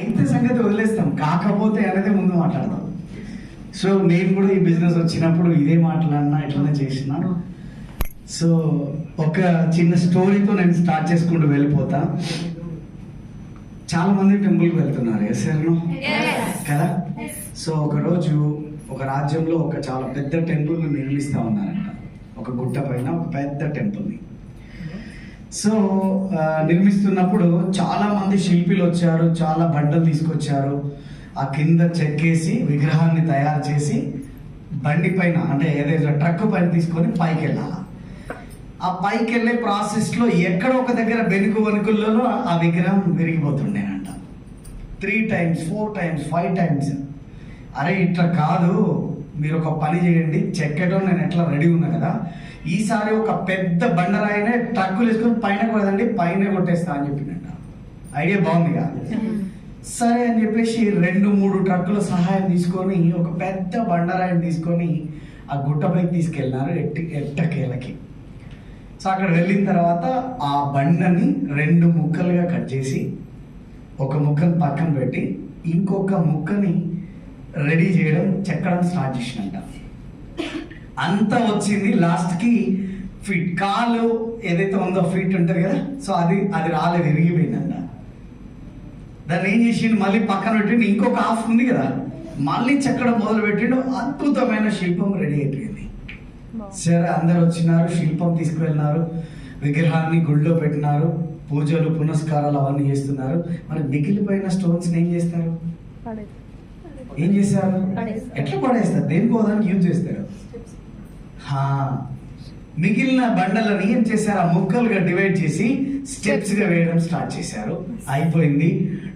అయితే సంగతి వదిలేస్తాం, కాకపోతే అనేది ముందు మాట్లాడదాం. సో నేను కూడా ఈ బిజినెస్ వచ్చినప్పుడు ఇదే మాట్లాడినా, ఇట్లనే చేసిన. సో ఒక చిన్న స్టోరీతో నేను స్టార్ట్ చేసుకుంటూ వెళ్ళిపోతా. చాలా మంది టెంపుల్కి వెళ్తున్నారు, ఎస్ఆర్ను కదా. సో ఒకరోజు ఒక రాజ్యంలో ఒక చాలా పెద్ద టెంపుల్ నిర్మిస్తా ఉన్నారంట, ఒక గుట్ట పైన ఒక పెద్ద టెంపుల్ని. సో నిర్మిస్తున్నప్పుడు చాలా మంది శిల్పులు వచ్చారు, చాలా బండలు తీసుకొచ్చారు. ఆ కింద చెక్కేసి విగ్రహాన్ని తయారు చేసి బండి పైన, అంటే ఏదైతే ట్రక్ పైన తీసుకొని పైకి వెళ్ళాలి. ఆ పైకి వెళ్ళే ప్రాసెస్లో ఎక్కడ ఒక దగ్గర బెనుకు వణుకుల్లో ఆ విగ్రహం విరిగిపోతుండేనంట. 3 times 4 times 5 times. అరే ఇట్లా కాదు, మీరు ఒక పని చేయండి, చెక్కడం నేను ఎట్లా రెడీ ఉన్నా కదా, ఈసారి ఒక పెద్ద బండరాయినే ట్రక్కులు వేసుకొని పైన కొడదండి, పైన కొట్టేస్తా అని చెప్పిందంట. ఐడియా బాగుందిగా. సరే అని చెప్పేసి 2-3 ట్రక్కుల సహాయం తీసుకొని ఒక పెద్ద బండరాయిని తీసుకొని ఆ గుట్టపైకి తీసుకెళ్ళినారు ఎట్టకేలకి. సో అక్కడ వెళ్ళిన తర్వాత ఆ బండని 2 ముక్కలుగా కట్ చేసి ఒక ముక్కని పక్కన పెట్టి ఇంకొక ముక్కని రెడీ చేయడం, చెక్కడం స్టార్ట్ చేసినంట. అంతా వచ్చింది. లాస్ట్కి ఫీట్, కాలు ఏదైతే ఉందో ఫీట్ ఉంటుంది కదా, సో అది రాలేదు, విరిగిపోయిందంట. దాన్ని ఏం చేసిండు, మళ్ళీ పక్కన పెట్టిండు. ఇంకొక హాఫ్ ఉంది కదా, మళ్ళీ చెక్కడం మొదలు పెట్టిండు. అద్భుతమైన శిల్పం రెడీ అయిపోయింది. సరే అందరు వచ్చినారు, శిల్పం తీసుకువెళ్ళినారు, విగ్రహాన్ని గుళ్ళో పెట్టినారు, పూజలు పునస్కారాలు అవన్నీ చేస్తున్నారు. మరి మిగిలిపోయిన స్టోన్స్ ఏం చేస్తారు? ఏం చేశారు? ఎట్లా పడేస్తారు? దేనికోదానికి యూజ్ చేస్తారు. మిగిలిన బండలని ఏం చేశారు, ఆ ముక్కలుగా డివైడ్ చేసి స్టెప్స్ గా వేయడం స్టార్ట్ చేశారు. అయిపోయింది,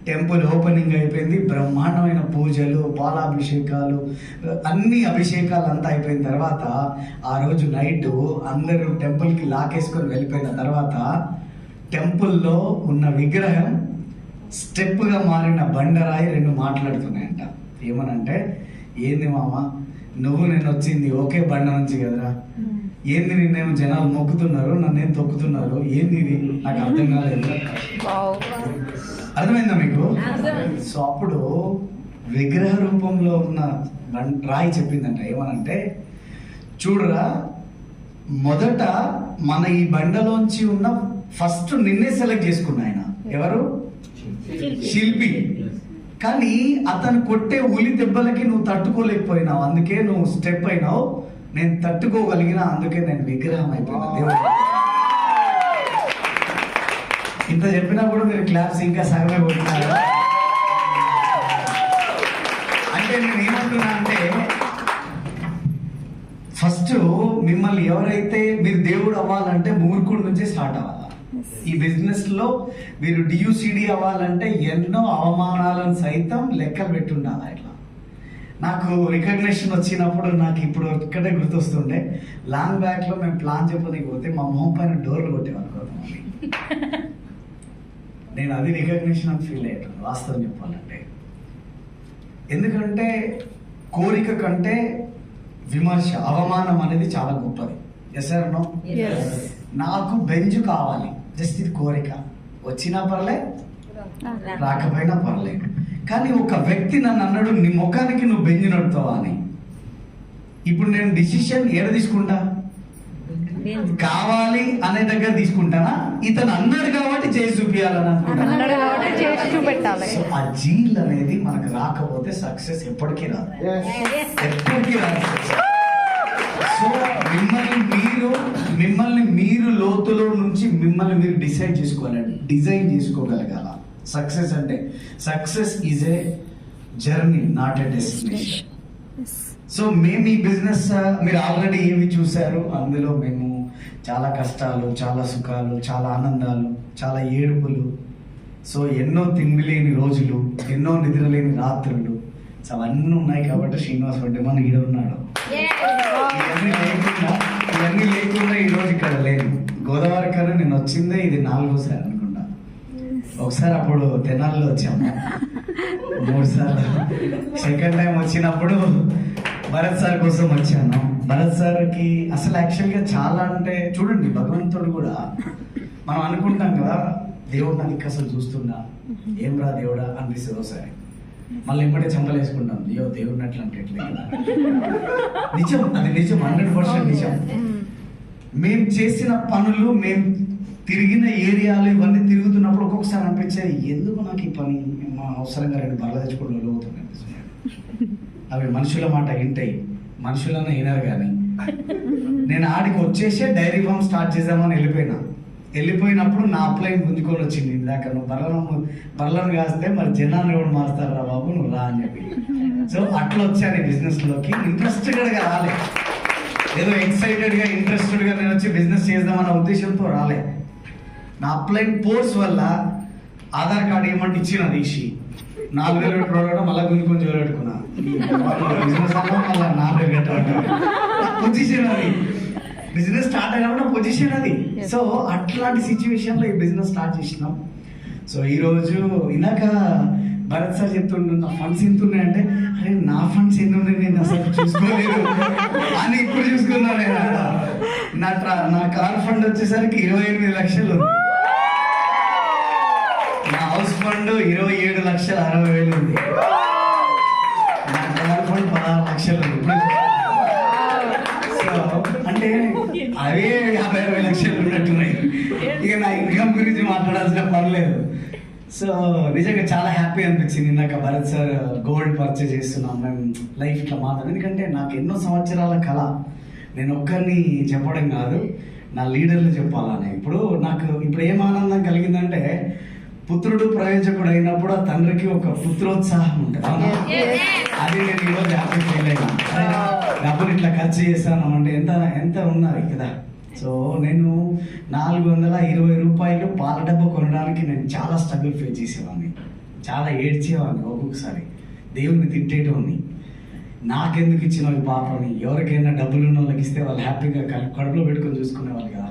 టెంపుల్ ఓపెనింగ్ అయిపోయింది. బ్రహ్మాండమైన పూజలు, పాలాభిషేకాలు, అన్ని అభిషేకాలు అంతా అయిపోయిన తర్వాత ఆ రోజు నైట్ అందరూ టెంపుల్కి లాకేసుకొని వెళ్ళిపోయిన తర్వాత టెంపుల్లో ఉన్న విగ్రహం స్టెప్గా మారిన బండరాయి 2 మాట్లాడుతున్నాయంట. ఏమనంటే, ఏంది మామ, నువ్వు నేను వచ్చింది ఒకే బండ నుంచి కదరా, ఏంది నిన్నేమో జనాలు మొక్కుతున్నారు, నన్నేం తొక్కుతున్నారు, ఏంది ఇది నాకు అర్థం కాలేదు. అర్థమైందా మీకు? సో అప్పుడు విగ్రహ రూపంలో ఉన్న రాయి చెప్పిందంట, ఏమనంటే, చూడరా, మొదట మన ఈ బండలోంచి ఉన్న ఫస్ట్ నిన్నే సెలెక్ట్ చేసుకున్నా ఆయన. ఎవరు? శిల్పి. కానీ అతను కొట్టే ఉలి దెబ్బలకి నువ్వు తట్టుకోలేకపోయినావు, అందుకే నువ్వు స్టెప్ అయినావు. నేను తట్టుకోగలిగిన, అందుకే నేను విగ్రహం అయిపోయినా. దేవుడు ఇంత చెప్పినా కూడా మీరు క్లాప్స్ ఇంకా సగమే కొట్టినారు. అంటే నేను ఏమంటున్నా అంటే, ఫస్ట్ మిమ్మల్ని ఎవరైతే, మీరు దేవుడు అవ్వాలంటే మూర్ఖుడి నుంచే స్టార్ట్ అవ్వాలి. ఈ బిజినెస్ లో మీరు DUCD అవ్వాలంటే ఎన్నో అవమానాలను సైతం లెక్కలు పెట్టుండాలి. ఇట్లా నాకు రికగ్నిషన్ వచ్చినప్పుడు నాకు ఇప్పుడు ఇక్కడే గుర్తొస్తుండే, లాంగ్ బ్యాక్ లో మేము ప్లాన్ చెప్పలేకపోతే మా మొహం పైన డోర్లు కొట్టేవనుకోతాం. నేను అది రికగ్నిషన్ అని ఫీల్ అయ్యాను, వాస్తవం చెప్పాలంటే. ఎందుకంటే కోరిక కంటే విమర్శ, అవమానం అనేది చాలా గొప్పది. Yes or no? నాకు బెంజ్ కావాలి, జస్ట్ ఇది కోరిక, వచ్చినా పర్లే రాకపోయినా పర్లేదు. కానీ ఒక వ్యక్తి నన్ను అన్నాడు, నీ ముఖానికి నువ్వు బెంజ్ నడుతావా అని. ఇప్పుడు నేను డిసిషన్ ఏడ తీసుకుంటా? కావాలి అనే దగ్గర తీసుకుంటానా, ఇతను అన్నాడు కాబట్టి చేసి చూపించాలని అనుకుంటా. సో ఆ జీల్ అనేది మనకు రాకపోతే సక్సెస్ ఎప్పటికీ రాదు, ఎప్పటికీ రాదు. సో మిమ్మల్ని మీరు లోతులో నుంచి మిమ్మల్ని మీరు డిజైన్ చేసుకోగలగాల. సక్సెస్ అంటే, success is a journey, not a destination. So మేము ఈ బిజినెస్ మీరు ఆల్రెడీ ఏమి చూశారు, అందులో మేము చాలా కష్టాలు, చాలా సుఖాలు, చాలా ఆనందాలు, చాలా ఏడుపులు, సో ఎన్నో తిండిలేని రోజులు, ఎన్నో నిద్రలేని రాత్రులు, సో అవన్నీ ఉన్నాయి. కాబట్టి శ్రీనివాస్ రెడ్డి మన ఈడ ఉన్నాడు. ఇవన్నీ లేకుండా ఈరోజు ఇక్కడ లేదు. గోదావరి కన్నా నేను వచ్చిందే ఇది 4వ అనుకుంటా. ఒకసారి అప్పుడు తెనాలిలో వచ్చాము, 3 సార్లు. సెకండ్ టైం వచ్చినప్పుడు భరత్ సార్ కోసం వచ్చాను. భరత్ సార్కి అసలు యాక్చువల్గా చాలా, అంటే చూడండి, భగవంతుడు కూడా మనం అనుకుంటాం కదా, దేవుడు నా దిక్కు అసలు చూస్తుందా, ఏం రా దేవుడా అనిపిస్తుంది ఒకసారి. మళ్ళీ ఎప్పుడే చంపలేసుకుంటాం, అయ్యో దేవుడిని అట్లా అంటే ఎట్లా. నిజం, అది నిజం, 100% నిజం. మేము చేసిన పనులు, మేము తిరిగిన ఏరియాలు ఇవన్నీ తిరుగుతున్నప్పుడు ఒక్కొక్కసారి అనిపించాయి, ఎందుకు నాకు ఈ పని, మా అవసరంగా 2 బర్రెలు తెచ్చుకోవడం అవుతుంది. అవి మనుషుల మాట వింటాయి, మనుషులన్నా వినరు. కానీ నేను ఆడికి వచ్చేసే డైరీ ఫామ్ స్టార్ట్ చేద్దామని వెళ్ళిపోయినప్పుడు నా అప్లైన్ గుంజుకొని వచ్చింది. ఇందాక నువ్వు బర్రెలను కాస్తే మరి జనాన్ని కూడా మారుతారా బాబు, నువ్వు రా అని చెప్పి. సో అట్లా వచ్చాను ఈ బిజినెస్లోకి. ఇంట్రెస్టెడ్గా రాలే, ఏదో ఎక్సైటెడ్గా ఇంట్రెస్టెడ్గా నేను వచ్చి బిజినెస్ చేద్దామన్న ఉద్దేశంతో రాలే. నా అప్లైన్ పోర్స్ వల్ల ఆధార్ కార్డు ఏమంటే ఇచ్చిన తీసి 4,000 పెట్టుకోవడం, మళ్ళీ గుంజుకొని చూపెట్టుకున్నా. బిజినెస్ అన్నా మళ్ళీ 4,000 కట్టాలి. పొజిషన్ అది, బిజినెస్ స్టార్ట్ అయినప్పుడు పొజిషన్ అది. సో అట్లాంటి సిచ్యువేషన్లో ఈ బిజినెస్ స్టార్ట్ చేసినాం. సో ఈరోజు ఇందాక భరత్ సార్ చెప్తుండే నా ఫండ్స్ ఎంత ఉన్నాయంటే, అరే నా ఫండ్స్ ఎన్ని ఉన్నాయి నేను అసలు చూసుకోలేదు అని ఇప్పుడు చూసుకున్నాను. నేను నా కార్ ఫండ్ వచ్చేసరికి 28 లక్షలు ఉంది. నా హౌస్ ఫండ్ 27,60,000 ఉంది. నా కార్ ఫండ్ 16 లక్షలు ఉంది. సో అంటే అవే 50-60 లక్షలు ఉన్నట్టున్నాయి. ఇక నా ఇన్కమ్ గురించి మాట్లాడాల్సిన పర్లేదు. సో నిజంగా చాలా హ్యాపీ అనిపించింది. ఇందాక భరత్ సార్ గోల్డ్ పర్చేజ్ చేస్తున్నాం మేము లైఫ్ ఇట్లా మాట్లాడు. ఎందుకంటే నాకు ఎన్నో సంవత్సరాల కళ, నేను ఒక్కరిని చెప్పడం కాదు, నా లీడర్లు చెప్పాలని. నాకు ఏం ఆనందం కలిగిందంటే, పుత్రుడు ప్రయోజకుడు అయినప్పుడు ఆ తండ్రికి ఒక పుత్రోత్సాహం ఉంటుంది. అది నేను ఈరోజు హ్యాపీ ఫీల్ అయినా. డబ్బులు ఇట్లా ఖర్చు చేస్తాను అంటే ఎంత ఉన్నది కదా. సో నేను 420 రూపాయలు పాల డబ్బు కొనడానికి నేను చాలా స్ట్రగుల్ ఫేస్ చేసేవాడిని, చాలా ఏడ్చేవాడిని, ఒక్కొక్కసారి దేవుణ్ణి తిట్టేటోని. నాకెందుకు ఇచ్చిన పాపని, ఎవరికైనా డబ్బులు ఉన్న వాళ్ళకి ఇస్తే వాళ్ళు హ్యాపీగా కడుపులో పెట్టుకొని చూసుకునేవాళ్ళు కదా.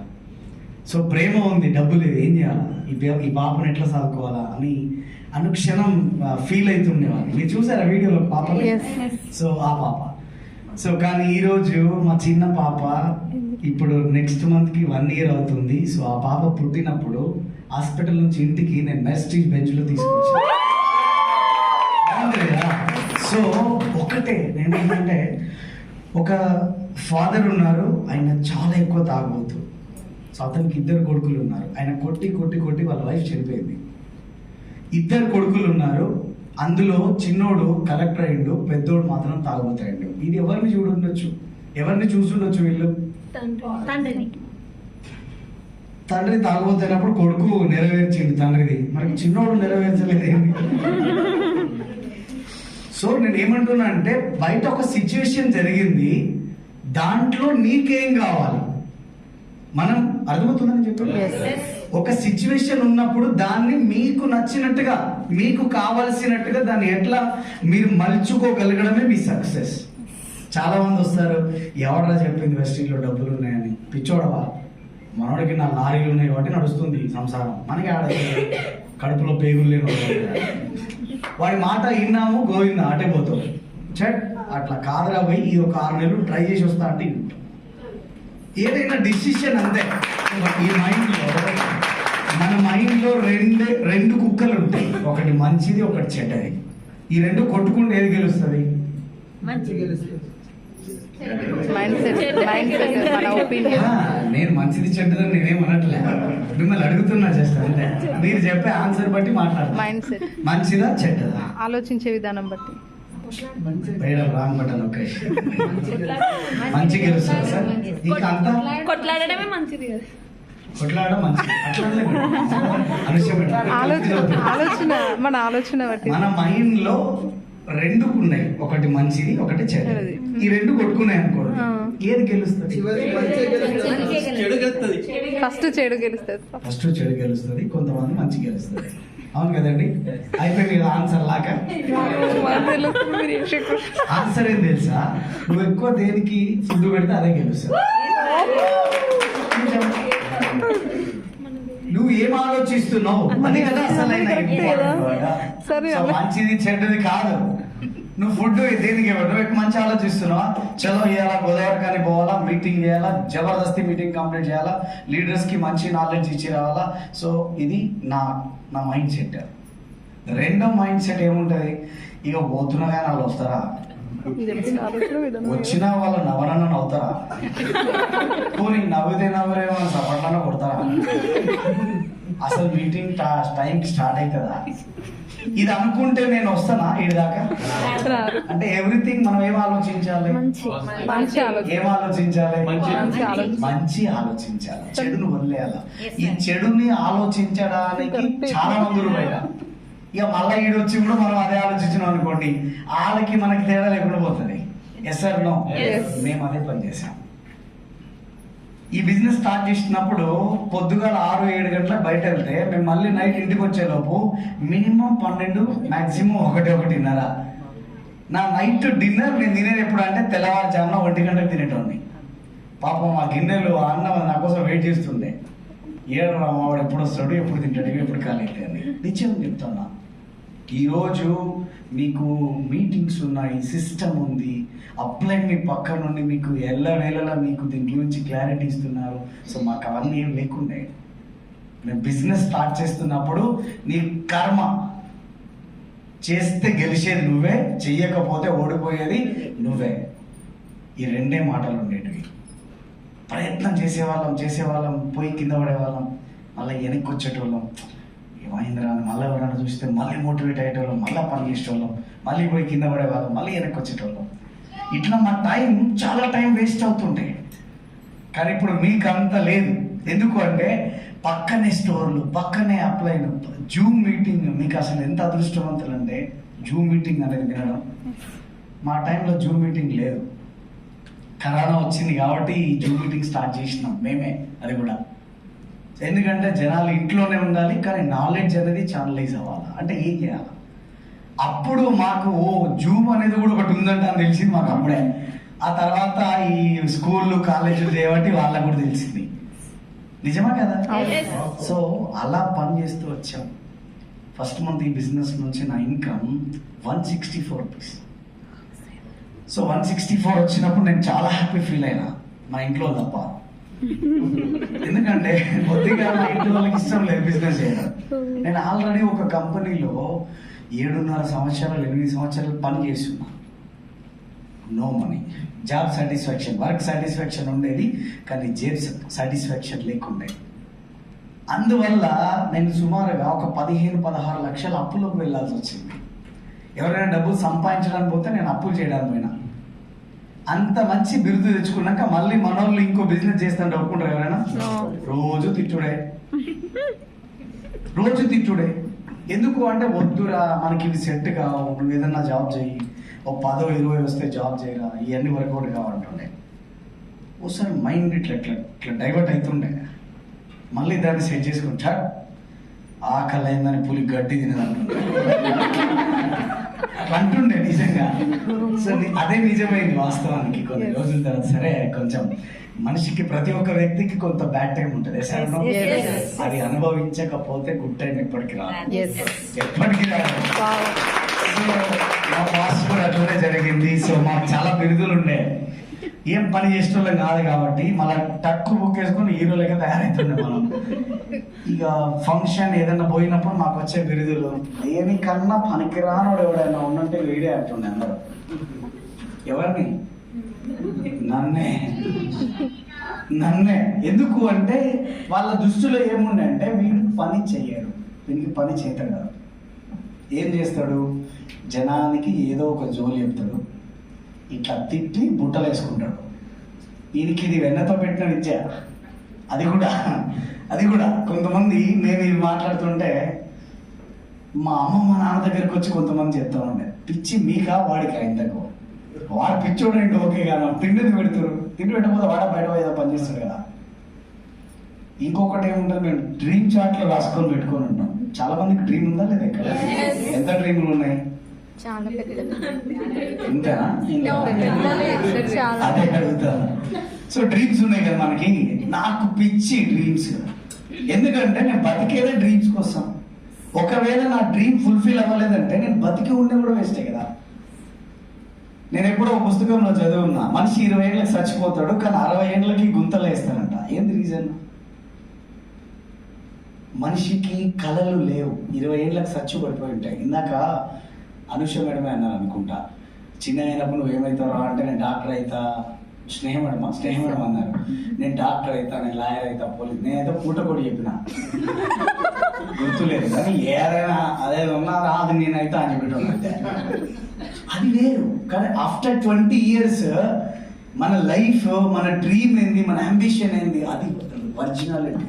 సో ప్రేమ ఉంది, డబ్బు లేదు, ఏం చేయాలా, ఈ పాపను ఎట్లా చదువుకోవాలా అని అనుక్షణం ఫీల్ అవుతుండేవాళ్ళు. మీరు చూసారా వీడియోలో పాపని? సో ఆ పాప. సో కానీ ఈరోజు మా చిన్న పాప ఇప్పుడు నెక్స్ట్ మంత్కి 1 year అవుతుంది. సో ఆ పాప పుట్టినప్పుడు హాస్పిటల్ నుంచి ఇంటికి నేను మెస్టీజ్ బెంచ్లో తీసుకొచ్చాను. సో ఒకటే నేను ఏంటంటే, ఒక ఫాదర్ ఉన్నారు, ఆయన చాలా ఎక్కువ తాగబోతు. సో అతనికి 2 కొడుకులు ఉన్నారు. ఆయన కొట్టి వాళ్ళ వైఫ్ చనిపోయింది. 2 కొడుకులు ఉన్నారు, అందులో చిన్నోడు కలెక్టర్ అయ్యిండు, పెద్దోడు మాత్రం తాగుబోతాడు. ఇది ఎవరిని చూసుండొచ్చు వీళ్ళు? తండ్రి తాగుబోతున్నప్పుడు కొడుకు నెరవేర్చిండు తండ్రిది, మరి చిన్నోడు నెరవేర్చలేదు. సో నేను ఏమంటున్నా అంటే, బయట ఒక సిచ్యువేషన్ జరిగింది, దాంట్లో నీకేం కావాలి, మనం అర్థమవుతుందని చెప్పారు. ఒక సిచ్యువేషన్ ఉన్నప్పుడు దాన్ని మీకు నచ్చినట్టుగా, మీకు కావలసినట్టుగా దాన్ని ఎట్లా మీరు మలుచుకోగలగడమే మీ సక్సెస్. చాలా మంది వస్తారు, ఎవడరా చెప్పింది వెస్టింగ్లో డబ్బులు ఉన్నాయని, పిచ్చోడవా, మనోడికి 4 లారీలు ఉన్నాయి కాబట్టి నడుస్తుంది సంసారం, మనకి ఆడ కడుపులో పేగులు లేని వాడి మాట విన్నాము, గోవింద అటే పోతాం. చెట్ అట్లా కాదురా పోయి ఈ ఒక 6 నెలలు ట్రై చేసి వస్తా అంటే ఏదైనా డిసిషన్ అంతే. ఈ మన మైండ్లో రెండు కుక్కలు ఉంటాయి, ఒకటి మంచిది, ఒకటి చెడ్డది. ఈ 2 కొట్టుకుంటే ఏది గెలుస్తుంది? నేను మంచిది చెడ్డదని నేనేమనట్లే, మిమ్మల్ని అడుగుతున్నా జస్ట్ అంటే. మీరు చెప్పే ఆన్సర్ బట్టి మాట్లాడతారు. మంచిదా చెడ్డదా? ఆలోచించే విధానం బట్టి. రాంగ్ బటన్ మంచి గెలుస్తారు సార్. ఇంకా అంతా కొట్లాడడమే మంచిది కదా. కొట్లాడడం మంచిది, మన ఆలోచన బట్టి. మన మైండ్ లో 2 ఉన్నాయి, ఒకటి మంచిది, ఒకటి చెడ్డది. ఈ 2 కొట్టుకున్నాయి అనుకోండి, ఏది గెలుస్తుంది? ఫస్ట్ చెడు గెలుస్తుంది, కొంతమంది మంచి గెలుస్తుంది. అవును కదండి? అయిపోయింది కదా ఆన్సర్ లాగా. ఆన్సర్ ఏం తెలుసా? నువ్వు ఎక్కువ దేనికి ఫుడ్ పెడితే అదే గెలుస్తుంది. నువ్వు ఏం ఆలోచిస్తున్నావు అది కదా అసలైన. మంచిది చెడ్డది కాదు, నువ్వు ఫుడ్ దేనికి ఇవ్వడు, నువ్వు మంచి ఆలోచిస్తున్నావా? చలో ఇవ్వాలా, గోదావరి కానీ పోవాలా, మీటింగ్ చేయాలా, జబర్దస్తి మీటింగ్ కంప్లీట్ చేయాలా, లీడర్స్కి మంచి నాలెడ్జ్ ఇచ్చి రావాలా. సో ఇది నా నా మైండ్ సెట్. రెండో మైండ్ సెట్ ఏముంటుంది, ఇక పోతున్నా కానీ వాళ్ళు వస్తారా, వచ్చినా వాళ్ళు నవ్వనన్న నవ్వుతారా, పోనీ నవ్వితే నవ్వరేమో సపట్లన్నా కొడతారా, అసలు మీటింగ్ టైంకి స్టార్ట్ అవుతుందా, ఇది అనుకుంటే నేను వస్తానా ఇడి దాకా? అంటే ఎవ్రీథింగ్ మనం ఏం ఆలోచించాలి, ఏం ఆలోచించాలి, మంచి ఆలోచించాలి, చెడును వదిలేయాలి. ఈ చెడుని ఆలోచించడానికి చాలా మంది బయట. ఇక మళ్ళీ ఈడు వచ్చి కూడా మనం అదే ఆలోచించినాం అనుకోండి, వాళ్ళకి మనకి తేడా లేకుండా పోతుంది. ఎస్ సార్ నో, మేము అదే పని చేసాం. ఈ బిజినెస్ స్టార్ట్ చేసినప్పుడు పొద్దుగాల 6-7 గంటలకు బయట వెళ్తే మేము మళ్ళీ నైట్ ఇంటికి వచ్చేలోపు మినిమం 12, మాక్సిమం 1-1:30. నా నైట్ డిన్నర్ నేను తినేది ఎప్పుడు అంటే తెల్లవారుజామున 1 గంటకు తినేటోడిని. పాపం ఆ గిన్నెలు ఆ అన్నం నా కోసం వెయిట్ చేస్తుండే. ఏడు వాడు ఎప్పుడు వస్తాడు, ఎప్పుడు తింటాడు, ఎప్పుడు ఖాళీ అని నిత్యం చెప్తున్నా. ఈరోజు మీకు మీటింగ్స్ ఉన్నాయి, సిస్టమ్ ఉంది, అప్లైన్ మీ పక్క నుండి మీకు ఎల్లవేళలా మీకు దీని గురించి క్లారిటీ ఇస్తున్నారు. సో మాకు అవన్నీ ఏం లేకుండే. మేము బిజినెస్ స్టార్ట్ చేస్తున్నప్పుడు నీ కర్మ, చేస్తే గెలిచేది నువ్వే, చెయ్యకపోతే ఓడిపోయేది నువ్వే. ఈ రెండే మాటలు ఉండేటివి. ప్రయత్నం చేసేవాళ్ళం పోయి కింద పడేవాళ్ళం, మళ్ళీ వెనక్కి వచ్చేటోళ్ళం, ఏమైందిరా అని మళ్ళీ ఎవరైనా చూస్తే మళ్ళీ మోటివేట్ అయ్యేటోళ్ళం, మళ్ళీ పని చేసేటోళ్ళం, మళ్ళీ పోయి కింద పడేవాళ్ళం, మళ్ళీ వెనక్కి వచ్చేటోళ్ళం. ఇట్లా మా టైం చాలా టైం వేస్ట్ అవుతుండే. కానీ ఇప్పుడు మీకు అంత లేదు. ఎందుకు అంటే పక్కనే స్టోర్లు, పక్కనే అప్లైన్, జూమ్ మీటింగ్. మీకు అసలు ఎంత అదృష్టవంతులు అంటే జూమ్ మీటింగ్ అనేది వినడం. మా టైంలో జూమ్ మీటింగ్ లేదు. కరోనా వచ్చింది కాబట్టి ఈ జూమ్ మీటింగ్ స్టార్ట్ చేసినాం మేమే. అది కూడా ఎందుకంటే జనాలు ఇంట్లోనే ఉండాలి, కానీ నాలెడ్జ్ అనేది ఛానలైజ్ అవ్వాలి. అంటే ఏం చేయాలి? అప్పుడు మాకు జూమ్ అనేది కూడా ఒకటి ఉందంట అని తెలిసింది మాకు అప్పుడే. ఆ తర్వాత ఈ స్కూళ్ళు కాలేజీలు చేయబట్టి వాళ్ళకు కూడా తెలిసింది. నిజమా కదా? సో అలా పని చేస్తూ వచ్చాం. ఫస్ట్ మంత్ ఈ బిజినెస్ నుంచి నా ఇన్కమ్ 164 రూపీస్. సో 164 వచ్చినప్పుడు నేను చాలా హ్యాపీ ఫీల్ అయినా, మా ఇంట్లో తప్ప. ఎందుకంటే కొద్దిగా మా ఇంట్లో వాళ్ళకి ఇష్టం లేదు బిజినెస్ చేయడం. నేను ఆల్రెడీ ఒక కంపెనీలో 7.5 సంవత్సరాలు 8 సంవత్సరాలు పని చేస్తున్నా. No money, job satisfaction, work satisfaction ఉండేది, కానీ జాబ్ సాటిస్ఫాక్షన్ లేకుండే. అందువల్ల నేను సుమారుగా ఒక 15-16 లక్షల అప్పులోకి వెళ్ళాల్సి వచ్చింది. ఎవరైనా డబ్బులు సంపాదించడానికి పోతే నేను అప్పులు చేయడానికి పోయినా. అంత మంచి బిరుదు తెచ్చుకున్నాక మళ్ళీ మనోళ్ళు ఇంకో బిజినెస్ చేస్తాను ఒప్పుకుంటారు ఎవరైనా? రోజు తిట్టుడే. ఎందుకు అంటే వద్దురా, మనకి ఇవి సెట్ కావు, నువ్వు ఏదన్నా జాబ్ చేయి, ఓ 10-20 వస్తే జాబ్ చేయరా, ఇవన్నీ వర్కౌట్ కావాలంటుండే. ఒకసారి మైండ్ ఇట్లా డైవర్ట్ అవుతుండే. మళ్ళీ దాన్ని సెట్ చేసుకుంటా, ఆకలి అయిందని పులి గడ్డి తినదంటుండే అంటుండే నిజంగా. సో అదే నిజమైంది వాస్తవానికి. కొన్ని రోజుల తర్వాత సరే, కొంచెం మనిషికి ప్రతి ఒక్క వ్యక్తికి కొంత బ్యాడ్ టైం ఉంటుంది. అది అనుభవించకపోతే గుడ్ టైం ఎప్పటికి రాదు. మా బాస్ కూడా అట్లనే జరిగింది. సో మాకు చాలా బిరుదులు ఉండే, ఏం పని చేసేటోళ్ళం కాదు కాబట్టి మళ్ళీ టక్కు బుక్ వేసుకొని హీరోలక తయారవుతుండే మనం. ఇక ఫంక్షన్ ఏదైనా పోయినప్పుడు మాకు వచ్చే బిరుదులు దేనికన్నా పనికిరానోడు ఎవడైనా ఉన్నట్టే వీడే అంటుండే అందరూ. ఎవరిని? నన్నే. ఎందుకు అంటే వాళ్ళ దృష్టిలో ఏముండే అంటే వీడికి పని చెయ్యడు, వీడికి పని చేత కాదు. ఏం చేస్తాడు? జనానికి ఏదో ఒక జోలి చెప్తాడు, ఇట్లా తిట్టి బుట్టలు వేసుకుంటాడు. వీడికి ఇది వెన్నతో పెట్టిన విద్య. అది కూడా కొంతమంది, నేను ఇది మాట్లాడుతుంటే మా అమ్మ మా నాన్న దగ్గరికి వచ్చి కొంతమంది చెప్తా ఉండే, పిచ్చి మీకా వాడికా? ఇంతకు వాడు పిచ్చోడు అంటే ఓకే కదా, తిండిది పెడతారు, తిండి పెట్టకపోతే వాడ బయట ఏదో పని చేస్తాడు కదా. ఇంకొకటి ఏముంటుంది, మేము డ్రీమ్ చార్ట్లో రాసుకొని పెట్టుకొని ఉంటాం. చాలా మందికి డ్రీమ్ ఉందా లేదా? ఇక్కడ ఎంత డ్రీమ్లు ఉన్నాయి? ఇంతేనా? అదే అడుగుతా. సో డ్రీమ్స్ ఉన్నాయి కదా మనకి. నాకు పిచ్చి డ్రీమ్స్, ఎందుకంటే నేను బతికేదే డ్రీమ్స్ కోసం. ఒకవేళ నా డ్రీమ్ ఫుల్ఫిల్ అవ్వలేదంటే నేను బతికి ఉండే కూడా వేస్టే కదా. నేను ఎప్పుడో ఒక పుస్తకంలో చదువున్నా, మనిషి 20 ఏళ్ళకి చచ్చిపోతాడు కానీ 60 ఏళ్ళకి గుంతలు వేస్తాడంట. ఏంది రీజన్? మనిషికి కళలు లేవు, 20 ఏళ్ళకి చచ్చి పడిపోయి ఉంటాయి. ఇందాక అనుష మేడమే అన్నారు అనుకుంటా, చిన్న అయినప్పుడు నువ్వు ఏమవుతావు అంటే నేను డాక్టర్ అవుతా, స్నేహం మేడం అన్నారు, నేను డాక్టర్ అవుతా, నేను లాయర్ అవుతా, పోలీస్. నేనైతే పూట కూడా చెప్పిన గుర్తులేదు, కానీ ఏదైనా అదే ఉన్నారా అది నేనైతే అని చెప్పడం అయితే అది వేరు. కానీ ఆఫ్టర్ 20 years మన లైఫ్, మన డ్రీమ్ ఏంది, మన అంబిషన్ ఏంది, అది ఒరిజినాలిటీ.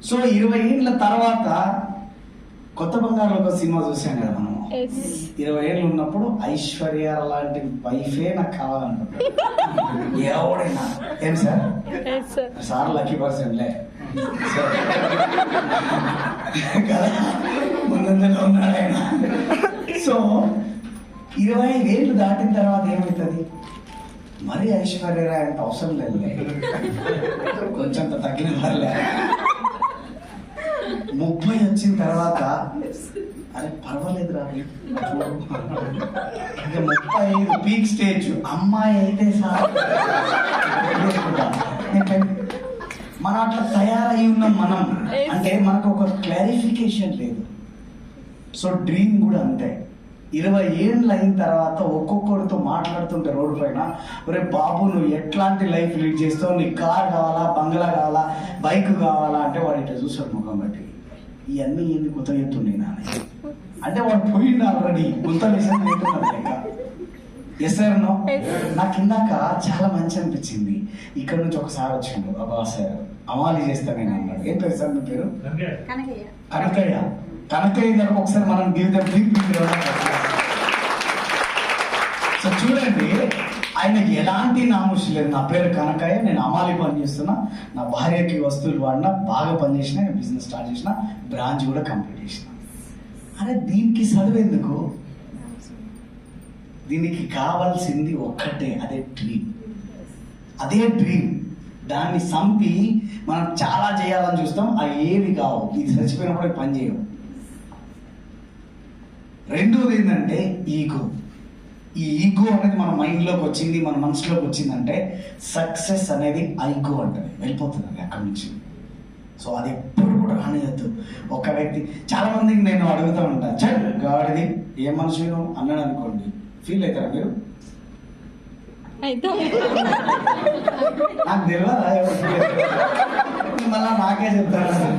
సో 20 ఏళ్ళ తర్వాత కొత్త బంగారులో ఒక సినిమా చూసాం కదా మనం. 20 ఏళ్ళు ఉన్నప్పుడు ఐశ్వర్య లాంటి వైఫే నాకు కావాలనుకుంటాడు ఎవడైనా. ఏం సార్? సార్ లక్కీ పర్సన్లే కదా, ముందంజలో ఉన్నాడు ఆయన. సో 25 ఏళ్ళు దాటిన తర్వాత ఏమవుతుంది? మరీ ఐశ్వర్యరాయ్ అంటే అవసరం లేదు, కొంచెం తగ్గిన పర్లే. 30 వచ్చిన తర్వాత అరే పర్వాలేదు రా, ఇంకా 35 పీక్ స్టేజ్. అమ్మాయి అయితే సార్ మనం అట్లా తయారై ఉన్నాం మనం, అంటే మనకు ఒక క్లారిఫికేషన్ లేదు. సో డ్రీమ్ కూడా అంతే. 20 ఏళ్ళు అయిన తర్వాత ఒక్కొక్కరితో మాట్లాడుతుంటే రోడ్డు పైన, ఒరే బాబు నువ్వు ఎట్లాంటి లైఫ్ లీడ్ చేస్తావు, నీకు కార్ కావాలా, బంగ్లా కావాలా, బైక్ కావాలా అంటే వాడు ఇట్లా చూస్తాడు ముఖం బట్టి, ఇవన్నీ ఏంది కొత్త చెప్తున్నాయి నాన్న అంటే వాడు పోయిండు ఆల్రెడీ, కొత్త విషయం లేకున్నాడు లెక్క. Yes sir no. నాకు ఇందాక చాలా మంచి అనిపించింది, ఇక్కడ నుంచి ఒకసారి వచ్చిండు బాబా సార్ అమాలి చేస్తా నేను అన్నాడు. ఏం పేరు సార్ మీ పేరు? కనకయ్య. కనకయ్య గారు ఒకసారి మనం సో చూడండి, ఆయన ఎలాంటి నామూషి లేదు. నా పేరు కనకయ్య, నేను అమాలి పని చేస్తున్నా, నా భార్యకి వస్తువులు వాడినా, బాగా పనిచేసిన, నేను బిజినెస్ స్టార్ట్ చేసిన, బ్రాంచ్ కూడా కంప్లీట్ చేసిన. అరే దీనికి చదువెందుకు? దీనికి కావాల్సింది ఒక్కటే, అదే డ్రీమ్. అదే డ్రీమ్. దాన్ని సంపి మనం చాలా చేయాలని చూస్తాం, అవి ఏవి కావు. ఇది చచ్చిపోయినప్పుడు పని చేయవు. రెండోది ఏంటంటే ఈగో. ఈ ఈగో అనేది మన మైండ్లోకి వచ్చింది, మన మనసులోకి వచ్చిందంటే సక్సెస్ అనేది ఐగో అంటది, వెళ్ళిపోతుంది అది అక్కడి నుంచి. సో అది ఎప్పుడు కూడా రానియద్దు. ఒక వ్యక్తి, చాలా మందికి నేను అడుగుతూ ఉంటాను, చల్ గాడిది ఏ మనిషి నువ్వు అన్నాడు అనుకోండి, ఫీల్ అవుతారా మీరు? నాకు తెలియదా ఎవరు మళ్ళా నాకే చెప్తాను,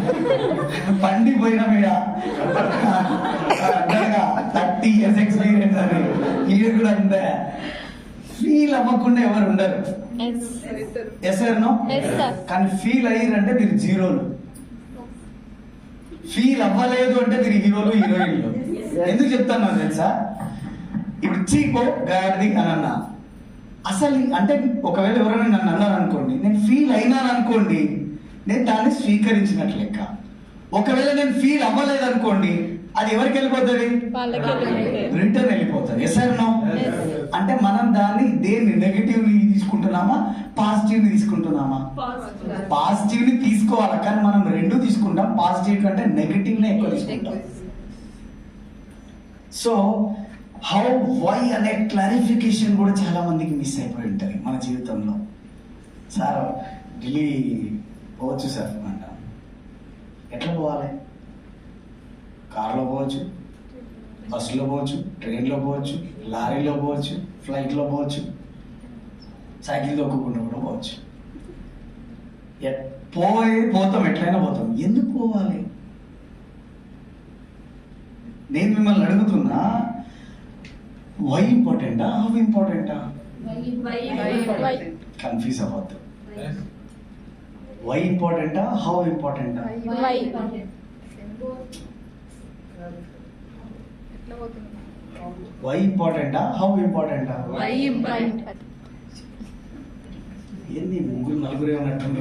పండిపోయిన మీద 30 years ఎక్స్పీరియన్స్ అని ఇది కూడా అంతే. ఫీల్ అవ్వకుండా ఎవరు ఉండరు. Yes sir no. కానీ ఫీల్ అయ్యారంటే మీరు జీరోలు, ఫీల్ అవ్వలేదు అంటే మీరు హీరోలు హీరోయిన్లు. ఎందుకు చెప్తాను తెలుసా? ఇప్పుడు చీకో గాడిది అని అన్నా, అసలు అంటే ఒకవేళ ఎవరైనా నన్ను అన్నారు అనుకోండి, నేను ఫీల్ అయినాను అనుకోండి, నేను దాన్ని స్వీకరించినట్లు లెక్క. ఒకవేళ నేను ఫీల్ అవ్వలేదు అనుకోండి, అది ఎవరికి వెళ్ళిపోతుంది? రిటర్న్ వెళ్ళిపోతుంది. Yes or no. అంటే మనం దాన్ని దేన్ని, నెగిటివ్ ని తీసుకుంటున్నామా, పాజిటివ్ ని తీసుకుంటున్నామా? పాజిటివ్ ని తీసుకోవాలి, కానీ మనం రెండు తీసుకుంటాం. పాజిటివ్ కంటే నెగిటివ్ నే ఎక్కువ తీసుకుంటాం. సో హౌ వై అనే క్లారిఫికేషన్ కూడా చాలా మందికి మిస్ అయిపోయి ఉంటుంది మన జీవితంలో. సార్ ఢిల్లీ పోవచ్చు సార్ అంట, ఎట్లా పోవాలి? కార్లో పోవచ్చు, బస్సులో పోవచ్చు, ట్రైన్లో పోవచ్చు, లారీలో పోవచ్చు, ఫ్లైట్లో పోవచ్చు, సైకిల్ తొక్కకుండా కూడా పోవచ్చు. పోతాం, ఎట్లయినా పోతాం. ఎందుకు పోవాలి? నేను మిమ్మల్ని అడుగుతున్నా, వై ఇంపార్టెంటా, హౌ ఇంపార్టెంటా? కన్ఫ్యూజ్ అవ్వద్దు. వై ఇంపార్టెంటా, హౌ ఇంపార్టెంటా? వై ఇంపార్టెంటా, హౌ ఇంపార్టెంటా? ఏంది ముగ్గురు నలుగురే ఉన్నట్టుంది?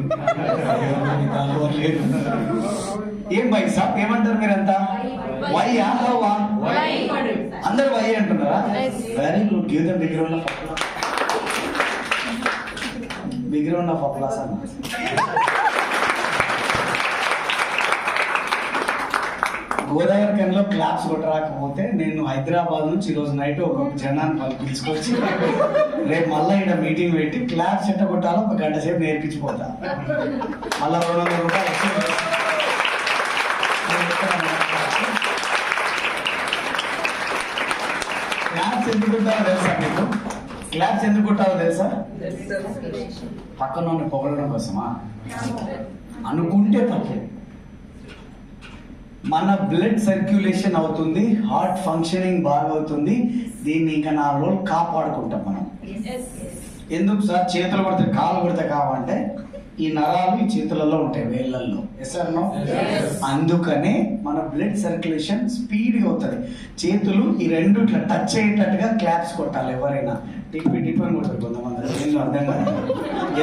ఏం బై సార్ ఏమంటారు మీరంతా? వైయా, హౌవా? అందరు వై అంటున్నారా? Very good. Give them big round of applause. Big round of applause అన్న. గోదావరి కన్లో క్లాప్స్ కొట్టరాకపోతే నేను హైదరాబాద్ నుంచి ఈరోజు నైట్ ఒక జనాన్ని పిలుచుకొచ్చి రేపు మళ్ళీ ఇక్కడ మీటింగ్ పెట్టి క్లాప్స్ ఎట్ట కొట్టాలో ఒక గంట సేపు నేర్పించిపోతా. మళ్ళీ 200 రూపాయలు వచ్చి క్లాప్స్ ఎందుకు కొట్టాలో తెలుసా మీకు? క్లాప్స్ ఎందుకు కొట్టాలో తెలుసా? పక్కన ఉన్న పొగడడం కోసమా? అనుకుంటే తప్పు. మన బ్లడ్ సర్క్యులేషన్ అవుతుంది, హార్ట్ ఫంక్షనింగ్ బాగా అవుతుంది. దీన్ని ఇంకా 4 రోజులు కాపాడుకుంటాం మనం. ఎందుకు సార్ చేతులు కొడితే కాళ్ళు కొడితే కావాలంటే ఈ నరాలు ఈ చేతులలో ఉంటాయి, వేళ్ళల్లో. అందుకనే మన బ్లడ్ సర్క్యులేషన్ స్పీడ్గా అవుతుంది. చేతులు ఈ రెండు ఇట్లా టచ్ అయ్యేటట్టుగా క్లాప్స్ కొట్టాలి. ఎవరైనా టిప్పి టిప్పని కొడతారు కొంతమంది, ఏం అర్థం కాదు.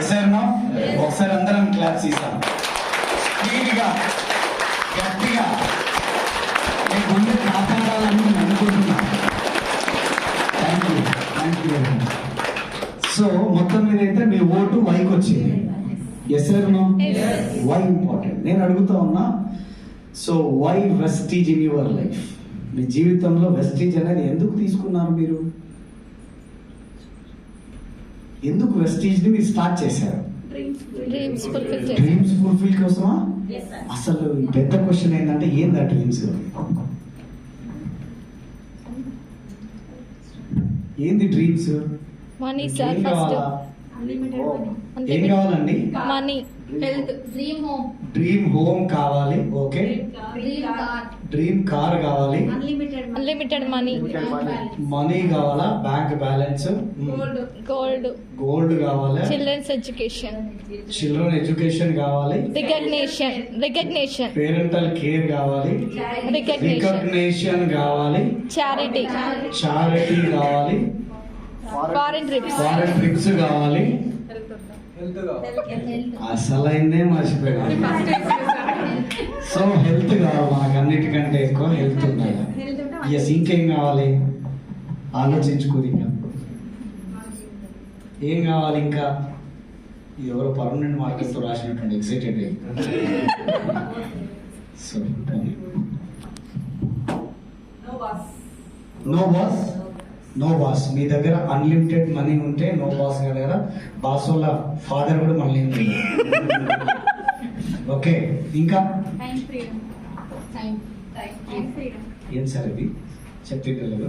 ఎస్ఆర్నో ఒకసారి అందరం క్లాప్స్ ఇస్తాం స్పీడ్గా గట్టిగా. నేను గుండె కాపాడాలని నేను అనుకుంటున్నాను. Thank you. సో మొత్తం మీద అయితే మీ ఓటు వైకి వచ్చింది. Yes or no? Why important నేను అడుగుతా ఉన్నా. So why wastage in your life? మీ జీవితంలో వెస్టీజ్ అనేది ఎందుకు తీసుకున్నారు మీరు? ఎందుకు వెస్టీజ్ ని మీరు స్టార్ట్ చేశారు? డ్రీమ్స్ ఫుల్ఫిల్ కోసమా? అసలు పెద్ద క్వశ్చన్ ఏంటంటే ఏందా డ్రీమ్స్? ఏంది డ్రీమ్స్? Money sir. ఫస్ట్ ఏం కావాలండి? Money, health, dream home, dream home కావాలి. ఓకే. డ్రీమ్ కార్ కావాలి. అన్లిమిటెడ్ మనీ, మనీ కావాలా? బ్యాంక్ బ్యాలెన్స్, గోల్డ్ కావాలి. చిల్డ్రన్స్ ఎడ్యుకేషన్, చిల్డ్రన్ ఎడ్యుకేషన్ కావాలి. రికగ్నిషన్ పేరెంటల్ కేర్ కావాలి. రికగ్నిషన్ కావాలి. చారిటీ కావాలి. ఫారెన్ ట్రిప్స్ కావాలి. అసలైందే మర్చిపోయాను. సో హెల్త్ కావాలి, మనకు అన్నిటికంటే ఎక్కువ హెల్త్ ఉండాలి. ఎస్. ఇంకేం కావాలి? ఆలోచించుకోరు. ఇంకా ఏం కావాలి? ఇంకా ఎవరో పర్మనెంట్ మార్కెట్తో రాసినటువంటి ఎక్సైటెడ్ అయ్యి. So no boss. మీ దగ్గర అన్లిమిటెడ్ మనీ ఉంటే నో బాస్ కదా. బాస్ వాళ్ళ ఫాదర్ కూడా మళ్ళీ. ఓకే. ఇంకా ఏం సార్ ఇది చెప్పిండలేదు?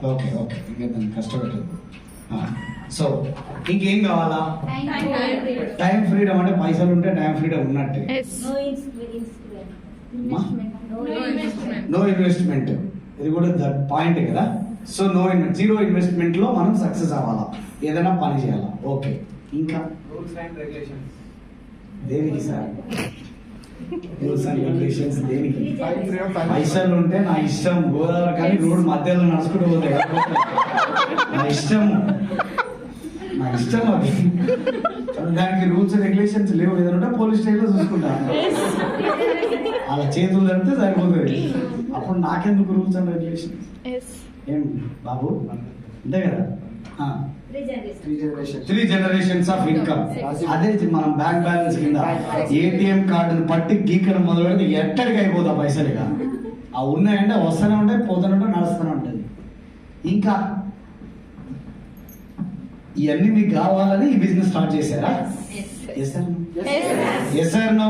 ఓకే ఇంకా దాన్ని కష్టపెట్టదు. సో ఇంకేం కావాలా? Time freedom. అంటే పైసలు ఉంటే టైం ఫ్రీడమ్ ఉన్నట్టే. నో ఇన్వెస్ట్మెంట్, ఇది కూడా దట్ పాయింట్ కదా. సో జీరో ఇన్వెస్ట్మెంట్ లో మనం సక్సెస్ అవ్వాలా, ఏదైనా పని చేయాలా. ఓకే. ఇంకా దేనికి సార్ రూల్స్ అండ్ రెగ్యులేషన్స్? దేనికి? పైసలు ఉంటే నా ఇష్టం. గోదావరి కానీ రోడ్డు మధ్యలో నడుచుకుంటూ పోతే నా ఇష్టం అది. దానికి రూల్స్ అండ్ రెగ్యులేషన్స్ లేవు. ఏదంటే పోలీస్ స్టేషన్లో చూసుకుంటాను, అలా చేతులు తడితే సరిపోతుంది. అప్పుడు నాకెందుకు రూల్స్ అండ్ రెగ్యులేషన్స్? ఏం బాబు అంతే కదా. 3 generations ఆఫ్ ఇన్కమ్. అదే మనం బ్యాంక్ బ్యాలెన్స్ కింద ఏటీఎం కార్డును పట్టి గీకడం మొదలు పెడితే ఎట్టడికి అయిపోతా పైసలుగా. ఆ ఉన్నాయంటే వస్తూనే ఉంటాయి, పోతూనే ఉంటాయి, నడుస్తూనే ఉంటుంది. ఇంకా ఇవన్నీ మీకు కావాలని ఈ బిజినెస్ స్టార్ట్ చేశారా? Yes sir no?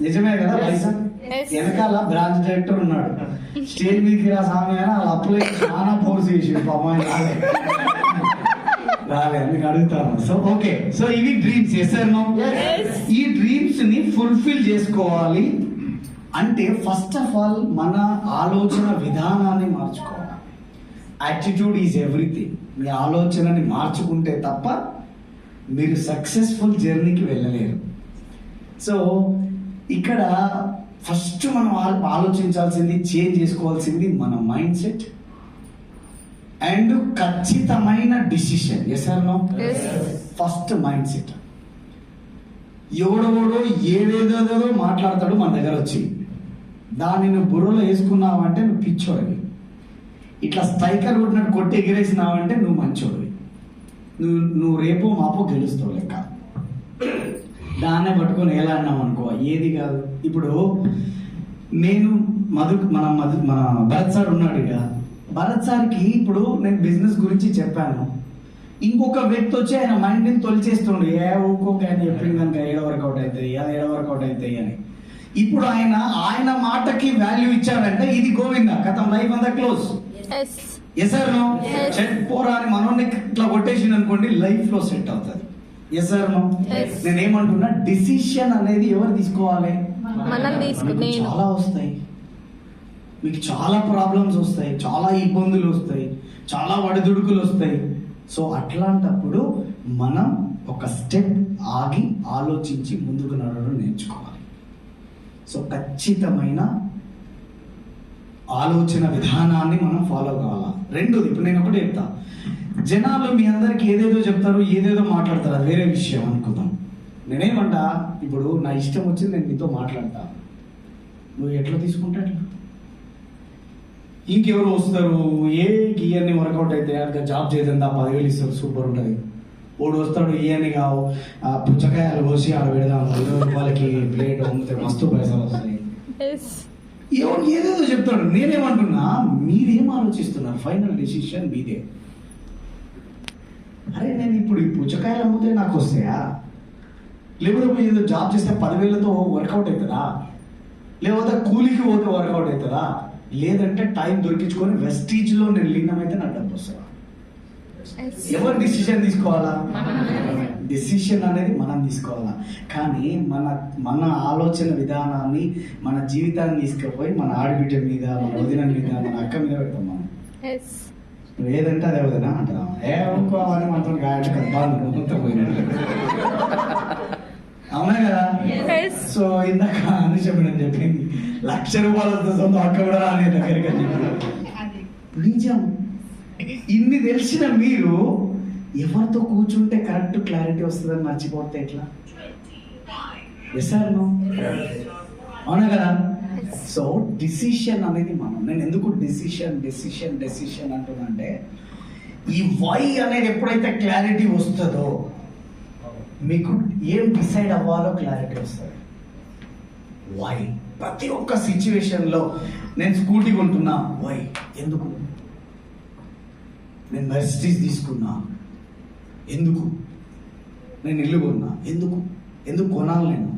నిజమే కదా. పైసా వెనకాల బ్రాంచ్ డైరెక్టర్ ఉన్నాడు. స్టేజ్ మీదకి రా స్వామి అని వాళ్ళ అప్పులే చాలా ఫోర్స్ చేసి పాపం రాలే అందుకు అడుగుతాను. So okay. సో ఇవి డ్రీమ్స్. Yes sir no? ఈ డ్రీమ్స్ ని ఫుల్ఫిల్ చేసుకోవాలి అంటే ఫస్ట్ ఆఫ్ ఆల్ మన ఆలోచన విధానాన్ని మార్చుకోవాలి. Attitude is everything. మీ ఆలోచనని మార్చుకుంటే తప్ప మీరు సక్సెస్ఫుల్ జర్నీకి వెళ్ళలేరు. సో ఇక్కడ ఫస్ట్ మనం ఆలోచించాల్సింది, చేంజ్ చేసుకోవాల్సింది మన మైండ్ సెట్ అండ్ ఖచ్చితమైన decision. Yes or no? First mind set. ఎవడెవడో ఏదేదో మాట్లాడతాడు మన దగ్గర వచ్చి, దాన్ని నువ్వు బుర్రలో వేసుకున్నావంటే నువ్వు పిచ్చోడివి. ఇట్లా స్ట్రైకర్ కొట్టినట్టు కొట్టి ఎగిరేసినావంటే నువ్వు మంచోడివి. నువ్వు రేపు మాపు గెలుస్తావు లెక్క. దాన్నే పట్టుకొని ఎలా అన్నావు అనుకో, ఏది కాదు. ఇప్పుడు నేను మన భరత్ సార్ ఉన్నాడు ఇక. భరత్ సార్కి ఇప్పుడు నేను బిజినెస్ గురించి చెప్పాను, ఇంకొక వ్యక్తి వచ్చి ఆయన మైండ్ని తొలిచేస్తుండు, ఊకోక ఆయన చెప్పింది కనుక ఏడ వర్కౌట్ అవుతాయి, అది ఏడ వర్కౌట్ అవుతాయి అని. ఇప్పుడు ఆయన మాటకి వాల్యూ ఇచ్చాడంటే ఇది గోవింద కథం, లైఫ్ అంతా close. Yes sir no? Set పోరా అని మనోని ఇట్లా కొట్టేసింది అనుకోండి, లైఫ్ లో సెట్ అవుతుంది. Yes sir no? నేనేమంటున్నా, డిసిషన్ అనేది ఎవరు తీసుకోవాలి? చాలా వస్తాయి, మీకు చాలా ప్రాబ్లమ్స్ వస్తాయి, చాలా ఇబ్బందులు వస్తాయి, చాలా ఒడిదుడుకులు వస్తాయి. సో అట్లాంటప్పుడు మనం ఒక స్టెప్ ఆగి ఆలోచించి ముందుకు నడవడం నేర్చుకోవాలి. సో ఖచ్చితమైన ఆలోచన విధానాన్ని మనం ఫాలో కావాలా. రెండోది, ఇప్పుడు నేను ఒకటి చెప్తా, జనాలు మీ అందరికి ఏదేదో చెప్తారు, ఏదేదో మాట్లాడతారు, అది వేరే విషయం అనుకుందాం. నేనేమంటా, ఇప్పుడు నా ఇష్టం వచ్చింది నేను మీతో మాట్లాడతా, నువ్వు ఎట్లా తీసుకుంటా అట్లా. ఇంకెవరు వస్తారు, ఏ ఇవన్నీ వర్కౌట్ అయితే అక్కడ జాబ్ చేద్దా 10,000 ఇస్తారు, సూపర్ ఉంటుంది. వాడు వస్తాడు, ఇవన్నీ కావు పుచ్చకాయలు కోసి ఆడ పెడదాం, 20 రూపాయలకి ప్లేట్ అమ్మితే మస్తు పైసలు వస్తాయి, ఎవరు ఏదేదో చెప్తాడు. నేనేమంటున్నా, మీరేం ఆలోచిస్తున్నారు? ఫైనల్ డెసిషన్ మీదే. అరే నేను ఇప్పుడు ఈ పుచ్చకాయలు అమ్మితే నాకు వస్తాయా, లేకపోతే ఏదో జాబ్ చేస్తే 10,000తో వర్కౌట్ అవుతుందా, లేకపోతే కూలికి పోతే వర్కౌట్ అవుతుందా, లేదంటే టైం దొరికించుకొని వెస్టీజ్లో నేను లీనమైతే నాకు డబ్బు వస్తుందా? ఎవరు డిసిషన్ తీసుకోవాలా? డిసిషన్ అనేది మనం తీసుకోవాలా. కానీ మన ఆలోచన విధానాన్ని, మన జీవితాన్ని తీసుకుపోయి మన ఆడబిడ్డ మీద, మన వదిన మీద, మన అక్క మీద పెడతాం మనం. నువ్వు ఏదంటే అదే వదినా అంటాం, ఏమనుకోవాలని మాత్రం గాయట బాగా పోయినట్టు, అవునా కదా? సో ఇందాక అనుషమని చెప్పింది, 1,00,000 రూపాయలు వస్తుంది అక్క కూడా రాని దగ్గరికి అని చెప్పి నిజం. ఇన్ని తెలిసిన మీరు ఎవరితో కూర్చుంటే కరెక్ట్ క్లారిటీ వస్తుందని మర్చిపోతే ఎట్లా? Yes or no? అవునా కదా? సో డిసిషన్ అనేది మనం, నేను ఎందుకు డెసిషన్ అంటున్నా అంటే, ఈ వై అనేది ఎప్పుడైతే క్లారిటీ వస్తుందో మీకు ఏం డిసైడ్ అవ్వాలో క్లారిటీ వస్తుంది. వై ప్రతి ఒక్క సిచ్యువేషన్లో, నేను స్కూటీ కొంటున్నా, వై ఎందుకు? నేను మెర్సిడీస్ తీసుకున్నా, ఎందుకు? నేను ఇల్లు కొన్నా, ఎందుకు కొనాలి నేను?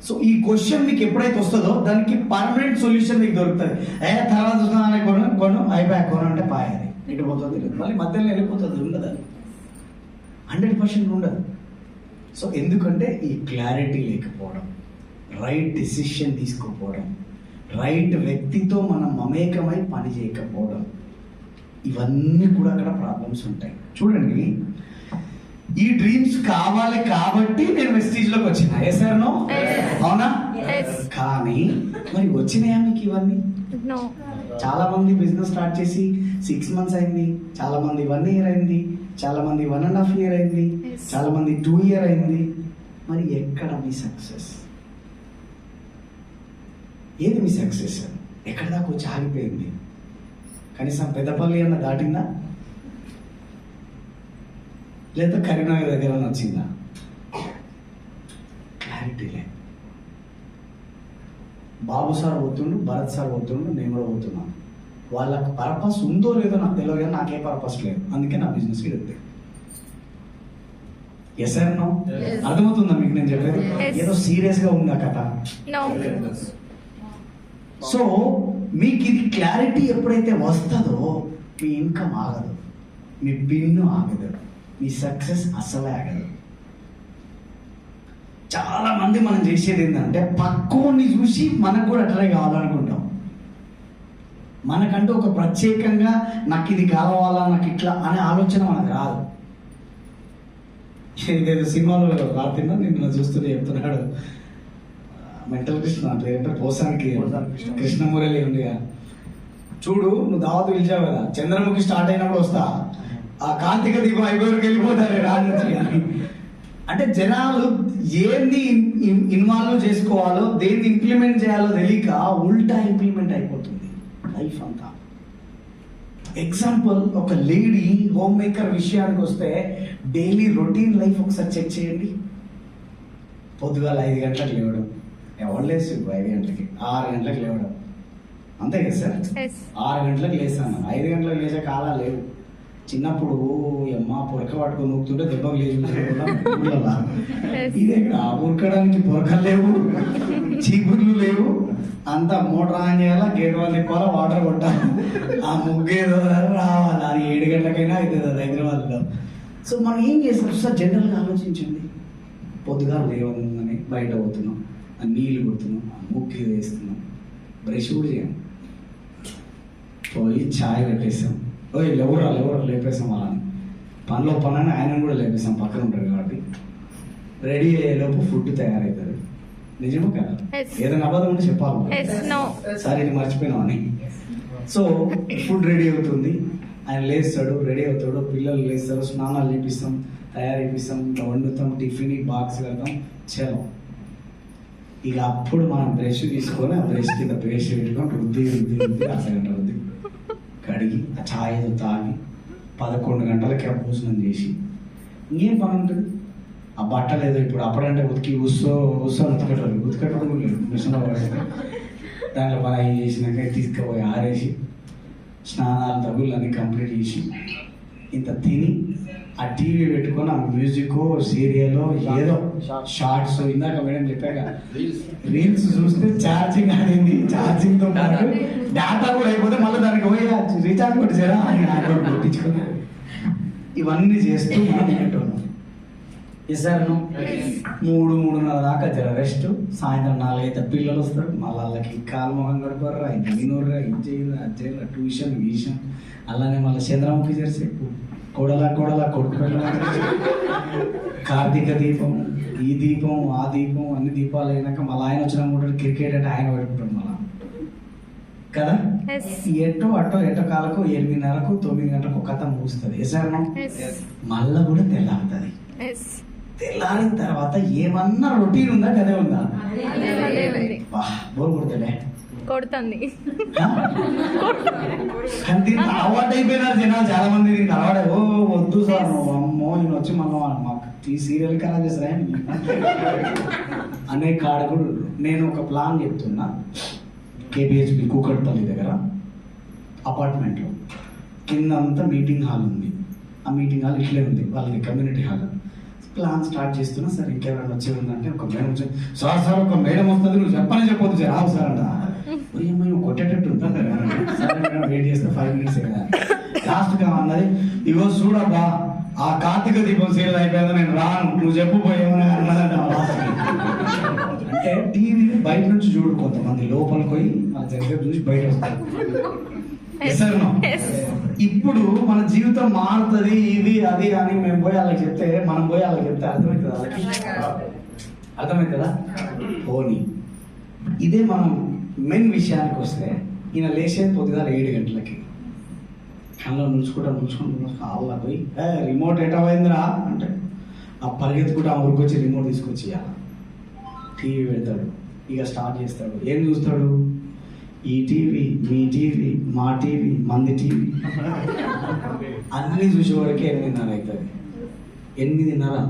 సో ఈ క్వశ్చన్ మీకు ఎప్పుడైతే వస్తుందో దానికి పర్మనెంట్ సొల్యూషన్ మీకు దొరుకుతుంది. తర్వాత చూసుకున్నా కొను అయిపోయా, కొను అంటే పాయాలి, ఇటు పోతుంది, మళ్ళీ మధ్యలో వెళ్ళిపోతుంది, ఉండదు, అది 100% ఉండదు. సో ఎందుకంటే ఈ క్లారిటీ లేకపోవడం, రైట్ డెసిషన్ తీసుకోకపోవడం, రైట్ వ్యక్తితో మనం మమేకమై పని చేయకపోవడం, ఇవన్నీ కూడా అక్కడ ప్రాబ్లమ్స్ ఉంటాయి. చూడండి, ఈ డ్రీమ్స్ కావాలి కాబట్టి నేను వెస్టీజ్లోకి వచ్చిన. Yes or no? అవునా? కానీ మరి వచ్చినాయా మీకు ఇవన్నీ? చాలా మంది బిజినెస్ స్టార్ట్ చేసి 6 months అయింది, చాలా మంది 1 year అయింది, చాలా మంది 1.5 year అయింది, చాలా మంది 2 year అయింది. మరి ఎక్కడ మీ సక్సెస్? ఏది మీ సక్సెస్? ఎక్కడ దాకా వచ్చి ఆగిపోయింది? కనీసం పెద్దపల్లి అన్న దాటిందా, లేదా కరీంనగర్ దగ్గర వచ్చిందా? క్లారిటీ లే. బాబు సార్ పోతుండు, భరత్ సార్ పోతుండు, నేను కూడా పోతున్నాను. వాళ్ళకి పర్పస్ ఉందో లేదో నాకు తెలియదు, కానీ నాకే పర్పస్ లేదు, అందుకే నా బిజినెస్కి వెళ్తే. Yes or no? అర్థమవుతుందా మీకు నేను చెప్పేది? ఏదో సీరియస్గా ఉందా కథ? సో మీకు ఇది క్లారిటీ ఎప్పుడైతే వస్తుందో మీ ఇన్కమ్ ఆగదు, మీ బిన్ను ఆగదు, మీ సక్సెస్ అసలే ఆగదు. చాలా మంది మనం చేసేది ఏంటంటే పక్కోని చూసి మనకు కూడా అట్లనే కావాలనుకుంటాం. మనకంటూ ఒక ప్రత్యేకంగా నాకు ఇది కావాలా, నాకు ఇట్లా అనే ఆలోచన మనకు రాదు. ఇదేదో సినిమాలో రాత్రిలో నిన్ను చూస్తూనే చెప్తున్నాడు, మెంటల్ కృష్ణ పేరు పోసానికి కృష్ణమురళి ఉందిగా, చూడు నువ్వు దావత్ పిలిచావు కదా, చంద్రముఖి స్టార్ట్ అయినప్పుడు వస్తా, ఆ కార్తీక దీపం అయిపోయి వెళ్ళిపోతారు రాజు అని. అంటే జనాలు ఏంది ఇన్వాల్వ్ చేసుకోవాలో, దేన్ని ఇంప్లిమెంట్ చేయాలో తెలియక ఉల్టా ఇంప్లిమెంట్ అయిపోతుంది లైఫ్ అంతా. ఎగ్జాంపుల్, ఒక లేడీ హోమ్ మేకర్ విషయానికి వస్తే డైలీ రొటీన్ లైఫ్ ఒకసారి చెక్ చేయండి. పొద్దుగాల 5 గంటలకు లేవడం, ఎవరు లేచి 5 గంటలకి 6 గంటలకు లేవడం అంతే కదా సార్? Yes. 6 గంటలకు లేస్తాను, 5 గంటలకు లేచే కాలాలు లేవు. చిన్నప్పుడు అమ్మ పొరక పట్టుకొని నూకుతుంటే దెబ్బకు లేచి Yes. ఇదే ఉరకడానికి పొరకలు లేవు, చీపుర్లు లేవు, అంతా మోటార్ ఆన్ చేయాలా, గేట్ వాళ్ళు తిప్పాలా, వాటర్ కొట్టాలి, ఆ ముగ్గేదో రావాలి. అది 7 గంటలకైనా అవుతుంది అది హైదరాబాద్లో. సో మనం ఏం చేస్తాం సార్? జనరల్గా ఆలోచించండి. పొద్దుగా లేవగానే బయట పోతున్నాం, ఆ నీళ్ళు కొడుతున్నాం, ఆ ముగ్గు వేస్తున్నాం, బ్రష్ కూడా చేయం, పోయి ఛాయ్ పెట్టేస్తాం. ఎవరు లేపేస్తాం. వాళ్ళని పనిలో పని ఆయన కూడా లేపేస్తాం, పక్కన ఉంటారు కాబట్టి. రెడీ అయ్యేలోపు ఫుడ్ తయారవుతుంది. నిజమో కదా? Yes. ఏదైనా అబద్ధం ఉంటే చెప్పాలి. Yes, no. సరే ఇది మర్చిపోయినామని. సో ఫుడ్ రెడీ అవుతుంది, ఆయన లేస్తాడు, రెడీ అవుతాడు, పిల్లలు లేస్తారు, స్నానాలు చేపిస్తాం, తయారు చేపిస్తాం, ఇంకా వండుతాం, టిఫిన్ బాక్స్ పెడతాం, చలో. ఇక అప్పుడు మనం బ్రష్ తీసుకొని ఆ బ్రష్ కింద పేస్ట్ పెట్టుకొని రుద్ది అర్ధగంట రుద్ది కడిగి ఆ ఛాయ్ ఏదో తాగి 11 గంటలకి ఆ భోజనం చేసి ఇంకేం పని ఉంటుంది? ఆ బట్టలు ఏదో ఇప్పుడు అప్పుడంటే ఉతికి ఉతకటం లేదు, మిషన్లో పడేస్తే దాంట్లో పని అవి చేసినాక తీసుకుపోయి ఆరేసి స్నానాలు తగులు అన్నీ కంప్లీట్ చేసి ఇంత తిని ఆ టీవీ పెట్టుకొని ఆ మ్యూజిక్ సీరియల్ ఏదో షార్ట్స్ ఇందాక మేడం చెప్పాక రీల్స్ చూస్తే ఛార్జింగ్ అనేది, ఛార్జింగ్తో పాటు డేటా కూడా అయిపోతే మళ్ళీ దానికి పోయి రీఛార్జ్ కొట్టేసారా అని నాకు కొట్టించుకుని ఇవన్నీ చేస్తూ మనం తింటున్నాం. ఇస్తాను 3-3:30 దాకా జర రెస్ట్. సాయంత్రం 4-5 పిల్లలు వస్తారు, మళ్ళీ వాళ్ళకి కాలు మొహం గడపర్రా, ఇది వినోర్రా, ఇది చేయరా, అది చేయరా, ట్యూషన్ గీషన్. అలానే మళ్ళీ చంద్రముఖి చేసే కొడల కొడుకు కార్తీక దీపం, ఈ దీపం ఆ దీపం, అన్ని దీపాలు అయినాక మళ్ళీ ఆయన వచ్చిన కూడా క్రికెట్ అంటే ఆయన పెట్టుకుంటాడు మళ్ళా కదా. Yes. ఎటో కాలకు 8:30కు 9 గంటలకు కథ ముగుస్తుంది. వేసారు Yes. మళ్ళా కూడా తెల్లారుతుంది. Yes. తెల్లారిన తర్వాత ఏమన్నా రొటీన్ ఉందా, కదే ఉందా? బోర్ కొడుతుందే కొడుతుంది. కానీ దీనికి అలవాటు అయిపోయినారు జనాలు చాలా మంది. దీనికి అలవాటు వద్దు సార్ అమ్మో నేను వచ్చి మనం మాకు ఈ సీరియల్ కలా చేస్తారా అనే కాడ కూడా. నేను ఒక ప్లాన్ చెప్తున్నా. కేబిహెచ్బి కూకట్పల్లి దగ్గర అపార్ట్మెంట్లో కింద అంతా మీటింగ్ హాల్ ఉంది. ఆ మీటింగ్ హాల్ ఇట్లే ఉంది, వాళ్ళది కమ్యూనిటీ హాల్. ప్లాన్ స్టార్ట్ చేస్తున్నా. సార్ ఇంకెవరైనా వచ్చే ఉందంటే ఒక మేడం వచ్చి, సార్ ఒక మేడం వస్తుంది, నువ్వు చెప్పొద్దు సార్, రావు సార్ అంట. మేము కొట్టేటట్టు ఉంటుంది సార్, వెయిట్ చేస్తే 5 minutes కదా. లాస్ట్గా అన్నది, ఇగో చూడబ్బా ఆ కార్తీక దీపం సీరియల్ అయిపోయిందో నేను రాను, నువ్వు చెప్పిపోయేమని అన్నదంట లాస్ట్. అంటే టీవీ బయట నుంచి చూడు, కొంతమంది లోపలికి పోయి మన దగ్గర చూసి బయట వస్తారు. ఇప్పుడు మన జీవితం మారుతుంది ఇది అది అని మేము పోయి వాళ్ళకి చెప్తే, మనం పోయి వాళ్ళకి చెప్తే అర్థమవుతుంది వాళ్ళకి, అర్థమవుతుందా? పోనీ ఇదే మనం మెయిన్ విషయానికి వస్తే, ఈయన లేచేది పొద్దుగా 7 గంటలకి, కళ్ళలో నుంచుకుంటూ కాళ్ళ పోయి రిమోట్ ఎటమైందిరా అంటే ఆ పరిగెత్తుకుంటూ ఆ ఊరికి వచ్చి రిమోట్ తీసుకొచ్చి టీవీ పెడతాడు. ఇక స్టార్ట్ చేస్తాడు. ఏం చూస్తాడు? ఈ టీవీ, మీ టీవీ, మా టీవీ, మంది టీవీ అన్నీ చూసేవాడికి 8:30 అవుతుంది. 8:30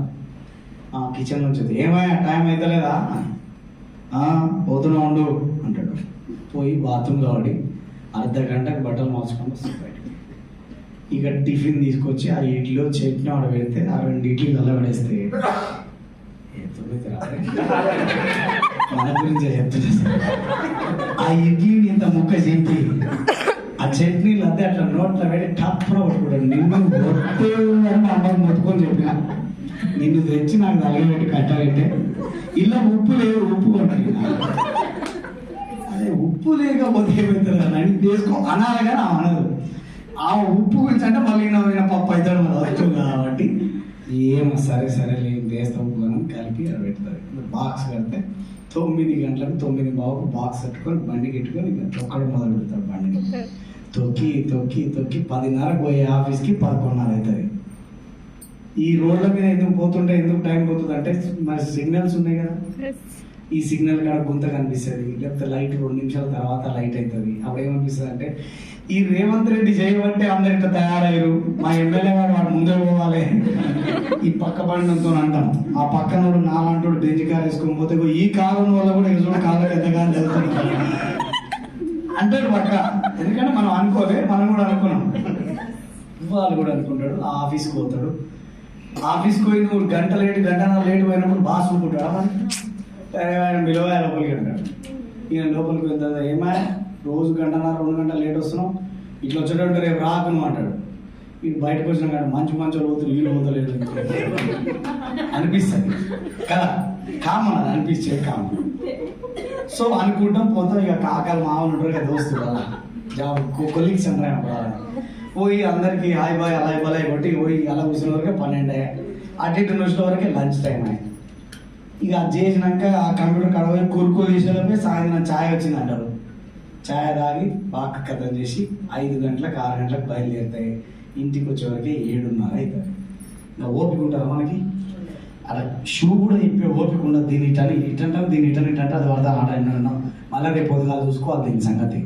కిచెన్ నుంచి ఏమయ్యా టైం అవుతలేదా? పోతున్నా ఉండు అంటాడు. పోయి బాత్రూమ్ కాబట్టి అర్ధ గంటకు బట్టలు మార్చుకొని వస్తాడు బయటకు. ఇక టిఫిన్ తీసుకొచ్చి ఆ ఇడ్లీలో చట్నీ ఆడ పెడితే ఆ 2 ఇడ్లీలు అలా పడేస్తే మన గురించే చెప్తున్నా. ఆ ఇడ్లీని ఇంత ముక్క చెప్పి ఆ చట్నీలు అంతే అట్లా నోట్లో పెట్టి టప్పున పట్టుకుంటాడు. నిన్ను మొత్తం అని అమ్మకు మొత్తుకొని చెప్పిన, నిన్ను తెచ్చి నాకు తలగబెట్టి కట్టాలంటే ఇలా ఉప్పు లేదు ఉప్పు అంటారు. అదే ఉప్పు లేకపోతే ఏమవుతుంది అని చేసుకో అనాలి కానీ అనదు. ఆ ఉప్పు గురించి అంటే మళ్ళీ ఈయన పప్పు అవుతాడు మన వస్తుంది కాబట్టి ఏమో సరే లేదు వేస్తా ఉప్పు అని కలిపి అది పెడతారు. బాక్స్ కడితే 9 గంటలకు 9:15 బాక్స్ కట్టుకొని బండి కట్టుకొని ఇక తొక్కడం మొదలు పెడతాడు. బండిని తొక్కి 10:30 పోయే ఆఫీస్కి 11:30 అవుతుంది. ఈ రోడ్ల మీద ఎందుకు పోతుంటే ఎందుకు టైం పోతుంది అంటే మరి సిగ్నల్స్ ఉన్నాయి కదా. ఈ సిగ్నల్ కాడ గుంత కనిపిస్తుంది, లేకపోతే లైట్ 2 నిమిషాల తర్వాత లైట్ అవుతుంది. అప్పుడు ఏమనిపిస్తుంది అంటే ఈ రేవంత్ రెడ్డి చేయబట్టే అందరు ఇట్లా తయారయ్యారు, మా ఎమ్మెల్యే గారు వాడు ముందే పోవాలి ఈ పక్క బండితో అంటాం. ఆ పక్కనోడు నాలంటోడు బెంచ్ కార్ వేసుకొని పోతే "ఇగో ఈ కారు వల్ల కూడా ఎదురు కాళ్ళు పెద్దగా జరుగుతుంది" అంటాడు పక్క. ఎందుకంటే మనం అనుకోలే, మనం కూడా అనుకున్నాం, వాళ్ళు కూడా అనుకుంటాడు. ఆ ఆఫీస్కి పోతాడు, ఆఫీస్కి పోయి నువ్వు గంటన్నర లేట్ పోయినప్పుడు బాస్ అనుకుంటాడు ఆయన విలువ లోపలికి అంటాడు. ఈయన లోపలికి వెళ్తాడు, ఏమా రోజు 1.5-2 గంటలు లేట్ వస్తున్నాం, ఇట్లా వచ్చేటంటే రేపు రాకను అంటాడు. ఇటు బయటకు వచ్చిన కాదు మంచి పోతులు వీళ్ళు పోతలేదు అనిపిస్తుంది కదా, కామన్ అది అనిపించేది కామన్. సో అనుకుంటాం పోతాం. ఇక కాకాలు మామూలు ఉంటారు కదా దోస్తులు, అలా జాబ్ కొలీగ్స్ అంటారు అప్పుడు. పోయి అందరికి హాయ్ బాయ్ అలా బలాయి కొట్టి పోయి అలా కూర్చున్న వరకే 12 అటు ఇటు వచ్చిన వరకే లంచ్ టైం అయ్యి. ఇక అది చేసినాక ఆ కంప్యూటర్ కడవై కూరుకో చేసేలోపే సాయంత్రం ఛాయ్ వచ్చింది అంటారు. ఛాయ్ తాగి బాగా కథం చేసి 5 గంటలకు 6 గంటలకు బయలుదేరుతాయి. ఇంటికి వచ్చేవరకే 7:30 అవుతుంది. ఇంకా ఓపిక ఉంటుందా మనకి? అలా షూ కూడా చెప్పే ఓపిక ఉండదు. దీని ఇటని ఇటంటాం, దీని ఇటంటే అది పడతా ఆట విన్నాను, మళ్ళీ రేపు పొద్దుగాలు చూసుకోవాలి దీని సంగతి.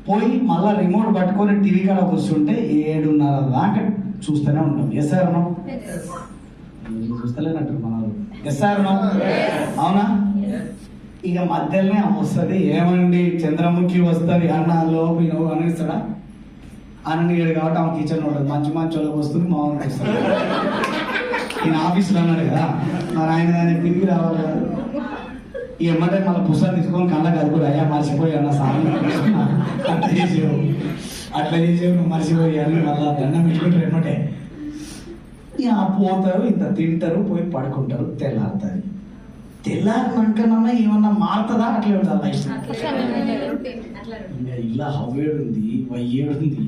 పోయి మళ్ళీ రిమోట్ పట్టుకొని టీవీ కాడ కూర్చుంటే 7:30 దాకా చూస్తూనే ఉంటాం. Yes or no? చూస్తలేనట్టు మన వాళ్ళు. Yes or no? అవునా? ఇక మధ్యలోనే వస్తుంది, ఏమండి చంద్రముఖి వస్తుంది అన్న లోపు నువ్వు అనిస్తాడా? అననీయడు కాబట్టి ఆమె కిచెన్ ఉంటుంది, మంచి వాళ్ళకి వస్తుంది, మా వాళ్ళకి వస్తుంది. ఈయన ఆఫీస్లో అన్నాడు కదా, మరి ఆయన దాన్ని తిరిగి రావాలి కదా. ఈ ఎమ్మటే మళ్ళీ పుస్తకం తీసుకొని కళ్ళ కలుపుడు, అయ్యా మర్చిపోయి అన్న సామి అట్లా చేసేవు నువ్వు మర్చిపోయి అని మళ్ళీ దండం పెట్టుకుంటారు ఎమ్మటే. ఇక పోతారు, ఇంత తింటారు, పోయి పడుకుంటారు. తెల్లారినాకనన్నా ఏమన్నా మారుతుందా? అట్లే ఉంటుందా లైఫ్? ఇంకా ఇలా హవ్వేడుంది, వయ్యేడుంది,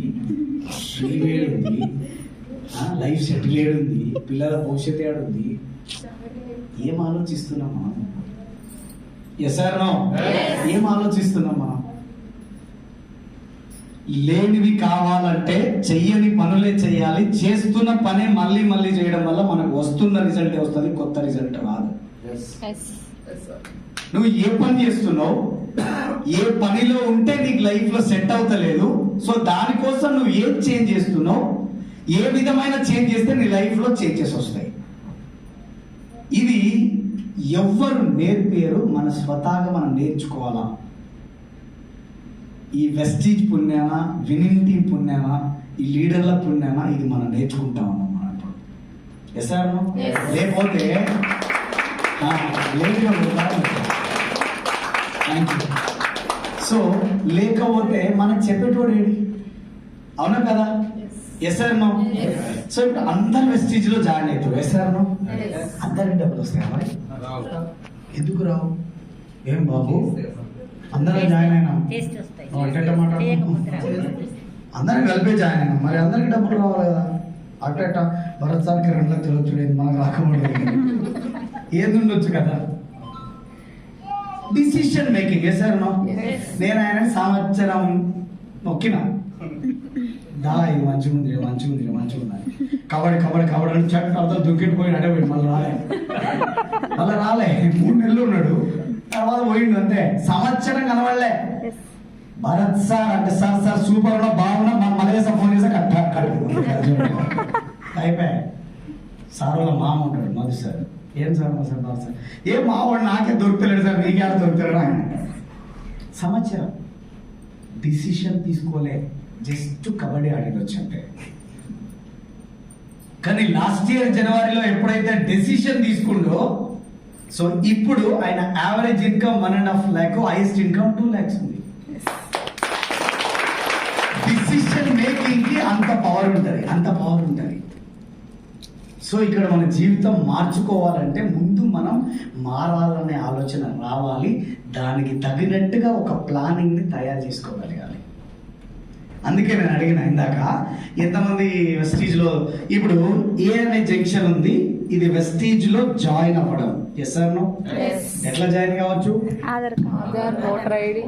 శ్రీవేడుంది, లైఫ్ సెటిల్ ఏడుంది, పిల్లల భవిష్యత్ ఏడుంది. ఏం ఆలోచిస్తున్నాం మనం? Yes or no? ఏం ఆలోచిస్తున్నాం మనం? లేనివి కావాలంటే చెయ్యని పనులే చేయాలి, చేస్తున్న పనే మళ్ళీ మళ్ళీ చేయడం వల్ల మనకు వస్తున్న రిజల్ట్ వస్తుంది, కొత్త రిజల్ట్ రాదు. నువ్వు ఏ పని చేస్తున్నావు, ఏ పనిలో ఉంటే నీకు లైఫ్ లో సెట్ అవుతలేదు, సో దానికోసం నువ్వు ఏం చేంజ్ చేస్తున్నావు, ఏ విధమైన చేంజ్ చేస్తే నీ లైఫ్ లో చేంజెస్ వస్తాయి. ఇది ఎవ్వరు నేర్పారు, మన స్వతహాగా మనం నేర్చుకోవాలా. ఈ వెస్టీజ్ పుణ్యాన, వినింటి పుణ్యాన, ఈ లీడర్ల పుణ్యాన ఇది మనం నేర్చుకుంటా ఉన్నాం మనం ఇప్పుడు. Yes or no? లేకపోతే సో లేకపోతే మనకు చెప్పేటోడు ఏడి? అవునా కదా? Yes or no? సో ఇప్పుడు అందరు వెస్టీజ్ లో జాయిన్ అవుతారు. Yes or no? అందరికి డబ్బులు వస్తాయి మరి? ఎందుకు రావు? ఏం బాబు అందరం జాయిన్ అయినాం, అందరం కలిపే జాయిన్ అయినాం, మరి అందరికి డబ్బులు రావాలి కదా. అట్ట భరత్ సార్కి 2 లక్షలు వచ్చుడేది, మనకు రాకపోతే ఏది ఉండొచ్చు కదా. Decision making. Yes or no? నేను ఆయన సంవత్సరం నొక్కినా, దా ఇది మంచిగా ఉంది కబడ్డీ అని చట్ అర్థం దుక్కిపోయి అడే పోయి మళ్ళీ రాలే 3 నెలలు ఉన్నాడు, తర్వాత పోయిండు అంతే. సంవత్సరం కనబడలే. భరత్ సార్ అంటే సార్ సూపర్ ఉన్నా బాగున్నా, మన మలేసా ఫోన్ చేసా అయిపోయాయి. సార్ వాళ్ళ మామ ఉంటాడు మధు సార్. ఏం సార్ బాబు సార్, ఏం మావాడు నాకే దొరుకుతలేడు సార్, నీకే దొరుకుతాడు ఆయన. సంవత్సరం డిసిషన్ తీసుకోలే, జస్ట్ కబడ్డీ ఆడినొచ్చు అంటే. కానీ లాస్ట్ ఇయర్ జనవరిలో ఎప్పుడైతే డెసిషన్ తీసుకుండో, సో ఇప్పుడు ఆయన average income 1.5 lakh, highest income 2 lakhs ఉంది. డిసిషన్ మేకింగ్ కి అంత పవర్ ఉంటుంది. సో ఇక్కడ మన జీవితం మార్చుకోవాలంటే ముందు మనం మారాలనే ఆలోచన రావాలి, దానికి తగినట్టుగా ఒక ప్లానింగ్ ని తయారు చేసుకోగలగాలి. అందుకే నేను అడిగిన ఇందాక, ఎంతమంది వెస్టీజ్ లో ఇప్పుడు ఏ అనే జంక్షన్ ఉంది, ఇది వెస్టీజ్ లో జాయిన్ అవ్వడం. Yes or no? ఎట్లా జాయిన్ కావచ్చు? Aadhaar voter ID,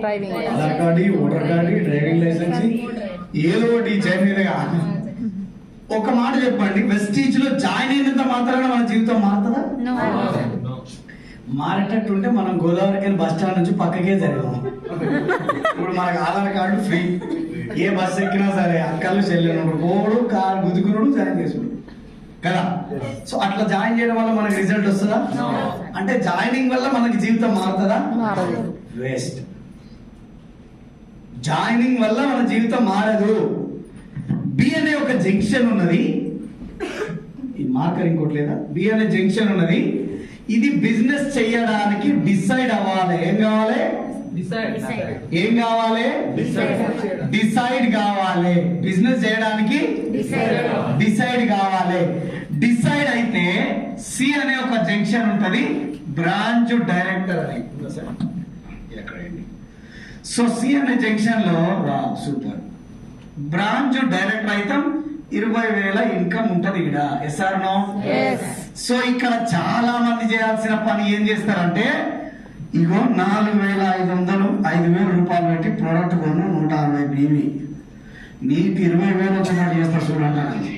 driving Aadhaar card, voter card, driving licence, ఏదో ఒకటి జాయిన్ అయ్యేదిగా. ఒక మాట చెప్పండి, వెస్టీజ్ లో జాయిన్ అయినంత మాత్రాన మన జీవితం మారుతుందా? మారేటట్టుంటే మనం గోదావరికి బస్ స్టాండ్ నుంచి పక్కకే జరిగాము. ఇప్పుడు మనకు ఆధార్ కార్డు ఫ్రీ, ఏ బస్ ఎక్కినా సరే అక్కలు చెల్లెలు పోడు కారు గుద్దుకున్నాడు జాయిన్ చేసుకున్నాడు కదా. సో అట్లా జాయిన్ చేయడం వల్ల మనకి రిజల్ట్ వస్తుందా? అంటే జాయినింగ్ వల్ల మనకి జీవితం మారుతుందా? మారదు. వేస్ట్. జాయినింగ్ వల్ల మన జీవితం మారదు. బి అనే ఒక జంక్షన్ ఉన్నది, ఈ మార్కర్ ఇంకోటి లేదా, బి అనే జంక్షన్ ఉన్నది. ఇది బిజినెస్ చేయడానికి డిసైడ్ అవ్వాలి. ఏం కావాలి? ఏం కావాలి? డిసైడ్ కావాలి. బిజినెస్ చేయడానికి డిసైడ్ కావాలి. డిసైడ్ అయితే సి అనే ఒక జంక్షన్ ఉంటది, బ్రాంచ్ డైరెక్టర్ అని. సో సి అనే జంక్షన్ లో సూపర్ బ్రాంచ్ డైరెక్టర్ అయితే 20,000 ఇన్కమ్ ఉంటది ఇక్కడ. Yes or no? సో ఇక్కడ చాలా మంది చేయాల్సిన పని ఏం చేస్తారంటే, ఇగో 4,500 5,000 రూపాయలు పెట్టి ప్రోడక్ట్ కొను 160 పీవీ, నీకు 20,000 వచ్చినట్టు చేస్తారు చూడండి.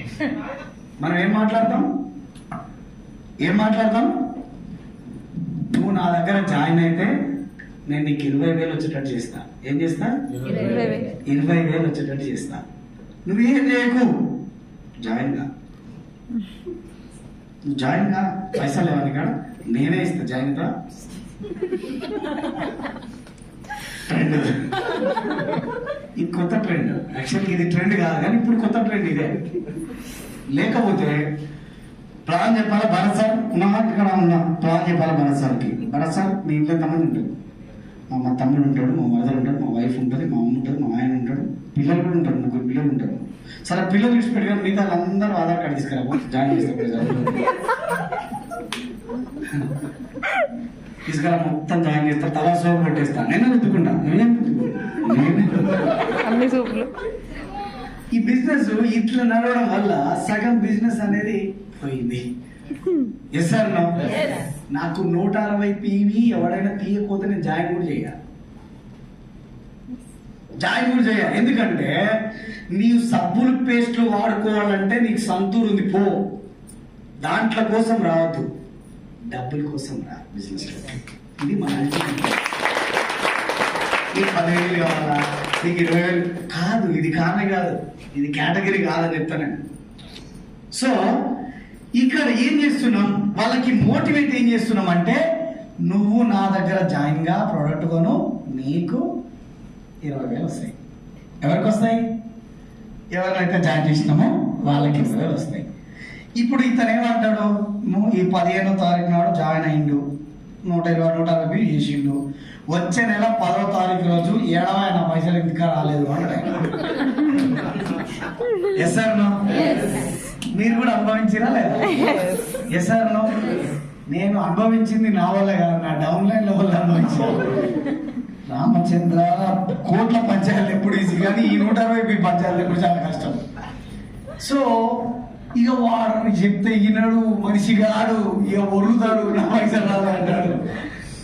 మనం ఏం మాట్లాడతాం? నువ్వు నా దగ్గర జాయిన్ అయితే నేను నీకు 20,000 వచ్చేటట్టు చేస్తా. ఏం చేస్తా? 20,000 వచ్చేటట్టు చేస్తా. నువ్వేం చేయకు, జాయిన్ గా. నువ్వు జాయిన్ గా, పైసలు లేవని కాడ నేనే ఇస్తా. జాయిన్ గా ట్రెండ్, ఇది కొత్త ట్రెండ్. యాక్చువల్గా ఇది ట్రెండ్ కాదు కానీ ఇప్పుడు కొత్త ట్రెండ్ ఇదే. లేకపోతే ప్లాన్ చెప్పాలి. భరత్ సార్ ఇక్కడ ఉన్నా, ప్లాన్ చెప్పాలి భరత్ సార్కి. భరత్ సార్ మీ ఇంట్లో తమ్ముడు ఉంటాడు, మా తమ్ముడు ఉంటాడు, మా మదర్ ఉంటాడు, మా వైఫ్ ఉంటుంది, మా అమ్మ ఉంటుంది, మా ఆయన ఉంటాడు, పిల్లలు కూడా ఉంటారు, 3 పిల్లలు ఉంటారు. సరే పిల్లలు విడిచిపెట్టి కానీ మిగతా వాళ్ళందరూ ఆధార్ కార్డు తీసుకురా, జాయిన్ చేస్తారు. తీసుకురా, మొత్తం జాయిన్ చేస్తారు, తలా సోపు పెట్టేస్తాను. నేను రుద్దుకుంటా, అన్ని సూపులు. ఈ బిజినెస్ ఇట్లా నడవడం వల్ల సగం బిజినెస్ అనేది పోయింది. Yes sir no? నాకు 160 పీవీ ఎవడైనా తీయకపోతే నేను జాయిన్ కూడా చేయ. ఎందుకంటే నీవు సబ్బులు పేస్ట్లు వాడుకోవాలంటే నీకు సంతూరు ఉంది, పో. దాంట్లో కోసం రావద్దు, డబ్బుల కోసం రా బిజినెస్. ఇది మన నీకు 10,000 కావాలా, నీకు 20,000 కాదు. ఇది కానే కాదు, ఇది కేటగిరీ కాదని చెప్తాను. సో ఇక్కడ ఏం చేస్తున్నాం, వాళ్ళకి మోటివేట్ ఏం చేస్తున్నాం అంటే, నువ్వు నా దగ్గర జాయిన్ గా ప్రోడక్ట్ కొను, నీకు 20,000 వస్తాయి. ఎవరికి వస్తాయి? ఎవరినైతే జాయిన్ చేసినామో వాళ్ళకి 20,000 వస్తాయి. ఇప్పుడు ఇతను ఏమంటాడు, నువ్వు ఈ 15వ తారీఖు నాడు జాయిన్ అయ్యిండు, 120-160 బిల్ చేసిండు, వచ్చే నెల 10వ తారీఖు రోజు 7వ నా పైసలు ఇంకా రాలేదు అంటాడు. Yes sir no? మీరు కూడా అనుభవించిరా లేదా? Yes sir no? నేను అనుభవించింది నా వల్ల కాదు, నా డౌన్లైన్ వల్ల అనుభవించాను. రామచంద్ర కోట్ల పంచాయతీలు ఎప్పుడు ఈజీ, కానీ ఈ 160 పంచాయతీలు ఎప్పుడు చాలా కష్టం. సో ఇక వాడు చెప్తే ఈనాడు మనిషి కాడు, ఇక ఒరుతాడు, నా పైసలు రాదు అంటాడు.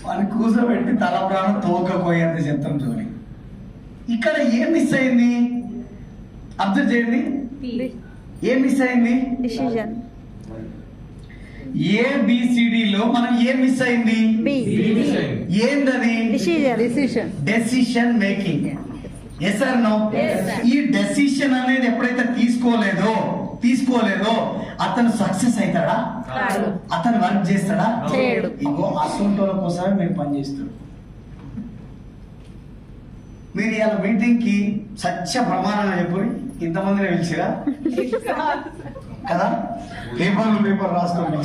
వాడిని కూర్చోబెట్టి తల ప్రాణం తోకపోయేంత చెప్తాం చూడండి. ఇక్కడ ఏం మిస్ అయింది అబ్జర్వ్ చేయండి. ఏం మిస్ అయింది? డిసిజన్. ABCDలో మనం ఏం మిస్ అయింది? ఏంటది? Decision making. Yes or no? ఈ డెసిషన్ అనేది ఎప్పుడైతే తీసుకోలేదో అతను సక్సెస్ అవుతాడా? అతను వర్క్ చేస్తాడా? ఇగో అసంటోల కోసమే మీరు పనిచేస్తారు. మీరు ఇలా మీటింగ్ కి సత్య ప్రమాణం చెప్పు, ఇంతమందిని పిలిచిరా కదా, పేపర్ రాసుకోండి.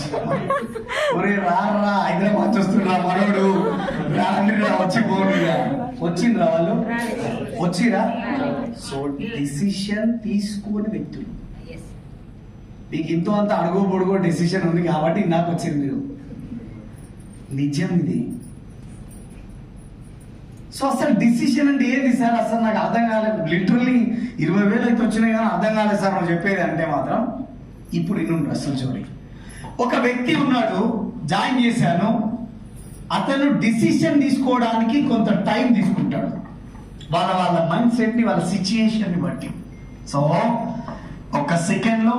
ఒరే రారా, హైదరాబాద్ వస్తున్నా మనోడు, రాండిరా, వచ్చి పోండిరా. వచ్చిండ్రా వాళ్ళు? వచ్చిరా? సో డిసిషన్ తీసుకోని వ్యక్తులు. మీకు ఇంతో అంత అడుగు పొడుగో డెసిషన్ ఉంది కాబట్టి నాకు వచ్చింది. మీరు నిజం ఇది. సో అసలు డిసిషన్ అంటే ఏంది సార్? అసలు నాకు అర్థం కాలేదు. లిటరల్లీ 20,000 అయితే వచ్చినాయి కానీ అర్థం కాలేదు సార్ మనం చెప్పేది అంటే మాత్రం. ఇప్పుడు ఇన్నుండ్రు అసలు చూడండి. ఒక వ్యక్తి ఉన్నాడు, జాయిన్ చేశాను, అతను డిసిషన్ తీసుకోవడానికి కొంత టైం తీసుకుంటాడు, వాళ్ళ మైండ్ సెట్ ని, వాళ్ళ సిచ్యుయేషన్ ని బట్టి. సో ఒక సెకండ్ లో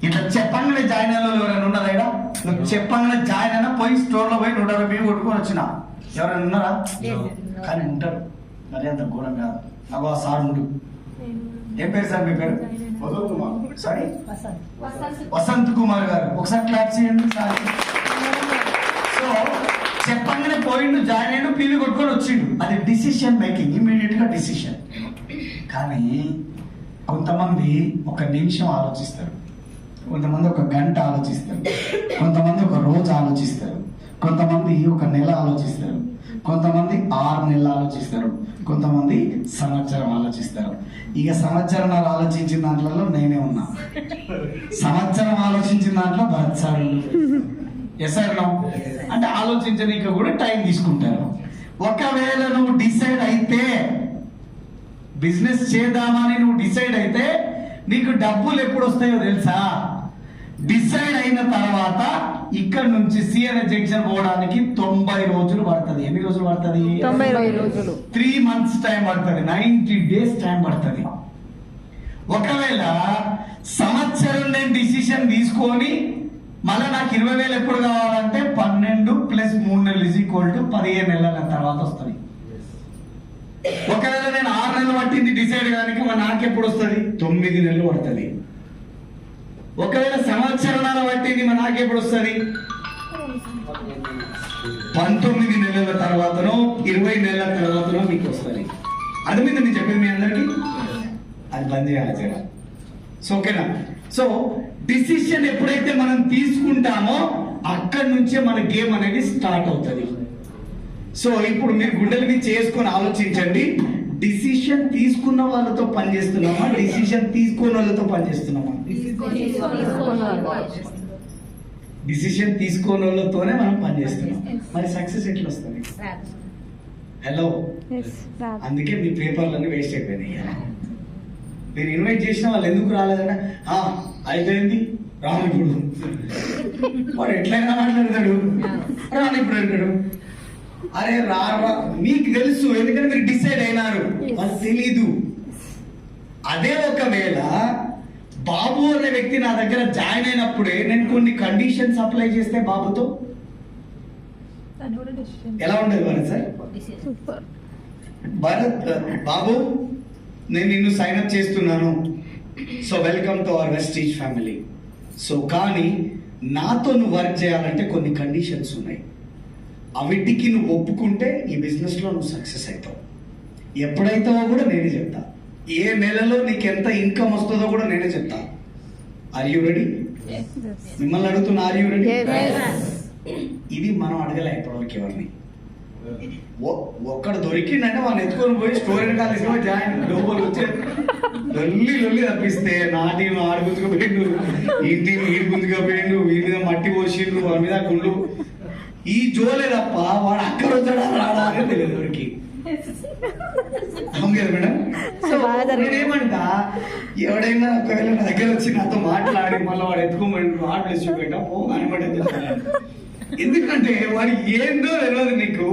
ఇట్లా చెప్పంగానే జాయిన్ అయ్యే ఎవరైనా ఉన్నారా? నువ్వు చెప్పగానే జాయిన్ అయినా పోయి స్టోర్లో పోయి 120 కొట్టుకొని వచ్చిన ఎవరైనా ఉన్నారా? కానీ ఉంటారు. మరి అంత ఘోరం కాదు. నాకు ఆ సార్ ఉండు. ఏం పేరు సార్ మీ పేరు? సారీ వసంత్ కుమార్ గారు. ఒకసారి క్లాప్ చేయండి సార్. సో చెప్పంగానే పోయిండు, జాయిన్ అయ్యిండు, పీవీ కొట్టుకొని వచ్చిండు. అది డిసిషన్ మేకింగ్, ఇమీడియట్ గా డిసిషన్. కానీ కొంతమంది 1 నిమిషం ఆలోచిస్తారు, కొంతమంది 1 గంట ఆలోచిస్తారు, కొంతమంది 1 రోజు ఆలోచిస్తారు, కొంతమంది 1 నెల ఆలోచిస్తారు, కొంతమంది 6 నెలలు ఆలోచిస్తారు, కొంతమంది సంవత్సరం ఆలోచిస్తారు. ఇక సంవత్సరాలు ఆలోచించిన దాంట్లో నేనే ఉన్నా. సంవత్సరం ఆలోచించిన దాంట్లో Bharat sir yes sir no అంటే ఆలోచించడానికి కూడా టైం తీసుకుంటారు. ఒకవేళ నువ్వు డిసైడ్ అయితే బిజినెస్ చేద్దామని నువ్వు డిసైడ్ అయితే నీకు డబ్బులు ఎప్పుడు వస్తాయో తెలుసా? డిసైడ్ అయిన తర్వాత ఇక్కడ నుంచి సిఎన్ఎస్ జంక్షన్ పోవడానికి 90 రోజులు పడుతుంది. ఎన్ని రోజులు పడుతుంది? 90 రోజులు. 3 months టైం పడుతుంది, 90 days టైం పడుతుంది. ఒకవేళ సంవత్సరం నేను డిసిషన్ తీసుకొని మళ్ళీ నాకు 20,000 ఎప్పుడు కావాలంటే 12 + 3 నెలలు = 15 నెలల తర్వాత వస్తుంది. ఒకవేళ నేను 6 నెలలు పట్టింది డిసైడ్ కానీ నాకు ఎప్పుడు వస్తుంది? 9 నెలలు పడుతుంది. ఒకవేళ సంవత్సరాల పట్టింది నాకు ఎప్పుడు వస్తుంది? 19 నెలల తర్వాతనో 20 నెలల తర్వాతనో మీకు వస్తుంది. అది మీద నేను చెప్పేది మీ అందరికి అది బంద్ చేయాలి జరా. సో ఓకేనా? సో డిసిషన్ ఎప్పుడైతే మనం తీసుకుంటామో అక్కడి నుంచే మన గేమ్ అనేది స్టార్ట్ అవుతుంది. సో ఇప్పుడు మీరు గుండెల మీద చేసుకొని ఆలోచించండి. డిసిషన్ తీసుకున్న వాళ్ళతో పనిచేస్తున్నామా, డిసిషన్ తీసుకున్న వాళ్ళతో పనిచేస్తున్నామా? డిసిషన్ తీసుకున్న వాళ్ళతోనే మనం పనిచేస్తున్నాం. మరి సక్సెస్ ఎట్లా వస్తుంది? హలో, అందుకే మీ పేపర్లన్నీ వేస్ట్ అయిపోయినాయి. మీరు ఇన్వైట్ చేసిన వాళ్ళు ఎందుకు రాలేదంటే అయిపోయింది రాను ఇప్పుడు. వాడు ఎట్లయినా మాట్లాడతాడు, రాను ఇప్పుడు అంటాడు. అరే రా, మీకు తెలుసు ఎందుకంటే మీరు డిసైడ్ అయినారు, వాళ్ళకి తెలీదు. అదే ఒకవేళ బాబు అనే వ్యక్తి నా దగ్గర జాయిన్ అయినప్పుడే నేను కొన్ని కండిషన్స్ అప్లై చేస్తే బాబుతో ఎలా ఉండేది భరత్ సార్? భరత్ బాబు, నేను నిన్ను సైన్ అప్ చేస్తున్నాను, so welcome to our Vestige family. So కానీ నాతో నువ్వు వర్క్ చేయాలంటే కొన్ని కండిషన్స్ ఉన్నాయి. అవిటికి నువ్వు ఒప్పుకుంటే ఈ బిజినెస్లో నువ్వు సక్సెస్ అవుతావు. ఎప్పుడైతావో కూడా నేనే చెప్తా. ఏ నెలలో నీకు ఎంత ఇన్కమ్ వస్తుందో కూడా నేనే చెప్తా. Are you ready? మిమ్మల్ని అడుగుతున్నా, ఆర్ యూ రెడీ? ఇది మనం అడగలే ఇప్పటివరకు ఎవరిని. ఒక్కడు దొరికిందంటే వాళ్ళు ఎత్తుకొని పోయి స్టోరీ కాలేజ్ జాయిన్ లోపలికి వచ్చే లొల్లి తప్పిస్తే నా టీం ఆడు గుంజుకపోయిండు, ఈ టీం వీడి గుంజుకపోయిండు, వీడి మీద మట్టి పోసిండు, వాడి మీద గుండు, ఈ జోలే తప్ప వాడు అక్కడ వచ్చాడా రాడా అనేది తెలియదు ఎవరికి. అవును కదా మేడం? సో నేనేమంటా, ఎవడైనా ఒకవేళ నా దగ్గర వచ్చి నాతో మాట్లాడి మళ్ళీ వాడు ఎత్తుకోమండి వాడు వేసిపోయినా పో అనమాట. ఎందుకంటే వాడు ఏందో తెలియదు నీకు,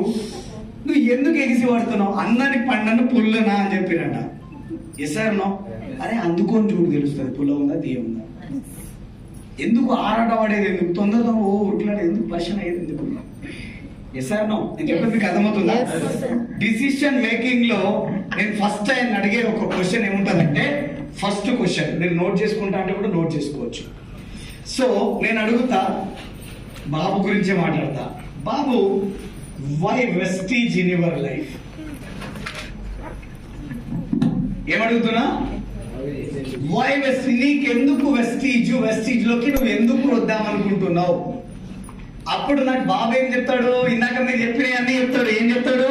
నువ్వు ఎందుకు ఎగిసి పడుతున్నావు? అన్నని పండను పుల్లనా అని చెప్పినట. SR no? అరే అందుకొని చూడు తెలుస్తుంది పుల్ల ఉందా దియ ఉందా. ఎందుకు ఆరాట పడేది, ఎందుకు తొందరగా ఉట్లాడేది, ఎందుకు పరిశ్రమ అయ్యేది ఎందుకు? Yes or no? నేను చెప్పేది మీకు అర్థమవుతుందా? డిసిషన్ మేకింగ్ లో నేను ఫస్ట్ టైం అడిగే ఒక క్వశ్చన్ ఏముంటుందంటే, ఫస్ట్ క్వశ్చన్ నేను నోట్ చేసుకుంటా అంటే కూడా నోట్ చేసుకోవచ్చు. సో నేను అడుగుతా, బాబు గురించే మాట్లాడతా. Babu, why wastage in your life? ఏమడుగుతున్నా? వై వెస్టీజ్, నీకెందుకు వెస్టీజ్ లోకి నువ్వు ఎందుకు వద్దామనుకుంటున్నావు? అప్పుడు నాకు బాబు ఏం చెప్తాడు? ఇందాక మీరు చెప్పిన అన్ని చెప్తాడు. ఏం చెప్తాడు?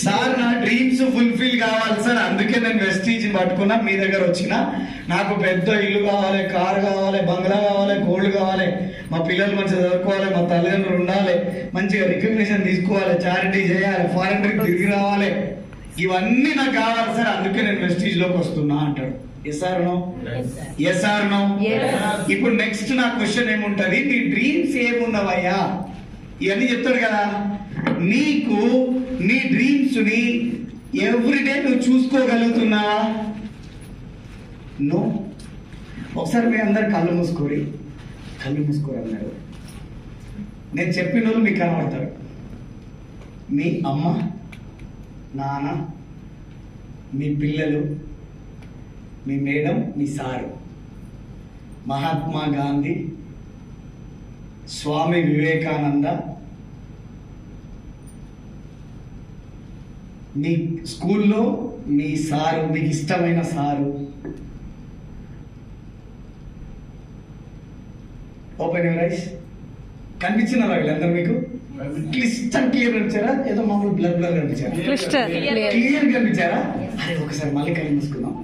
సార్ నా డ్రీమ్స్ ఫుల్ఫిల్ కావాలి సార్, అందుకే నేను వెస్టీజ్ పట్టుకున్నా, మీ దగ్గర వచ్చిన. నాకు పెద్ద ఇల్లు కావాలి, కారు కావాలి, బంగ్లా కావాలి, గోల్డ్ కావాలి, మా పిల్లలు మంచిగా చదువుకోవాలి, మా తల్లిదండ్రులు ఉండాలి, మంచిగా రికగ్నిషన్ తీసుకోవాలి, చారిటీ చేయాలి, ఫారెన్ ట్రిప్ తిరిగి రావాలి, ఇవన్నీ నాకు కావాలి సార్, అందుకే నేను వెస్టీజ్ లోకి వస్తున్నా అంటాడు. Yes or no? Yes or no? ఇప్పుడు నెక్స్ట్ నా క్వశ్చన్ ఏముంటది, నీ డ్రీమ్స్ ఏమున్నవయ్యా? ఇవన్నీ చెప్తాడు కదా. నీకు నీ డ్రీమ్స్ ని ఎవ్రీడే నువ్వు చూసుకోగలుగుతున్నావా? నో. ఒకసారి మీ అందరు కళ్ళు మూసుకోరి అన్నారు. నేను చెప్పిన వాళ్ళు మీకు కనబడతారు. మీ అమ్మ, నాన్న, మీ పిల్లలు, మీ మేడం, మీ సారు, మహాత్మా గాంధీ, స్వామి వివేకానంద, మీ స్కూల్లో మీ సారు, మీకు ఇష్టమైన సారు. Open your eyes. కనిపించినారా వీళ్ళందరూ మీకు? క్లిస్టర్ క్లియర్ కనిపించారా? ఏదో మామూలు బ్లర్ బ్లర్ కనిపించారా? క్లిస్టర్ క్లియర్ కనిపించారా? అరే ఒకసారి మళ్ళీ కళ్ళు మూసుకుందాం.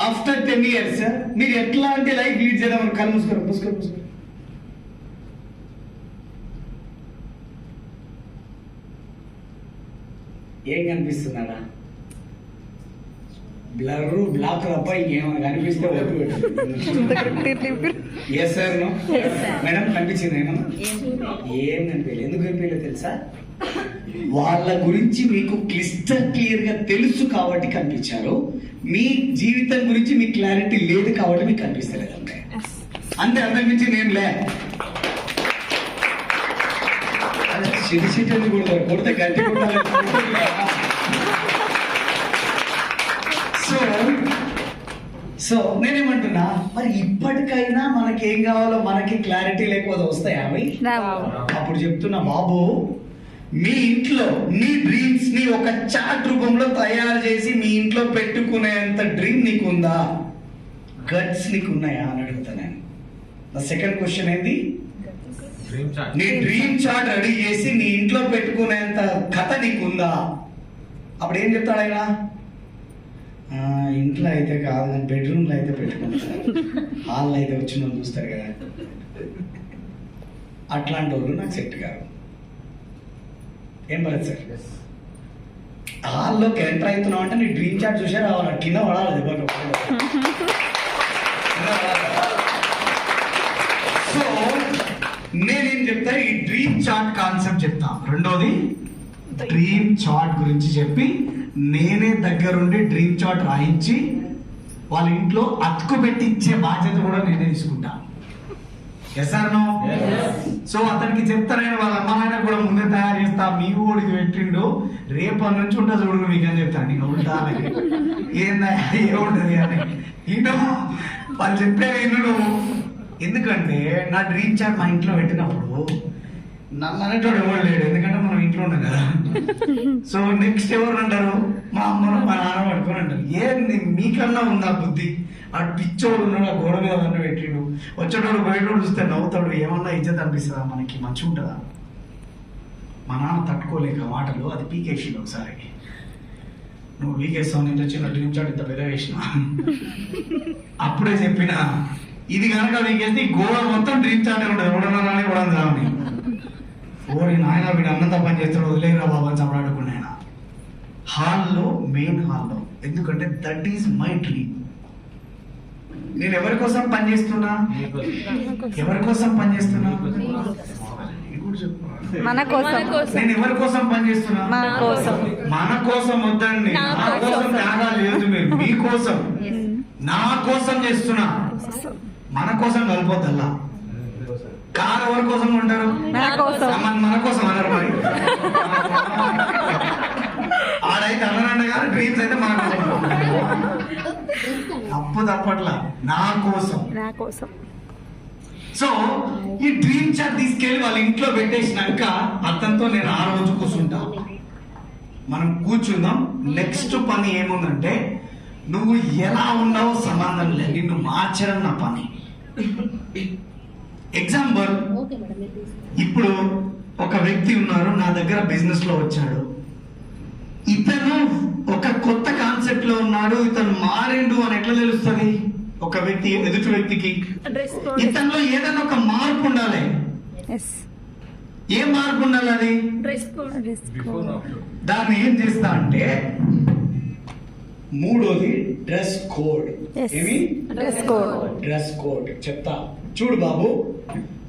ఆఫ్టర్ 10 years మీరు ఎట్లాంటి లైఫ్ లీడ్ చేద్దామని కళ్ళు మూసుకోరు. మూసుకోరు. ఏం కనిపిస్తున్నారా? బ్లర్ బ్లాక్ తప్ప ఇంకేమైనా కనిపిస్తే ఒట్టు పెట్టు. ఎస్ సార్ నో మేడం కనిపించింది ఏమన్నా? ఏం కనిపించలేదు. ఎందుకు కనిపించలేదు తెలుసా? వాళ్ళ గురించి మీకు క్లిస్టర్ క్లియర్ గా తెలుసు కాబట్టి కనిపించారు. మీ జీవితం గురించి మీకు క్లారిటీ లేదు కాబట్టి మీకు కనిపిస్తలేదు అంతే. అంతకుమించి నేను లే సిరిసిటని కొడితే గట్టి సో నేనేమంటున్నా, మరి ఇప్పటికైనా మనకి ఏం కావాలో మనకి క్లారిటీ లేకపోతే వస్తాయా అవి? అప్పుడు చెప్తున్నా బాబు, మీ ఇంట్లో నీ డ్రీమ్స్ ని ఒక చార్ట్ రూపంలో తయారు చేసి మీ ఇంట్లో పెట్టుకునేంత డ్రీమ్ నీకుందా? గట్స్ నీకున్నాయా అని అడుగుతా నేను. నా సెకండ్ క్వశ్చన్ ఏంది? నీ డ్రీమ్ చార్ట్ రెడీ చేసి నీ ఇంట్లో పెట్టుకునేంత కథ నీకుందా? అప్పుడు ఏం చెప్తాడు ఆయన? ఇంట్లో అయితే కాదు కానీ బెడ్రూమ్లో అయితే పెట్టుకుంటారు, హాల్లో అయితే వచ్చిన వాళ్ళు చూస్తారు కదా, అట్లాంటి వాళ్ళు నాకు సెట్ కాదు. ఏం పడదు సార్? హాల్లోకి ఎంటర్ అవుతున్నావు అంటే నీ డ్రీమ్ చార్ట్ చూసారు అలా కింద పడాలి దెబ్బకి. సో నేనేం చెప్తా, ఈ డ్రీమ్ చార్ట్ కాన్సెప్ట్ చెప్తా. రెండోది డ్రీమ్ చార్ట్ గురించి చెప్పి నేనే దగ్గరుండి డ్రీమ్ చార్ట్ రాయించి వాళ్ళ ఇంట్లో అతుకు పెట్టించే బాధ్యత కూడా నేనే తీసుకుంటా. Yes or no? సో అతనికి చెప్తానని వాళ్ళ అమ్మ నాయన కూడా ముందే తయారు చేస్తా. మీ ఊడికి పెట్టిండు, రేపటి నుంచి ఉంటా చూడు మీకు అని చెప్తాను. నేను ఉంటా ఏందా ఏముంటది అని ఇటు వాళ్ళు చెప్పేది విను. ఎందుకంటే నా డ్రీమ్ చార్ట్ మా ఇంట్లో పెట్టినప్పుడు నన్ను అనేటోడు ఎవరు లేడు, ఎందుకంటే మనం ఇంట్లో ఉన్నాం కదా. సో నెక్స్ట్ ఎవరు అంటారు? మా అమ్మను మా నాన్న పట్టుకొని అంటారు. ఏంది మీకన్నా ఉందా బుద్ధి? ఆ పిచ్చోడు ఉన్నాడు, ఆ గోడ మీద అన్న పెట్టిండు, వచ్చేటోడు బయటోడు చూస్తే నవ్వుతాడు, ఏమన్నా ఇజ్జత్ అనిపిస్తుందా మనకి? మంచిగా ఉంటుందా? మా నాన్న తట్టుకోలేక మాటలు అది పీకేసిండు ఒకసారి. నువ్వు పీకేస్తావు, నేను వచ్చిన డ్రీమ్ చార్ట్ ఇంత పెద్ద వేసిన. అప్పుడే చెప్పిన ఇది కనుక పీకేస్తే ఈ గోడ మొత్తం డ్రీమ్ చార్ట్ ఉంటుంది, ఎవడన్నా రాని ఎవడన్నా రాని. ఓరి నాయన వీడు అన్నంత పని చేస్తాడు, వదిలేరా బాబా అని చమడాడుకున్నా ఆయన హాల్లో, మెయిన్ హాల్లో. ఎందుకంటే దట్ ఈస్ మై డ్రీమ్. నేను ఎవరి కోసం పనిచేస్తున్నా? ఎవరి కోసం పనిచేస్తున్నా? మన కోసం. నేను ఎవరి కోసం పనిచేస్తున్నా? మన కోసం. మన కోసం వద్దండి, నా కోసం త్యాగా లేదు. మీరు మీ కోసం, నా కోసం చేస్తున్నా. మన కోసం కలిపోద్దల్లా. కారు ఎవరి కోసం ఉంటారు? మన కోసం అన్నారు. మరి ఆడైతే అన్నారంట కానీ డ్రీమ్స్ అయితే మన కోసం. తప్పట్లా, నా కోసం. సో ఈ డ్రీమ్ చార్ట్ తీసుకెళ్ళి వాళ్ళ ఇంట్లో పెట్టేసినాక అతనితో నేను ఆ రోజు కూర్చుంటా. మనం కూర్చుందాం. నెక్స్ట్ పని ఏముందంటే, నువ్వు ఎలా ఉన్నావో సంబంధం లేదు, నిన్ను మార్చడం నా పని. ఎగ్జాంపుల్, ఇప్పుడు ఒక వ్యక్తి ఉన్నారు, నా దగ్గర బిజినెస్ లో వచ్చాడు. ఇతను ఒక కొత్త కాన్సెప్ట్ లో ఉన్నాడు, ఇతను మారిండు అని ఎట్లా తెలుస్తుంది? ఒక వ్యక్తి ఎదుటి వ్యక్తికి ఇతనిలో ఏదైనా ఒక మార్పు ఉండాలి. ఏ మార్పు ఉండాలి? అది దాన్ని ఏం చేస్తా అంటే, మూడోది డ్రెస్ కోడ్. ఏమి? డ్రెస్ కోడ్ చెప్తా. చూడు బాబు,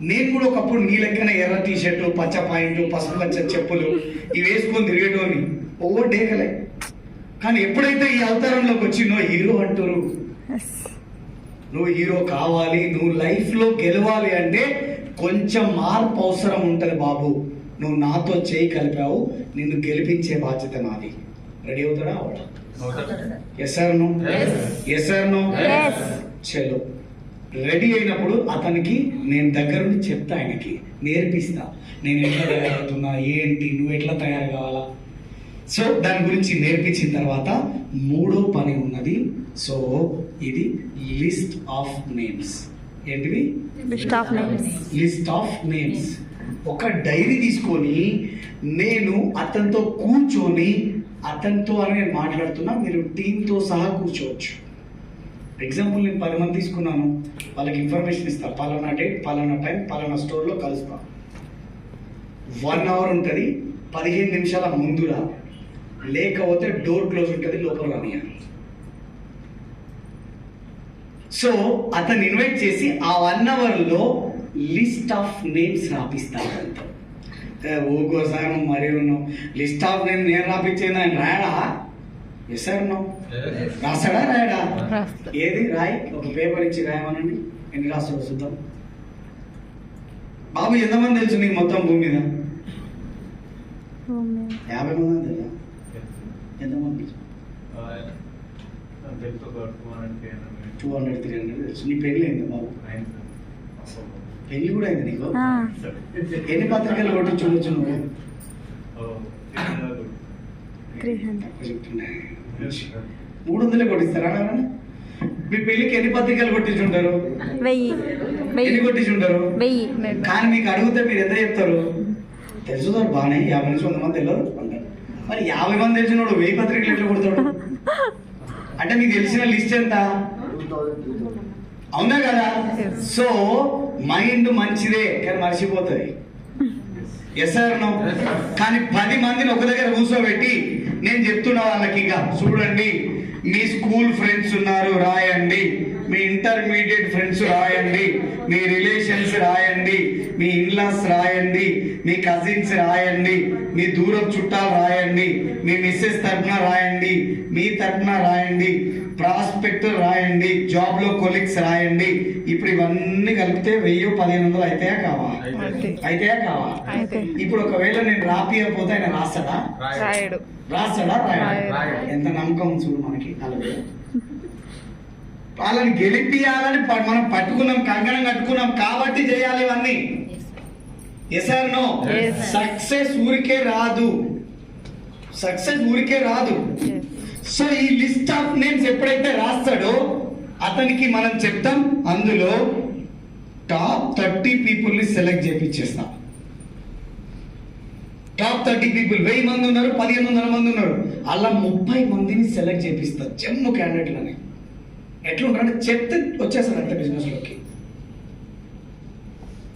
నేను కూడా ఒకప్పుడు నీ లెక్కన ఎర్ర టీ షర్టు, పచ్చ పాయింట్లు, పసుపు పచ్చ చెప్పులు ఇవి వేసుకొని తిరిగేటోని ఓ డేకలే. కానీ ఎప్పుడైతే ఈ అవతారంలోకి వచ్చి నువ్వు హీరో అంటారు, నువ్వు హీరో కావాలి, నువ్వు లైఫ్ లో గెలవాలి అంటే కొంచెం మార్పు అవసరం ఉంటుంది బాబు, నువ్వు నాతో చేయి కలిపావు, నిన్ను గెలిపించే బాధ్యత నాది. రెడీ అవుతాడా? అవడా? Yes sir no? Yes sir no? చలో. రెడీ అయినప్పుడు అతనికి నేను దగ్గరుండి చెప్తా, ఆయనకి నేర్పిస్తా, నేను ఎట్లా తయారవుతున్నా, ఏంటి, నువ్వు ఎట్లా తయారు కావాలా. సో దాని గురించి నేర్పించిన తర్వాత మూడో పని ఉన్నది. సో ఇది లిస్ట్ ఆఫ్ నేమ్స్. ఏంటివి? List of names. List of names. ఒక డైరీ తీసుకొని నేను అతనితో కూర్చొని, అతనితో అని నేను మాట్లాడుతున్నా, మీరు టీంతో సహా కూర్చోవచ్చు. ఎగ్జాంపుల్ నేను 10 మంది తీసుకున్నాను, వాళ్ళకి ఇన్ఫర్మేషన్ ఇస్తా, పలానా డేట్, పలానా టైం, పలానా స్టోర్లో కలుస్తా. 1 అవర్ ఉంటుంది, 15 నిమిషాల ముందురా, లేకపోతే డోర్ క్లోజ్ ఉంటుంది, లోపల రానియాలి. సో అతను ఇన్వైట్ చేసి ఆ 1 అవర్లో లిస్ట్ ఆఫ్ నేమ్స్ రాపిస్తాను. ఓకోసారి నువ్వు మరీ ఉన్నావు, లిస్ట్ ఆఫ్ నేమ్ నేను రాపించేది, ఆయన రాయడా? Yes sir no? రాస్తాడా రాయడా? ఏది రాయి, ఒక పేపర్ ఇచ్చి రాయమనండి, ఎన్ని రాస్తాడు చూద్దాం. బాబు ఎంతమంది తెలుసు నీకు మొత్తం భూమి మీద? 50 మంది తెలుసా? ఎంతమంది? 200, 300 తెలుసు. నీ పెళ్ళి అయిందా బాబు? పెళ్ళి కూడా అయింది నీకు? ఎన్ని పత్రికలు కొట్టించుండొచ్చు నువ్వు? 300 కొట్టిస్తారా? మీ పెళ్ళికి ఎన్ని పత్రికలు కొట్టించుంటారు? 1000. ఎన్ని కొట్టించుంటారు? 1000. కానీ మీకు అడిగితే మీరు ఎంత చెప్తారు? తెలుసుతారు బాగానే, 50 నుంచి 100 మంది తెలియదు అంటారు. మరి 50 మంది తెలిసినోడు 1000 పత్రికలు ఎట్లా కొడతాడు? అంటే మీకు తెలిసిన లిస్ట్ ఎంత? అవునా కదా? సో మైండ్ మంచిదే కానీ మర్చిపోతుంది. Yes sir no? కానీ 10 మందిని ఒక దగ్గర కూర్చోబెట్టి నేను చెప్తున్నా వాళ్ళకి, ఇక చూడండి, మీ స్కూల్ ఫ్రెండ్స్ ఉన్నారు రాయండి, మీ ఇంటర్మీడియట్ ఫ్రెండ్స్ రాయండి, మీ రిలేషన్స్ రాయండి, మీ ఇన్లాస్ రాయండి, మీ కజిన్స్ రాయండి, మీ దూరం చుట్టాలు రాయండి, మీ మిస్సెస్ తరఫున రాయండి, మీ తరఫున రాయండి, ప్రాస్పెక్ట్ రాయండి, జాబ్ లో కొలీగ్స్ రాయండి. ఇప్పుడు ఇవన్నీ కలిపితే 1000-1500 అయితాయా కావా? అయితాయా కావా? ఇప్పుడు ఒకవేళ నేను రాపియకపోతే ఆయన రాస్తాడా? రాస్తాడా? ఎంత నమ్మకం చూడు మనకి. వాళ్ళని గెలిపియాలని మనం పట్టుకున్నాం, కంకణం కట్టుకున్నాం కాబట్టి చేయాలి ఇవన్నీ. Yes or no? సక్సెస్ ఊరికే రాదు, సక్సెస్ ఊరికే రాదు. సో ఈ లిస్ట్ ఆఫ్ నేమ్స్ ఎప్పుడైతే రాస్తాడో అతనికి మనం చెప్తాం, అందులో టాప్ 30 పీపుల్ ని సెలెక్ట్ చేపించేస్తాం. టాప్ 30 పీపుల్, 1000 మంది ఉన్నారు, 1500 మంది ఉన్నారు, అలా 30 మందిని సెలెక్ట్ చేపిస్తారు, జమ్ము క్యాండిడేట్లని. ఎట్లుంటారంటే చెప్తే వచ్చేస్తారు అంత బిజినెస్ లోకి.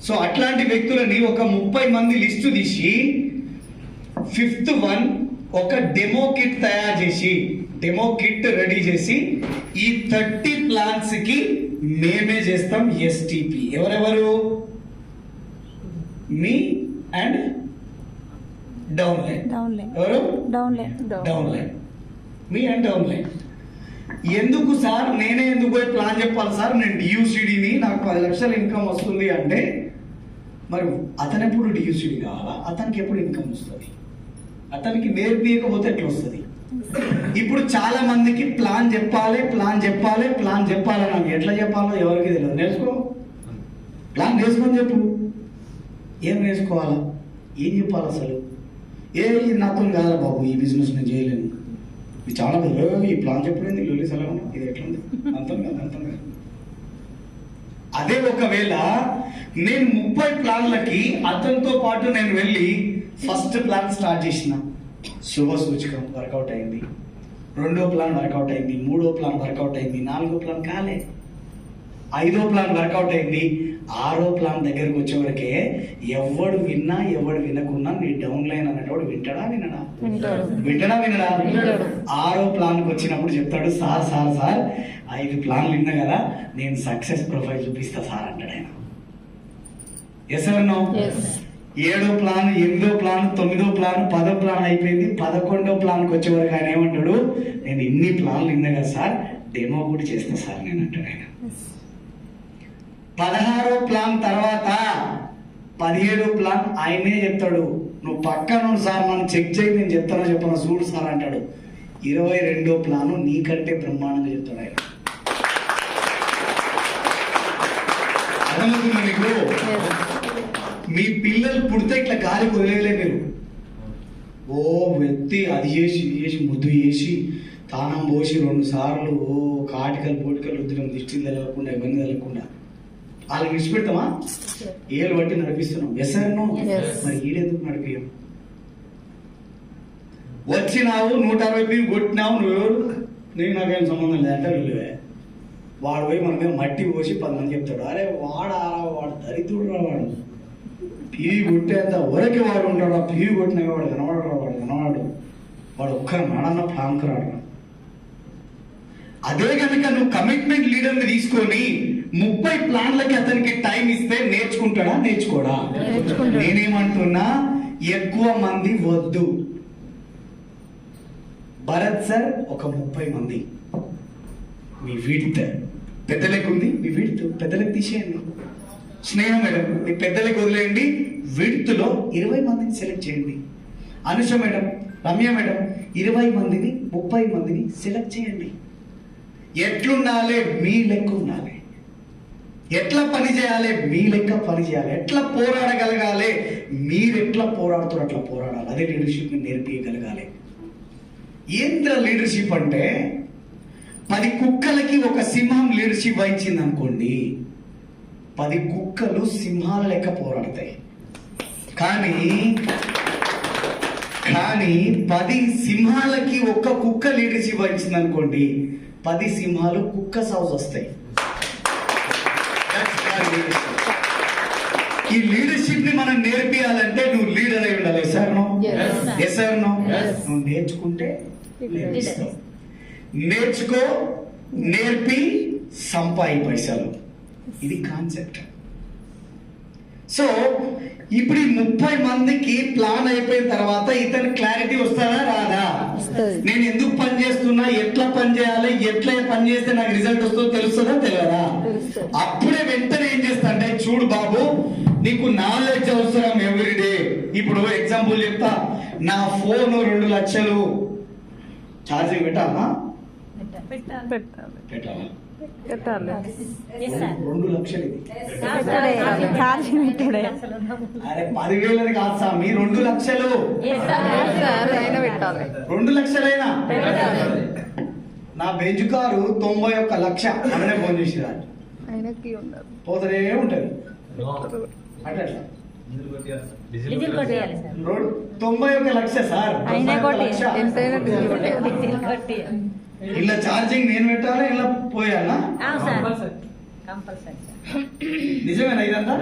సో అట్లాంటి వ్యక్తులని ఒక 30 మంది లిస్టు తీసి 5th వన్ ఒక డెమో కిట్ తయారు చేసి, డెమో కిట్ రెడీ చేసి ఈ 30 ప్లాన్స్ కి మేమే చేస్తాం ఎస్టిపి. ఎవరెవరు? మీ అండ్ డౌన్ లైన్. ఎవరు? Down line. మీ అండ్ డౌన్ లైన్. ఎందుకు సార్ నేనే ఎందుకు పోయి ప్లాన్ చెప్పాలి సార్? నేను డియూసిడిని, నాకు 10 లక్షల ఇన్కమ్ వస్తుంది అంటే, మరి అతను ఎప్పుడు డియూసిడి కావాలా? అతనికి ఎప్పుడు ఇన్కమ్ వస్తుంది? అతనికి నేర్పించకపోతే ఎట్లా వస్తుంది? ఇప్పుడు చాలా మందికి ప్లాన్ చెప్పాలి, ప్లాన్ చెప్పాలి, ప్లాన్ చెప్పాలి. నాకు ఎట్లా చెప్పాలో ఎవరికి తెలియదు. నేర్చుకో, ప్లాన్ నేర్చుకొని చెప్పు. ఏం నేర్చుకోవాలా? ఏం చెప్పాలి అసలు? ఇది నాతో కాదా బాబు, ఈ బిజినెస్ నేను చేయలేను. ఇది చాలా ఈ ప్లాన్ చెప్పలేదు, లొల్లి సలహా ఇది ఎట్లుంది, అంతం కాదు, అంతం కాదు. అదే ఒకవేళ నేను 30 ప్లాన్లకి అతనితో పాటు నేను వెళ్ళి ఫస్ట్ ప్లాన్ స్టార్ట్ చేసిన, శుభ సూచకం వర్కౌట్ అయింది, 2వ ప్లాన్ వర్కౌట్ అయింది, 3వ ప్లాన్ వర్కౌట్ అయింది, 4వ ప్లాన్ కాలే, 5వ ప్లాన్ వర్కౌట్ అయింది, 6వ ప్లాన్ దగ్గరకు వచ్చేవరకే ఎవడు విన్నా ఎవడు వినకున్నా నీ డౌన్ లైన్ అనేటోడు వింటాడా వినడా? వింటాడా వినడా? 6వ ప్లాన్కి వచ్చినప్పుడు చెప్తాడు, సార్ సార్ సార్ 5 ప్లాన్లు విన్నా కదా, నేను సక్సెస్ ప్రొఫైల్ చూపిస్తా సార్ అంటాడు ఆయన. Yes or no? 7వ ప్లాన్, 8వ ప్లాన్, 9వ ప్లాన్, 10వ ప్లాన్ అయిపోయింది. 11వ ప్లాన్కి వచ్చేవరకు ఆయన ఏమంటాడు, నేను ఇన్ని ప్లాన్లు విన్నా కదా సార్, డెమో కూడా చేస్తా సార్ నేను అంటాడు ఆయన. 16వ ప్లాన్ తర్వాత 17వ ప్లాన్ ఆయనే చెప్తాడు. నువ్వు పక్కన సార్ మనం చెక్ చేయి, నేను చెప్పను చూడు సార్ అంటాడు. 22వ ప్లాను నీకంటే బ్రహ్మాండంగా చెప్తాడు ఆయన. అర్థమవుతుందా మీకు? మీ పిల్లలు పుడితే ఇట్లా గాలి వదిలేయలే మీరు. ఓ వ్యక్తి అది చేసి ఇది చేసి ముద్దు చేసి తానం పోసి 2 సార్లు ఓ కాటికలు పోటికలు వద్దులేము, దిష్టి తెలవకుండా ఇవన్నీ తెలవకుండా వాళ్ళకి విడిచిపెడతామా? ఏళ్ళు బట్టి నడిపిస్తున్నాం. ఎస్ఆర్నో మరి ఈడెందుకు నడిపియం? వచ్చినావు 160 కొట్టినావు, నువ్వెవరు? నేను నాకేం సంబంధం లేదంటే వెళ్ళవే. వాడు పోయి మన మీద మట్టి పోసి 10 మంది చెప్తాడు, అరే వాడు దరిద్రుడు రా, వాడు పీవి కొట్టేంత వరకు వాడు ఉంటాడు, పీవి కొట్టినా వాడు కనవాడు వాడు ఒక్కరు నాడన్న ప్లాంక్ రాడు. అదే కనుక నువ్వు కమిట్మెంట్ లీడర్ని తీసుకొని 30 ప్లాన్లకి అతనికి టైం ఇస్తే నేర్చుకుంటాడా? నేర్చుకోడా? నేనేమంటున్నా, ఎక్కువ మంది వద్దు. భరత్ సార్ ఒక 30 మంది, మీ విడ్త్ పెద్దలకు ఉంది, మీ విడ్త్ పెద్దలకు తీసేయండి. స్నేహ మేడం మీ పెద్దలకు వదిలేయండి, విడ్త్ లో 20 మందిని సెలెక్ట్ చేయండి. అనుష మేడం, రమ్య మేడం 20 మందిని 30 మందిని సెలెక్ట్ చేయండి. ఎట్లుండాలి? మీ లెక్క ఉండాలి. ఎట్లా పని చేయాలి? మీ లెక్క పని చేయాలి. ఎట్లా పోరాడగలగాలి? మీరు ఎట్లా పోరాడుతారు అట్లా పోరాడాలి. అదే లీడర్షిప్ ని నేర్పించగలగాలి. ఏంద్ర లీడర్షిప్ అంటే 10 కుక్కలకి ఒక సింహం లీడర్షిప్ వహించింది అనుకోండి, 10 కుక్కలు సింహాల లెక్క పోరాడతాయి. కానీ 10 సింహాలకి ఒక్క కుక్క లీడర్షిప్ వహించింది అనుకోండి, 10 సింహాలు కుక్క సౌజ్ వస్తాయి. ఈ లీడర్షిప్ ని మనం నేర్పియాలంటే నువ్వు లీడర్ అయి ఉండాలి. Yes or no? నువ్వు నేర్చుకుంటే నేర్పిస్తావు. నేర్చుకో, నేర్పి సంపాయి పైసలు. ఇది కాన్సెప్ట్. సో ఇప్పుడు ఈ 30 మందికి ప్లాన్ అయిపోయిన తర్వాత ఇతను క్లారిటీ వస్తాడా రాదా? నేను ఎందుకు పని చేస్తున్నా, ఎట్లా పని చేయాలి, ఎట్లా పని చేస్తే నాకు రిజల్ట్ వస్తుందో తెలుస్తుందా తెలియదా? అప్పుడే వెంటనే ఏం చేస్తా అంటే, చూడు బాబు నీకు నాలెడ్జ్ అవసరం ఎవ్రీడే. ఇప్పుడు ఎగ్జాంపుల్ చెప్తా, నా ఫోన్ 2 లక్షలు ఛార్జింగ్ పెట్టాలా? పెట్టాలా? 2 లక్షలు ఇది. అరే 10,000 కాదు స్వామి, 2 లక్షలు. 2 లక్షలైనా నా బెంచ్ కారు 91 లక్ష అనే ఫోన్ చేసిరా, పోతనే ఉంటది. అంటే 91 లక్ష సార్, ఇలా ఛార్జింగ్ నేను పెట్టాలా, ఇలా పోయాలా? నిజమేనా ఇదంతా?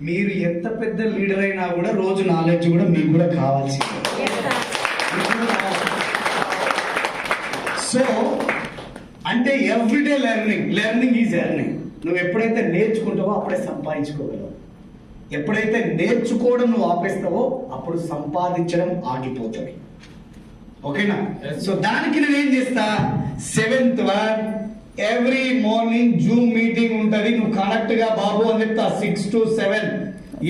మీరు ఎంత పెద్ద లీడర్ అయినా కూడా రోజు నాలెడ్జ్ కూడా మీకు కూడా కావాల్సింది. సో అంటే ఎవ్రీడే లెర్నింగ్ ఈజ్ ఎర్నింగ్. నువ్వు ఎప్పుడైతే నేర్చుకుంటావో అప్పుడే సంపాదించుకోగలవు. ఎప్పుడైతే నేర్చుకోవడం నువ్వు ఆపేస్తావో అప్పుడు సంపాదించడం ఆగిపోతుంది. ఓకేనా? సో దానికి నేనేం చేస్తా, 7th every morning Zoom meeting ఉంటది. నువ్వు కనెక్ట్ గా బాబు అని చెప్తా. 6 to 7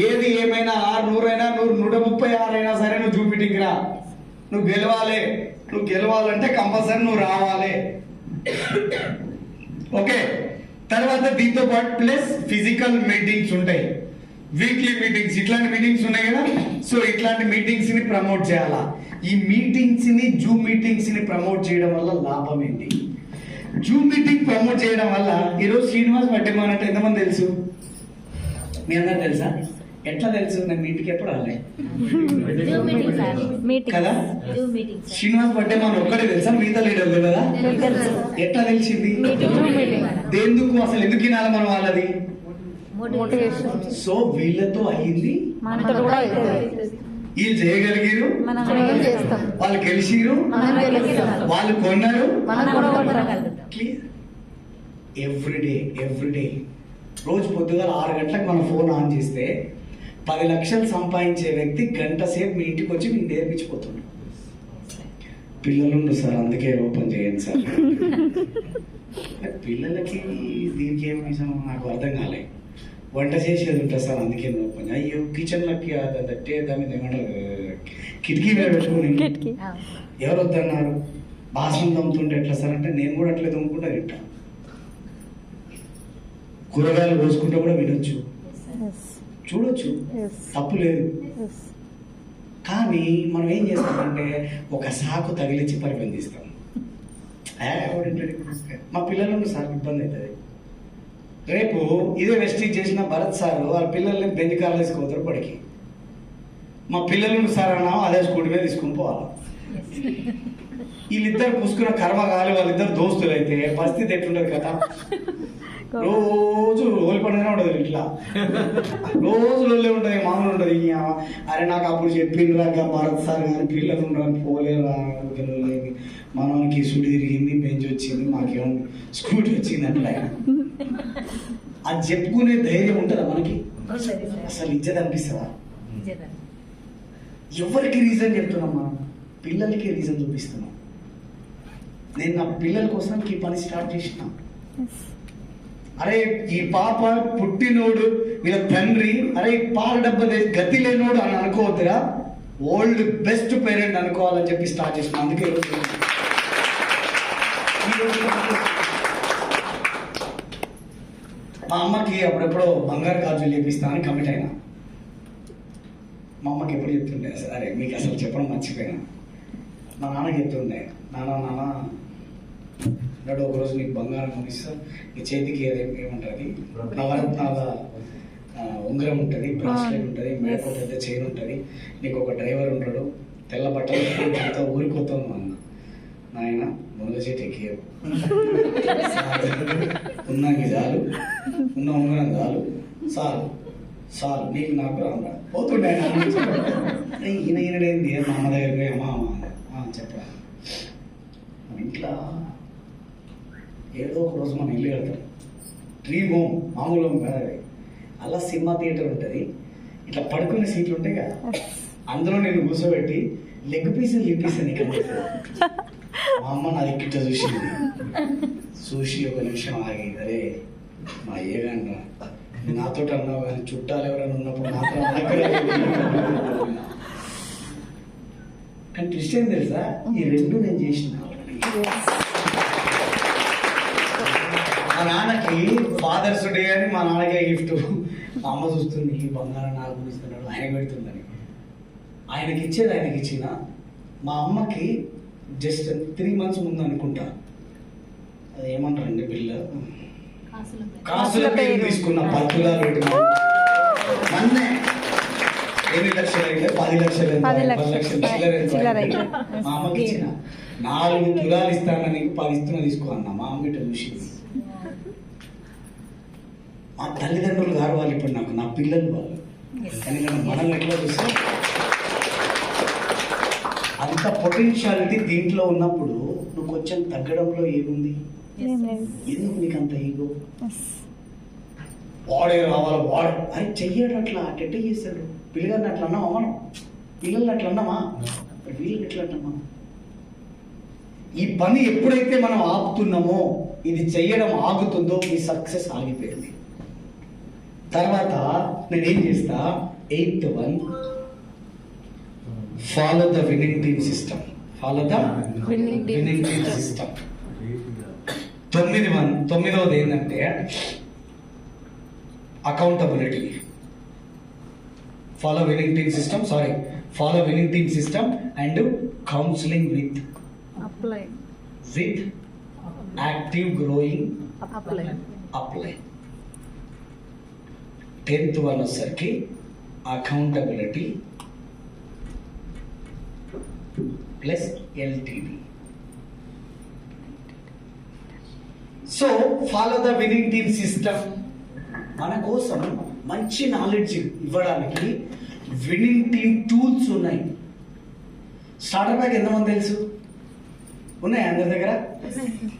ఏది ఏమైనా 600 అయినా 136 అయినా సరే నువ్వు జూమ్ మీటింగ్ రా. నువ్వు గెలవాలి. నువ్వు గెలవాలంటే కంపల్సరీ నువ్వు రావాలి. ఓకే. తర్వాత దీంతో పాటు ప్లస్ ఫిజికల్ మీటింగ్స్ ఉంటాయి, వీక్లీ మీటింగ్స్, ఇట్లాంటి మీటింగ్స్ ఉన్నాయి కదా. సో ఇట్లాంటి మీటింగ్స్ ని ప్రమోట్ చేయాలా. ఈ మీటింగ్స్ ని, జూమ్ మీటింగ్స్ ని ప్రమోట్ చేయడం వల్ల లాభం ఏంటి? జూమ్ మీటింగ్ ప్రమోట్ చేయడం వల్ల ఈరోజు శ్రీనివాస్ వడ్డేమాన్ అంటే ఎంతమంది తెలుసు? మీ అందరు తెలుసా? ఎట్లా తెలుసు? నేను మీ ఇంటికి ఎప్పుడు రాలే కదా. శ్రీనివాస్ వడ్డేమాన్ ఒక్కడే తెలుసా? మిగతా లీడర్ కదా. ఎట్లా తెలిసింది? దేందుకు అసలు ఎందుకు వినాలి మనం వాళ్ళది? సో వీళ్ళతో అయ్యింది, వీళ్ళు చేయగలిగారు, వాళ్ళు గెలిచిరు, వాళ్ళు కొన్నారు. ఎవ్రీడే రోజు పొద్దుగా 6 గంటలకు మన ఫోన్ ఆన్ చేస్తే 10 లక్షలు సంపాదించే వ్యక్తి గంట సేపు మీ ఇంటికి వచ్చి మీకు నేర్పించిపోతున్నాడు. పిల్లలు సార్ అందుకే ఓపెన్ చేయండి సార్. పిల్లలకి దీనికి ఏమి నాకు అర్థం కాలే. వంట చేసేది ఉంటుంది సార్, అందుకే నొప్పి. అయ్యో కిచెన్లోకి తట్టే దాని మీద ఏమంటారు, కిటికీ మీద పెట్టుకుని కిటికీ. ఎవరు వద్దన్నారు, బాసన తమ్ముతుంటే ఎట్లా సార్ అంటే నేను కూడా అట్లే తమ్ముకుంటా తింటా. కూరగాయలు కోసుకుంటే కూడా వినొచ్చు, చూడొచ్చు, తప్పు లేదు. కానీ మనం ఏం చేస్తామంటే ఒక సాకు తగిలించి పరిబంధిస్తాం. మా పిల్లలను సార్ ఇబ్బంది అవుతుంది. రేపు ఇదే వెస్టీజ్ చేసిన భరత్ సార్ వాళ్ళ పిల్లల్ని బెంచ్ కార్లు వేసుకోతారు పడికి. మా పిల్లలను సార్ అన్నా అదే స్కూటీ మీద తీసుకుని పోవాలి. వీళ్ళిద్దరు పుసుకున్న కర్మ కాలి, వాళ్ళిద్దరు దోస్తులు అయితే పరిస్థితి ఎట్లుండదు కదా. రోజు ఓలి పండుగనే ఉండదు ఇట్లా, రోజు రోజులే ఉంటుంది, మామూలు ఉంటుంది. అరే నాకు అప్పుడు చెప్పిండ్రా భరత్ సార్ కానీ పిల్లలు ఉండని పోలేరా, మనకి సుడి తిరిగింది, బెంచ్ వచ్చింది, మాకేమో స్కూటీ వచ్చింది అట్లా. అది చెప్పుకునే ధైర్యం ఉంటుందా మనకి? అసలు ఇజ్జత్ అనిపిస్తుందా? ఎవరికి రీజన్ చెప్తున్నాం మనం? పిల్లలకి రీజన్ చూపిస్తున్నాం. నేను నా పిల్లల కోసం ఈ పని స్టార్ట్ చేసిన. అరే ఈ పాప పుట్టినోడు వీళ్ళ తండ్రి, అరే పాల డబ్బా గతి లేనోడు అని అనుకోవద్దురా, ఓల్డ్ బెస్ట్ పేరెంట్ అనుకోవాలని చెప్పి స్టార్ట్ చేసిన. అందుకే మా అమ్మకి అప్పుడెప్పుడో బంగారు గాజులు చేపిస్తా అని కమిట్ అయినా. మా అమ్మకి ఎప్పుడు చెప్తుండే, సరే మీకు అసలు చెప్పడం మర్చిపోయినా, మా నాన్నకి చెప్తుండే, నాన్న నాడు ఒకరోజు నీకు బంగారం కొనిస్తా, నీ చేతికి ఏముంటుంది, నవరత్నాల ఉంగరం ఉంటుంది, బ్రాస్లెట్ ఉంటుంది, మేడకు పెద్ద చైన్ ఉంటుంది, నీకు ఒక డ్రైవర్ ఉంటాడు, తెల్ల బట్టలు ఊరిపోతాను అన్న. నాయన మునగ చెట్టు ఎక్కేవు, ఉన్నాకి చాలు, ఉన్న ఉంగరం చాలు, చాలు నీకు నాకు రాను పోతుండే. ఈయనడేంది మా అమ్మ దగ్గరికి అమ్మ చెప్పరా, మన ఇంట్లో ఏదో ఒక రోజు మనం ఇల్లు కడతాం, డ్రీమ్ హోమ్, మామూలు హోమ్ కాదు. అలా సినిమా థియేటర్ ఉంటుంది, ఇట్లా పడుకునే సీట్లు ఉంటాయి కదా, అందులో నేను కూర్చోబెట్టి లెగ్ పీసులు లిప్పిస్తాను. ఇక్కడ మా అమ్మ నా దిక్కిట చూసి ఒక నిమిషం ఆగి, అరే మా అయ్యగాండ్రా నాతో అన్నావు కానీ చుట్టాలు ఎవరైనా ఉన్నప్పుడు మాత్రం కానీ ట్విస్ట్ ఏం తెలుసా, ఈ రెండు నేను చేసిన. మా నాన్నకి ఫాదర్స్ డే అని మా నాన్నకే గిఫ్ట్. మా అమ్మ చూస్తుంది, ఈ బంగారం నాకు ఇస్తున్నాడు, ఆయన పెడుతుందని. ఆయనకి ఇచ్చేది ఆయనకి ఇచ్చిన. మా అమ్మకి జస్ట్ 3 months ముందు అనుకుంటా, అది ఏమంటారండి బిల్ల, కాసుల పేరు తీసుకున్న 10 తులాలు పెట్టిన మొన్నే 8 లక్షలు అయితే 10 లక్షలు 10 లక్షలు మా అమ్మకి ఇచ్చిన. 4 తులాలు ఇస్తాను, నీకు 10 ఇస్తున్నా తీసుకో అన్న. మా అమ్మ ఇట్లా చూసింది. మా తల్లిదండ్రులు గారు వాళ్ళు ఇప్పుడు నాకు, నా పిల్లలు వాళ్ళు. ఎందుకంటే మనం ఎట్లా చూస్తే అంత పొటెన్షియాలిటీ దీంట్లో ఉన్నప్పుడు నువ్వు కొంచెం తగ్గడంలో ఏముంది? ఎందుకు నీకు అంత ఈగో? వాడే రావాలి, వాడు అది చెయ్యడు, అట్లా అటెట్టే చేస్తాడు. పిల్లగారిని అట్లా అన్నామా మనం? పిల్లల్ని అట్లా అన్నామా? వీళ్ళని ఎట్లా అన్నామా? ఈ పని ఎప్పుడైతే మనం ఆపుతున్నామో, ఇది చెయ్యడం ఆగుతుందో, మీ సక్సెస్ ఆగిపోయింది. తర్వాత నేనేం చేస్తా, 8th one, follow the winning team system. Follow the winning team system. 9వది ఏంటంటే accountability. Follow winning team system and counselling with active growing apply. 10th one వచ్చేసరికి accountability plus LTD. So follow the winning team system. మన కోసం మంచి knowledge ఇవ్వడానికి winning team tools ఉన్నాయి. Starter pack ఎంతమంది తెలుసు? ఉన్నాయి అందరి దగ్గర.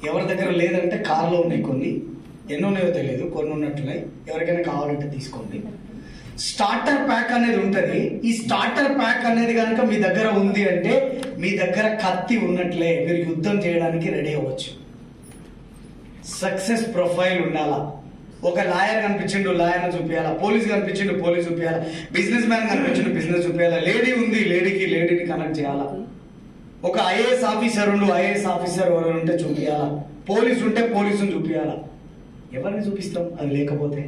ఎవరి దగ్గర లేదంటే కార్లో ఉన్నాయి కొన్ని, ఎన్నో ఉన్నాయో తెలియదు, కొన్ని ఉన్నట్టున్నాయి. ఎవరికైనా కావాలంటే తీసుకోండి. స్టార్టర్ ప్యాక్ అనేది ఉంటుంది. ఈ స్టార్టర్ ప్యాక్ అనేది కనుక మీ దగ్గర ఉంది అంటే మీ దగ్గర కత్తి ఉన్నట్లే, మీరు యుద్ధం చేయడానికి రెడీ అవ్వచ్చు. సక్సెస్ ప్రొఫైల్ ఉండాలా, ఒక లాయర్ కనిపించిండు, లాయర్ని చూపించాలా, పోలీస్ కనిపించిండు, పోలీస్ చూపించాలా, బిజినెస్ మ్యాన్ కనిపించిండు, బిజినెస్ చూపించాలా, లేడీ ఉంది, లేడీని కనెక్ట్ చేయాలా, ఒక ఐఏఎస్ ఆఫీసర్ ఉండు, ఐఏఎస్ ఆఫీసర్ ఎవరు ఉంటే చూపించాలా, పోలీసు ఉంటే పోలీసుని చూపించాలా. ఎవరిని చూపిస్తాం అది లేకపోతే?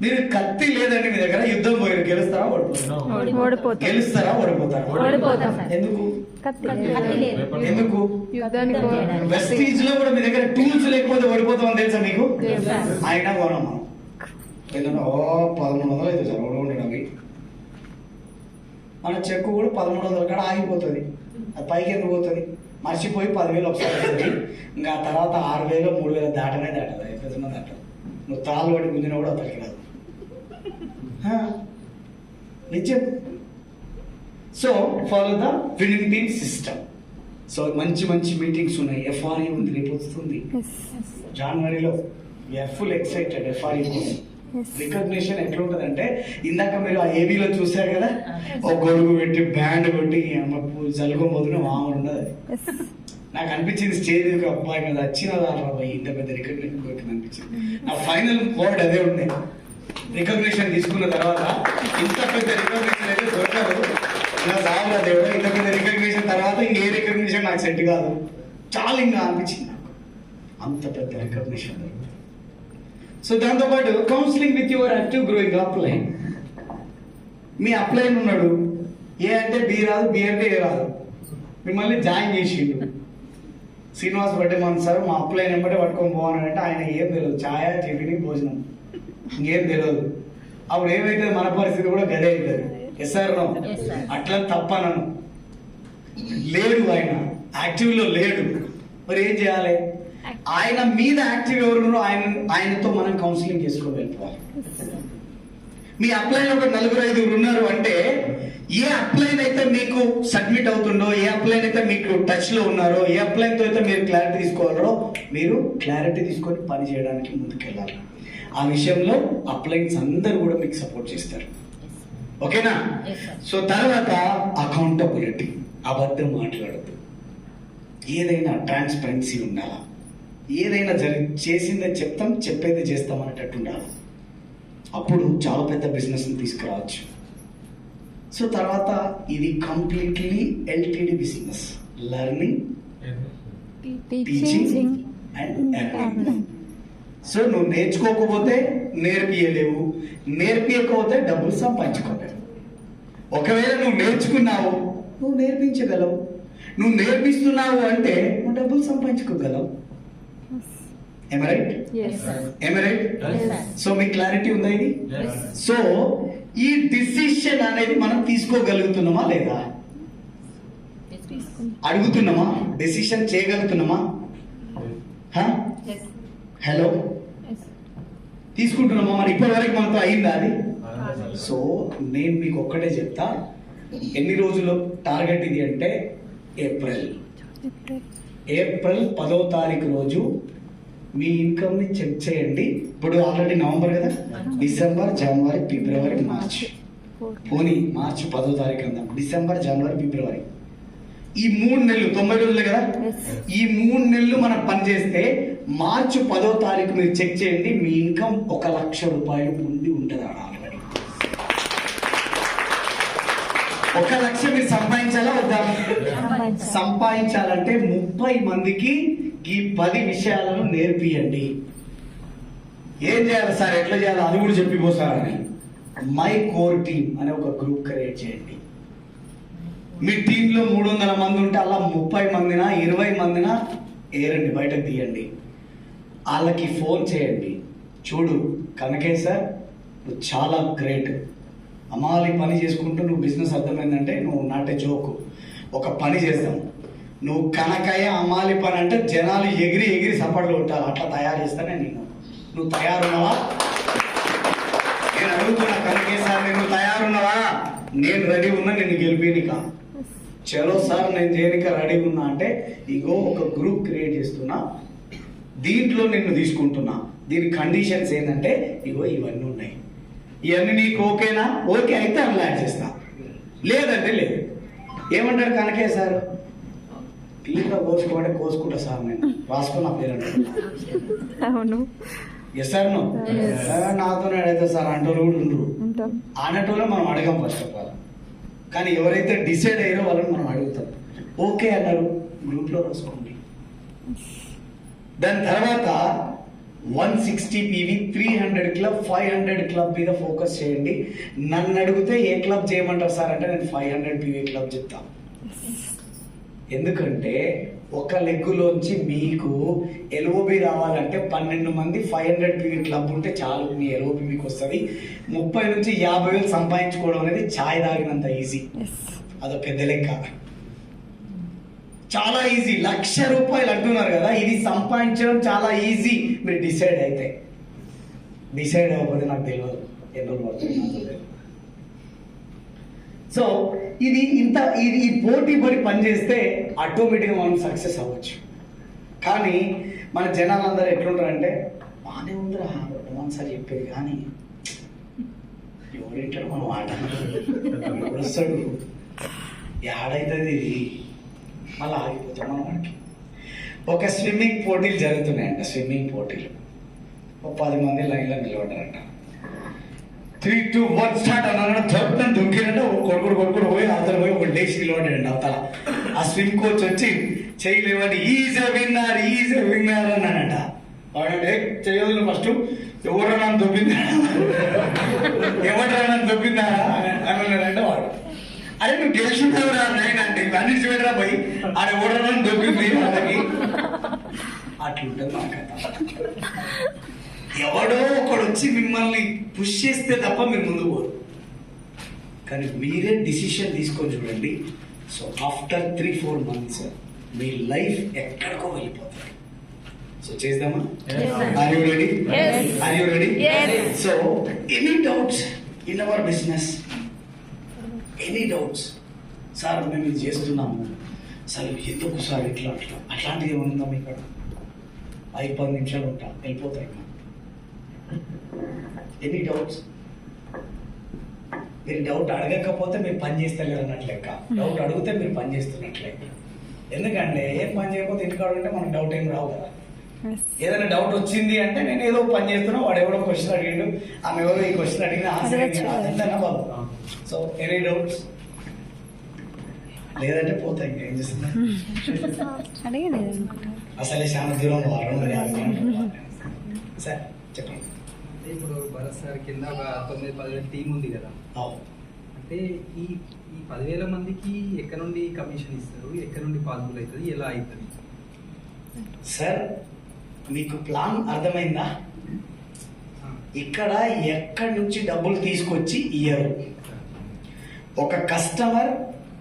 మీరు కత్తి లేదండి మీ దగ్గర, యుద్ధం పోయి గెలుస్తారా ఓడిపోతారా? ఓడిపోతాం. గెలుస్తారా ఓడిపోతారా? ఓడిపోతాం. ఎందుకు? కత్తి ఎందుకు? యుద్ధానికి వెస్టీజ్ లో కూడా మీ దగ్గర టూల్స్ లేకపోతే ఓడిపోతామని తెలుసా మీకు? అయినా కొనం మనం. ఏదన్నా 1300 అయితే సార్ ఓడి మన చెక్కు కూడా 1300 కాడ ఆగిపోతుంది. అది పైకి ఎందుకు పోతుంది? మర్చిపోయి 10,000 ఒకసారి వస్తుంది. ఇంకా తర్వాత 6,000 3,000 దాటనే దాటదు, అయిపోతున్నా దాటదు. నువ్వు తాళ్ళు పడి గుంజినా కూడా అతనికి రాదు. నిజం. So follow the winning team system. So మంచి మంచి మీటింగ్స్ ఉన్నాయి. FRE ఉంది, రేపు వస్తుంది జనవరిలో. ఫుల్ ఎక్సైటెడ్ FRE కోసం. రికగ్నిషన్ ఎట్లా ఉంటుందంటే, ఇందాక మీరు ఆ ఏబీలో చూసారు కదా, ఒక గొడుగు పెట్టి బ్యాండ్ కొట్టి జలుగోబోతున్న మామూలు ఉండదు. నాకు అనిపించింది స్టేజ్ అబ్బాయి మీద వచ్చిన రాబోయి ఇంత పెద్ద రికగ్నిషన్ అనిపించింది. నా ఫైనల్ వర్డ్ అదే ఉండే. రికగ్నిషన్ తీసుకున్న తర్వాత ఇంత పెద్ద రికగ్నిషన్ అయితే దొరకదు. ఇలా రావులా దేవుడు, ఇంత పెద్ద రికగ్నిషన్ తర్వాత ఇంకే రికగ్నిషన్ నాకు సెట్ కాదు. చాలా ఇంకా అనిపించింది నాకు అంత పెద్ద రికగ్నిషన్. సో దాంతోపాటు counselling with your active growing upline. Me upline ఉన్నాడు, ఏ అంటే బి రాదు, బి అంటే ఏ రాదు, మిమ్మల్ని జాయిన్ చేసిండు. శ్రీనివాస్ బర్త్డే మన సార్ మా అప్లైన్ వెంబడే పట్టుకొని పోవాలంటే ఆయన ఏం తెలియదు, ఛాయ టిఫిన్ భోజనం ఇంకేం తెలియదు. అప్పుడు ఏమైతే మన పరిస్థితి కూడా గదే అవుతుంది. ఎస్ఆర్ నో అట్లా తప్పనను. లేడు ఆయన, యాక్టివ్ లో లేడు, మరి ఏం చేయాలి? ఆయన మీద యాక్టివ్ ఎవరున్నారో ఆయనతో మనం కౌన్సిలింగ్ చేసుకోగలుగుతాం. మీ అప్లైన్ ఒక 4-5 ఉన్నారు అంటే, ఏ అప్లైన్ అయితే మీకు సబ్మిట్ అవుతుండో, ఏ అప్లైన్ అయితే మీకు టచ్ లో ఉన్నారో, ఏ అప్లైన్ తో అయితే మీరు క్లారిటీ తీసుకోవాలో, మీరు క్లారిటీ తీసుకొని పని చేయడానికి ముందుకెళ్ళాలి. ఆ విషయంలో అప్లైన్స్ అందరూ కూడా మీకు సపోర్ట్ చేస్తారు. ఓకేనా? సో తర్వాత అకౌంటబిలిటీ. అబద్ధం మాట్లాడద్దు, ఏదైనా ట్రాన్స్పరెన్సీ ఉండాలా, ఏదైనా చేసిందని చెప్తాం, చెప్పేది చేస్తాం అనేటట్టు ఉండాలి. అప్పుడు చాలా పెద్ద బిజినెస్ని తీసుకురావచ్చు. సో తర్వాత ఇది completely LTD business, learning, teaching and earning. So నువ్వు నేర్చుకోకపోతే నేర్పియలేవు, నేర్పియకపోతే డబ్బులు సంపాదించుకోలేవు. ఒకవేళ నువ్వు నేర్చుకున్నావు, నువ్వు నేర్పించగలవు. నువ్వు నేర్పిస్తున్నావు అంటే నువ్వు డబ్బులు సంపాదించుకోగలవు. సో మీ క్లారిటీ ఉందా ఇది? సో ఈ డిసిషన్ అనేది మనం తీసుకోగలుగుతున్నామా లేదా? అడుగుతున్నామా? డెసిషన్ చేయగలుగుతున్నామా? హలో, తీసుకుంటున్నామా? మరి ఇప్పటి వరకు మనతో అయిందా అది? సో నేను మీకు ఒక్కటే చెప్తా, ఎన్ని రోజులు టార్గెట్ ఇది అంటే ఏప్రిల్ 10వ తారీఖు రోజు మీ ఇన్కమ్ ని చెక్ చేయండి. ఇప్పుడు ఆల్రెడీ నవంబర్ కదా, డిసెంబర్, జనవరి, ఫిబ్రవరి, మార్చ్. పోనీ మార్చ్ 10వ తారీఖు అందాం, డిసెంబర్, జనవరి, ఫిబ్రవరి, ఈ 3 నెలలు 90 రోజులే కదా. ఈ 3 నెలలు మనం పనిచేస్తే మార్చి 10వ తారీఖు మీరు చెక్ చేయండి, మీ ఇన్కమ్ 1,00,000 రూపాయలు ఉండి ఉంటుంది. ఆల్రెడీ 1,00,000 మీరు సంపాదించాలా వద్దా? సంపాదించాలంటే 30 మందికి ఈ 10 విషయాలను నేర్పియండి. ఏం చేయాలి సార్, ఎట్లా చేయాలి అది కూడా చెప్పిపోతారని మై కోర్ టీమ్ అనే ఒక గ్రూప్ క్రియేట్ చేయండి. మీ టీంలో 300 మంది ఉంటే అలా 30 మందినా 20 మందినా ఏరండి, బయటకు తీయండి. వాళ్ళకి ఫోన్ చేయండి, చూడు కనకయ్య సార్ నువ్వు చాలా గ్రేట్, అమాలి పని చేసుకుంటూ నువ్వు బిజినెస్ అర్థమైందంటే నువ్వు నాటే జోకు. ఒక పని చేస్తాం, నువ్వు కనకయ్య అమాలి పని అంటే జనాలు ఎగిరి ఎగిరి సపోర్ట్లు కొట్టాలి, అట్లా తయారు చేస్తానే నేను. నువ్వు తయారున్నావా? నేను అడుగుతున్నా కనకయ్య సార్, నేను తయారున్నావా? నేను రెడీ ఉన్నా, నేను గెలిపినిక. చలో సార్ నేను చేయనిక రెడీ ఉన్నా అంటే, ఇగో ఒక గ్రూప్ క్రియేట్ చేస్తున్నా, దీంట్లో నిన్ను తీసుకుంటున్నా. దీని కండిషన్స్ ఏంటంటే ఇగో ఇవన్నీ ఉన్నాయి, ఇవన్నీ నీకు ఓకేనా? ఓకే అయితే అందులో యాడ్ చేస్తా, లేదంటే లేదు. ఏమంటారు కనకయ్య సార్? పిల్లగా కోసుకోమంటే కోసుకుంటా సార్, నేను రాసుకున్న పేరు. అవును. ఎస్ సార్ నో నాతోనే అడిగితే సార్ అంటోళ్ళు కూడా ఉండరు. ఉంటాం. అనేటోళ్ళే మనం అడగం ఫస్ట్ ఆఫ్ ఆల్. కానీ ఎవరైతే డిసైడ్ అయ్యారో వాళ్ళని మనం అడుగుతాం. ఓకే అన్నారు, గ్రూప్లో రాసుకోండి. దాని తర్వాత 160 PV 300 క్లబ్ 500 క్లబ్ మీద ఫోకస్ చేయండి. నన్ను అడిగితే ఏ క్లబ్ చేయమంటారు సార్ అంటే నేను 500 PV క్లబ్ చెప్తాను. ఎందుకంటే ఒక లెగ్గులోంచి మీకు ఎల్ఓబి రావాలంటే 12 మంది 500 PV క్లబ్ ఉంటే చాలు, మీ ఎల్ఓబి మీకు వస్తుంది. 30 నుంచి 50,000 సంపాదించుకోవడం అనేది ఛాయ్ తాగినంత ఈజీ. అదో పెద్ద లెక్క, చాలా ఈజీ. ₹1,00,000 అంటున్నారు కదా, ఇది సంపాదించడం చాలా ఈజీ మీరు డిసైడ్ అయితే. డిసైడ్ అవ్వకపోతే నాకు తెలియదు ఎన్ని రోజులు పడుతుంది, నాకు తెలియదు. సో ఇది ఈ పోటీ పడి పనిచేస్తే ఆటోమేటిక్గా మనం సక్సెస్ అవ్వచ్చు. కానీ మన జనాలందరూ ఎట్లుంటారంటే బాగానే ఉందిరా సార్ చెప్పేది, కానీ ఎవరింటాడు మనం ఆట ఎవరు వస్తాడు ఏడైతుంది ఇది, మళ్ళీ ఆగిపోతాం మనం వాడికి. ఒక స్విమ్మింగ్ పోటీలు జరుగుతున్నాయంట. స్విమ్మింగ్ పోటీలు 10 మంది లైన్లో నిలబడ్డారంట. 3, 2, 1 స్టార్ట్ అన్నాడు. దొరుకుతాను దొరికినంటే కొడుకుడు పోయి అవతల పోయి ఒక డేసి నిలబడ్డాడు అవతల. ఆ స్విమ్ కోచ్ వచ్చి చేయలేవండి ఈజ్ ఎ విన్నర్ అన్నాడంట. వాడంటే చేయదు ఫస్ట్ ఎవరు నన్ను దొబ్బిందా అన్నాడంటే వాడు. అరే నువ్వు గెలిచినావురా అంటే ఇవన్నీ చూడరా పోయి ఆడ ఓడరని దొబ్బింది వాళ్ళకి. అట్లుంటుంది మా కథ. ఎవడో ఒకడు వచ్చి మిమ్మల్ని పుష్ చేస్తే తప్ప మీరు ముందు పోరు. కానీ మీరే డిసిషన్ తీసుకొని చూడండి. సో ఆఫ్టర్ 3-4 months మీ లైఫ్ ఎక్కడికో వెళ్ళిపోతుంది. సో చేద్దామా? Are you ready? Are you ready? So any doubts in our business? Any doubts? Sir మేము ఇది చేస్తున్నాము, సార్ ఎందుకు సార్ ఇట్లా అట్లాంటిది ఏమన్నా మీకు? 5-10 నిమిషాలు ఉంటా వెళ్ళిపోతాయి. Any doubts? మీరు డౌట్ అడగకపోతే మీరు పని చేస్తలేరు అన్నట్లు లెక్క, డౌట్ అడిగితే మీరు పని చేస్తున్నట్లే. ఎందుకంటే ఏం పని చేయకపోతే ఇంటికాడ ఉంటే మనకు డౌట్ ఏం రావు కదా. ఏదైనా డౌట్ వచ్చింది అంటే నేను ఏదో పని చేస్తున్నా, వాడు ఎవరో క్వశ్చన్ అడిగాడు, ఆమె ఎవరో ఈ క్వశ్చన్ అడిగిన ఆన్సర్ అదంతేనా బాబు? So any doubts? లేదంటే పోతాయి. ఇంకేం చేస్తున్నా అసలే చాలా దూరం వారు. సార్ చెప్పండి. ఇప్పుడు భరత్ సార్ కింద ఒక 9-10 టీం ఉంది కదా, అంటే ఈ 10,000 మందికి ఎక్కడ నుండి కమిషన్ ఇస్తారు, ఎక్కడ నుండి పాసిబుల్ అవుతుంది, ఎలా అవుతుంది? సార్ మీకు ప్లాన్ అర్థమైందా? ఇక్కడ ఎక్కడి నుంచి డబ్బులు తీసుకొచ్చి ఇయ్యరు. ఒక కస్టమర్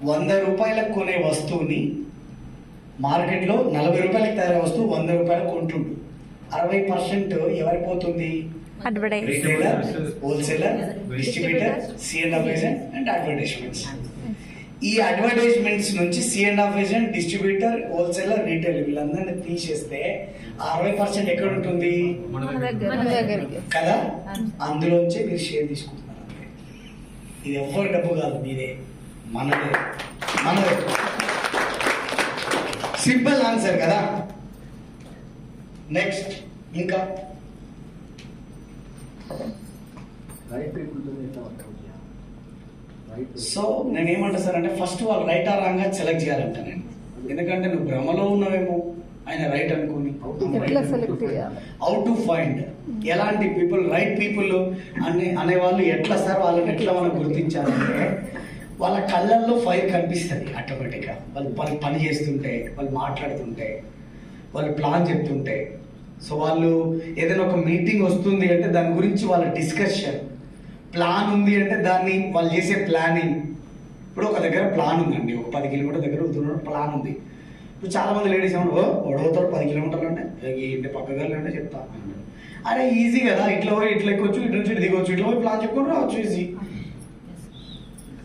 100 రూపాయలకు కొనే వస్తువుని మార్కెట్లో 40 రూపాయలకు తయారయ్యే వస్తువు 100 రూపాయలకు కొంటుండు. 60% ఎవరికి పోతుంది? Retailer, wholesaler, distributor, C&F agent and advertisements. ఈ అడ్వర్టైజ్మెంట్స్ నుంచి C&F agent, distributor, wholesaler, retail వీళ్ళందరినీ తీసేస్తే 60% ఎక్కడ ఉంటుంది కదా? అందులోంచే మీరు షేర్ తీసుకుంటున్నారు. అంటే ఇది ఎవరి డబ్బు కాదు, మీదే, మనదే. సింపుల్ ఆన్సర్ కదా. నెక్స్ట్ ఇంకా సో నేనేమంటా సార్ అంటే ఫస్ట్ వాళ్ళు రైట్ ఆర్ రాంగ్ సెలెక్ట్ చేయాలంట నేను. ఎందుకంటే నువ్వు భ్రమలో ఉన్నావేమో ఆయన రైట్ అనుకుని. హౌ టు ఫైండ్ ఎలాంటి పీపుల్ రైట్ పీపుల్ అనేవాళ్ళు ఎట్లా సార్? వాళ్ళని ఎట్లా మనం గుర్తించాలంటే వాళ్ళ కళ్ళల్లో ఫైర్ కనిపిస్తుంది ఆటోమేటిక్గా. వాళ్ళు పని చేస్తుంటే, వాళ్ళు మాట్లాడుతుంటే, వాళ్ళు ప్లాన్ చెప్తుంటే. సో వాళ్ళు ఏదైనా ఒక మీటింగ్ వస్తుంది అంటే దాని గురించి వాళ్ళ డిస్కషన్, ప్లాన్ ఉంది అంటే దాన్ని వాళ్ళు చేసే ప్లానింగ్. ఇప్పుడు ఒక దగ్గర ప్లాన్ ఉందండి, ఒక 10 కిలోమీటర్ దగ్గర ప్లాన్ ఉంది. ఇప్పుడు చాలా మంది లేడీస్ ఏమన్నా ఓడవుతారు 10 కిలోమీటర్లు అంటే ఏంటి పక్కగారు అంటే చెప్తా. అరే ఈజీ కదా, ఇట్లా పోయి ఇట్లా ఎక్కొచ్చు, ఇటు నుంచి ఇటు దిగొచ్చు, ఇట్లా పోయి ప్లాన్ చెప్పుకొని రావచ్చు, ఈజీ.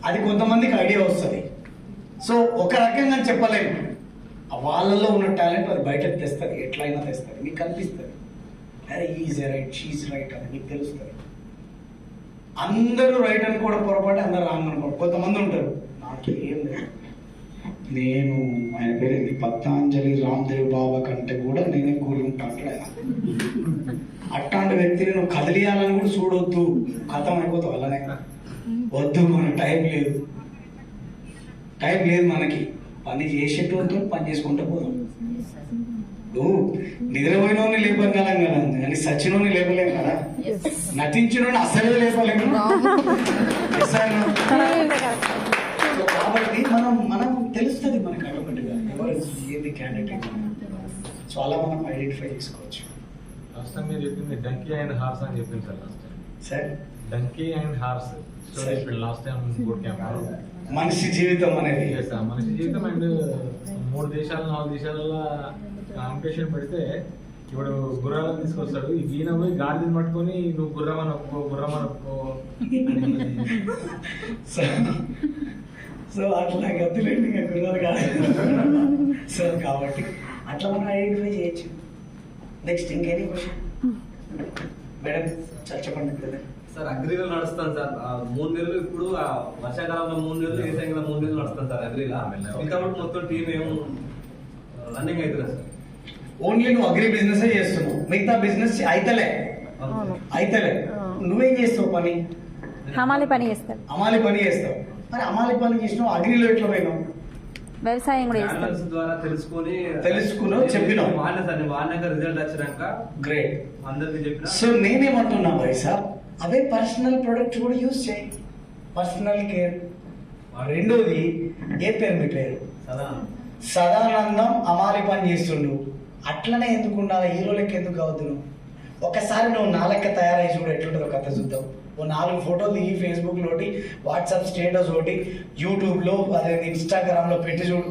అది కొంతమందికి ఐడియా వస్తుంది. సో ఒక రకంగా చెప్పలేము, వాళ్ళల్లో ఉన్న టాలెంట్ అది బయటకు తెస్తుంది, ఎట్లయినా తెస్తుంది, మీకు కనిపిస్తుంది. అరే ఈజ్ రైట్, షీజ్ రైట్ అని మీకు తెలుస్తుంది. అందరూ రైట్ అనుకోవడం పొరపాటు, అందరూ రాంగ్ అనుకోవడం. కొంతమంది ఉంటారు నాకేం లేదు నేను ఆయన పేరేంటి పతంజలి రామ్దేవ్ బాబా కంటే కూడా నేనే కూలి ఉంటాను ఆయన. అట్లాంటి వ్యక్తిని నువ్వు కదిలియాలని కూడా చూడొద్దు, కథం అయిపోతావు అలానే. వద్దు, మన టైం లేదు మనకి. పని చేసేటోతో పని చేసుకుంటూ పోదాం. నువ్వు నిద్రపోయినోని లేపగలం కదా, కానీ సచ్చినోని లేపలేం కదా, నటించినోని అసలే లేపలేము. సో కాబట్టి మనం తెలుస్తుంది మనకి ఆటోమేటిక్గా ఎవరు ఏది క్యాండిడేట్. సో అలా మనం ఐడెంటిఫై చేసుకోవచ్చు. లాస్ట్ టైం మీరు చెప్పింది డంకీ అండ్ హార్స్ అని చెప్పింది sir. Last time sir donkey and horse story చెప్పింది లాస్ట్ టైం బోట్ క్యాంప్. మనిషి జీవితం అనేది మనిషి జీవితం అండ్ 3 దేశాలు 4 దేశాలలో కాంపిటీషన్ పెడితే ఇప్పుడు గుర్రాలను తీసుకొస్తాడు, ఈ ఈయన పోయి గాడిని పట్టుకొని నువ్వు గుర్రమని ఒప్పుకో సో అట్లా గతులేండి గుర్రాలు కాదు. సో కాబట్టి అట్లా మనం ఐడెంటిఫై చేయొచ్చు. నెక్స్ట్ ఇంకేనీ క్వశ్చన్ మేడం? చెప్పండి బ్రదర్. సార్ అగ్రిలో నడుస్తాను సార్ 3 నెలలు. ఇప్పుడు వర్షాకాలంలో 3 నెలలు, ఏ టైంలో 3 నెలలు నడుస్తాను సార్ అగ్రిలో. కాబట్టి మొత్తం టీం ఏమో రన్నింగ్ అవుతుంది సార్. ఓన్లీ నువ్వు అగ్రి బిజినెస్ చేస్తున్నావు, మిగతా బిజినెస్ అయితలే. నువ్వేం చేస్తావు పని? హమాలి పని చేస్తారు. అమాలి పని చేస్తావు. మరి అమాలి పని చేసినావు, అగ్రిలో ఎట్లా పోయినావు? వ్యవసాయం కూడా చేస్తారు. ఛానల్స్ ద్వారా తెలుసుకున్నావు, చెప్పినావు. వాడిన సార్ నేను వాడినాక రిజల్ట్ వచ్చినాక గ్రేట్ అందరికి చెప్పిన. సో నేనేమంటున్నా భాయ్ సాబ్, అవే పర్సనల్ ప్రొడక్ట్ కూడా యూజ్ చేయి, పర్సనల్ కేర్. రెండోది ఏ పేరు మీ పేరు? సదానందం. అమాలి పని చేస్తుండు, అట్లనే ఎందుకు ఉండాలి? హీరోలకి ఎందుకు కావద్దు? నువ్వు ఒకసారి నువ్వు నా లెక్క తయారై చూడు, ఎట్లుంటుందో కథ చూద్దాం. ఓ 4 ఫోటోలు దిగి ఫేస్బుక్లో ఒకటి, వాట్సాప్ స్టేటస్ ఒకటి, యూట్యూబ్లో అదే ఇన్స్టాగ్రామ్లో పెట్టి చూడు.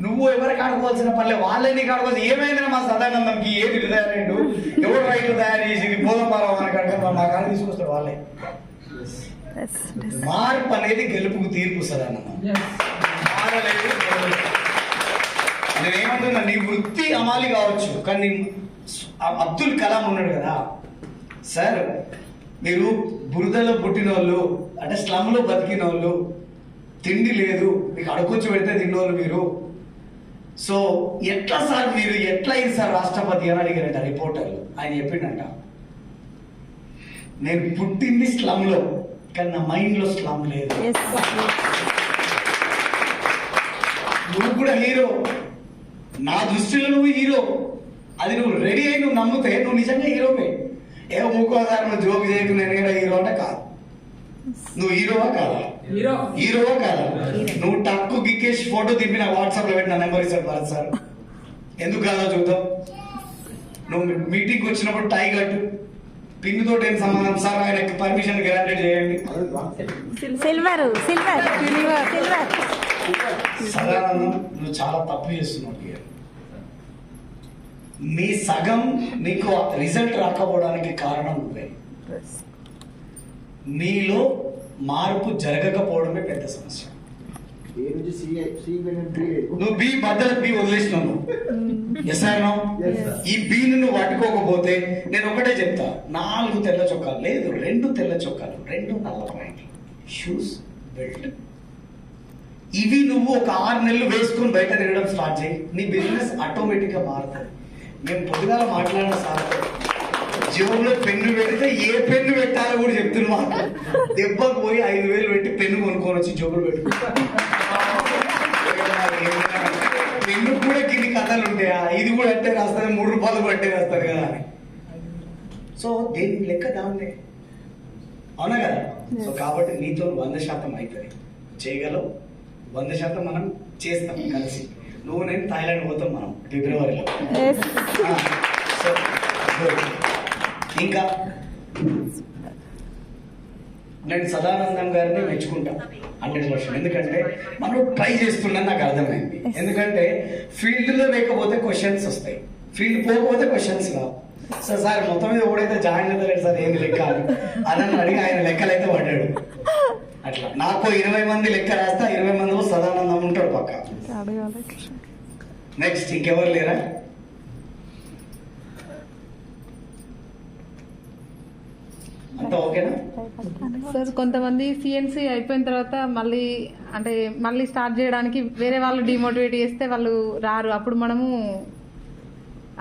నువ్వు ఎవరికి ఆడుకోవాల్సిన పనిలే, వాళ్ళే నీకు ఆడుకోవాల్సి. ఏమైందిరా మా సదానందంకి, ఏది తయారైండు, ఎవరు రైట్లు తయారు చేసి పోదాం పారా మా కాడ తీసుకొస్తారు వాళ్ళే. మార్పు అనేది గెలుపుకు తీర్పు. సదానందం మారలేదు. నేనేమంటున్నా, నీ వృత్తి అమాలి కావచ్చు, కానీ అబ్దుల్ కలాం ఉన్నాడు కదా సార్, మీరు బురదలో పుట్టిన వాళ్ళు, అంటే స్లమ్లో బతికిన వాళ్ళు, తిండి లేదు మీకు అడుకొచ్చి పెడితే తిన్నోళ్ళు మీరు. సో ఎట్లా సార్ మీరు ఎట్లా అయింది సార్ రాష్ట్రపతి అని అడిగారంట రిపోర్టర్లు. ఆయన చెప్పిండంట, నేను పుట్టింది స్లమ్లో, కానీ నా మైండ్లో స్లమ్ లేదు. నువ్వు కూడా హీరో, నా దృష్టిలో నువ్వు హీరో. అది నువ్వు రెడీ అయి నువ్వు నమ్మితే నువ్వు నిజంగా హీరోవే. ఏ ఊకోసారి నువ్వు జోక్ చేయకు నేను కూడా హీరో అంటే కాదు. నువ్వు హీరోవా కాదా? హీరోవా కాదా? నువ్వు టక్కు గిక్కేసి ఫోటో తిప్పి నా వాట్సాప్ లో పెట్టిన నెంబర్ ఇస్తాడు భరత్ సార్, ఎందుకు కాదా చూద్దాం. నువ్వు మీటింగ్ వచ్చినప్పుడు టై కట్టు, పిన్ తోటి ఏం సంబంధం సార్, ఆయనకి పర్మిషన్ గ్రాంటెడ్ చేయండి. సిల్వర్. సదానందం నువ్వు చాలా తప్పు చేస్తున్నావు. నీ సగం నీకు రిజల్ట్ రాకపోవడానికి కారణం నువ్వే. నీలో మార్పు జరగకపోవడమే పెద్ద సమస్య. నువ్వు బి బద్దలు బి వదిలేసినావు. ఎస్ అయినా ఈ బీని నువ్వు పట్టుకోకపోతే నేను ఒకటే చెప్తా, 4 తెల్ల చొక్కాలు లేదు, 2 తెల్ల చొక్కాలు, 2 నల్ల పాయింట్లు, షూస్, బెల్ట్, ఇవి నువ్వు ఒక 6 నెలలు వేసుకుని బయట తిరగడం స్టార్ట్ చేయి, నీ బిజినెస్ ఆటోమేటిక్ గా మారుతుంది. మేము పొద్దుగాల మాట్లాడిన సార్ జేబులో పెన్ను పెడితే ఏ పెన్ను పెట్టాలో కూడా చెప్తున్నా. దెబ్బకు పోయి 5,000 పెట్టి పెన్ను కొనుక్కొని వచ్చి జోబులు పెట్టుకుంటా. పెన్ను కూడా కింది కథలు ఉంటాయా, ఇది కూడా అంటే రాస్తుంది, 3 రూపాయలు పట్టే రాస్తారు కదా అని. సో దేని లెక్క దాన్నే, అవునా కదా? సో కాబట్టి నీతో 100% అవుతుంది, చేయగలవు. 100% మనం చేస్తాం కలిసి. నువ్వు నేను థాయిలాండ్ పోతాం మనం ఫిబ్రవరిలో. సో ఇంకా నేను సదానందం గారిని మెచ్చుకుంటా 100%. ఎందుకంటే మనం ట్రై చేస్తున్నాను నాకు అర్థమైంది. ఎందుకంటే ఫీల్డ్లో లేకపోతే క్వశ్చన్స్ వస్తాయి, ఫీల్డ్ పోకపోతే క్వశ్చన్స్ రావు. సార్ మొత్తం మీద ఎవడైతే జాయిన్ అవుతాడు సార్ ఏంది లెక్క అని అడిగి ఆయన లెక్కలు అయితే పడ్డాడు. అట్లా నాకు 20 మంది లెక్క రాస్తే 20 మందిలో సదానందం ఉంటాడు పక్క. నెక్స్ట్ ఇంకెవరు లేరా? అంతా ఓకేనా? సార్ కొంతమంది సిఎన్సి అయిపోయిన తర్వాత మళ్ళీ స్టార్ట్ చేయడానికి వేరే వాళ్ళు డిమోటివేట్ చేస్తే వాళ్ళు రారు. అప్పుడు మనము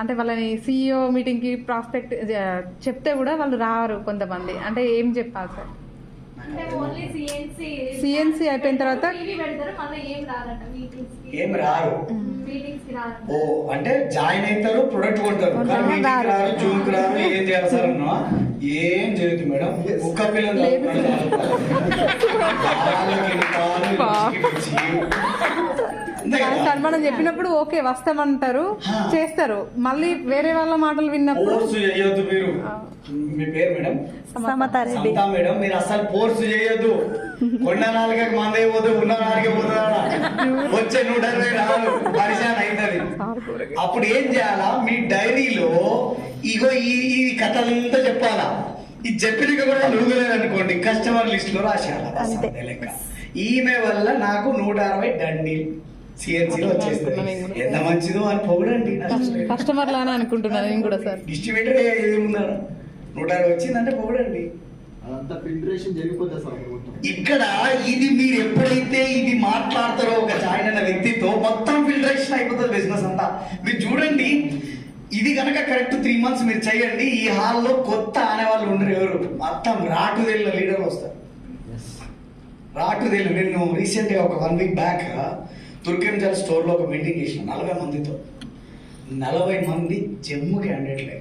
అంటే వాళ్ళని CEO మీటింగ్కి ప్రాస్పెక్ట్ చెప్తే కూడా వాళ్ళు రారు కొంతమంది. అంటే ఏం చెప్పాలి సార్? అంటే ఓన్లీ సిఎన్సి అయిపోయిన తర్వాత టీవీ పెడతారు, మళ్ళీ ఏం రారట మీటింగ్స్ కి. ఏం రారు. మీటింగ్స్ కి రారట. ఓ అంటే జాయిన్ అవుతారు, ప్రొడక్ట్ కొంటారు, కానీ మీటింగ్ రారు, జూమ్ కి రారు. ఏం చేయాలి సార్ అన్నా? ఏం జరుగుతుంది మేడం? కుక్క పిల్లలు సార్ మనం చెప్పినప్పుడు ఓకే వస్తామంటారు, చేస్తారు. మళ్ళీ వేరే వాళ్ళ మాటలు విన్నప్పుడు ఫోర్స్ చేయొద్దు మీరు. మీ పేరు మేడం? సమతారెడ్డి. సమతా మేడం, మీరు అసలు ఫోర్స్ చేయొద్దు. కొండ నాలుగకి మందే పోతే ఉన్న నాలుగే పోతుందా? వచ్చే 120 రాదు, పరిశాన్ అవుతుంది. అప్పుడు ఏం చేయాలా? మీ డైరీలో ఇగో ఈ కథలంతా చెప్పాలా. ఇది చెప్పినాక కూడా నువ్వులేదనుకోండి, కస్టమర్ లిస్ట్ లో రాసేయాలి. లెక్క ఈమె వల్ల నాకు 160 డండి సిఎన్సీలో వచ్చేస్తుంది. ఎంత మంచిదో అని పొగడండి. కస్టమర్ లానే అనుకుంటున్నాను నేను కూడా సార్. డిస్ట్రిబ్యూటర్ ఏమున్నాడు, 160 వచ్చిందంటే పొగడండి. అదంతా ఫిల్టరేషన్ జరిగిపోతుంది సార్ మొత్తం. ఇక్కడ ఇది మీరు ఎప్పుడైతే ఇది మాట్లాడతారో ఒక జాయిన్ అయిన వ్యక్తితో, మొత్తం ఫిల్టరేషన్ అయిపోతుంది బిజినెస్ అంతా. మీరు చూడండి, ఇది కనుక కరెక్ట్ 3 months మీరు చేయండి, ఈ హాల్లో కొత్త అనేవాళ్ళు ఉండరు. ఎవరు మొత్తం రాటుదేళ్ళ లీడర్లు వస్తారు. రాటుదేళ్ళు. నేను రీసెంట్ గా ఒక 1 week బ్యాక్ తుర్కెంజల్ స్టోర్ లో ఒక మీటింగ్ చేసిన 40 మందితో. 40 మంది జమ్ము క్యాండిడేట్లే.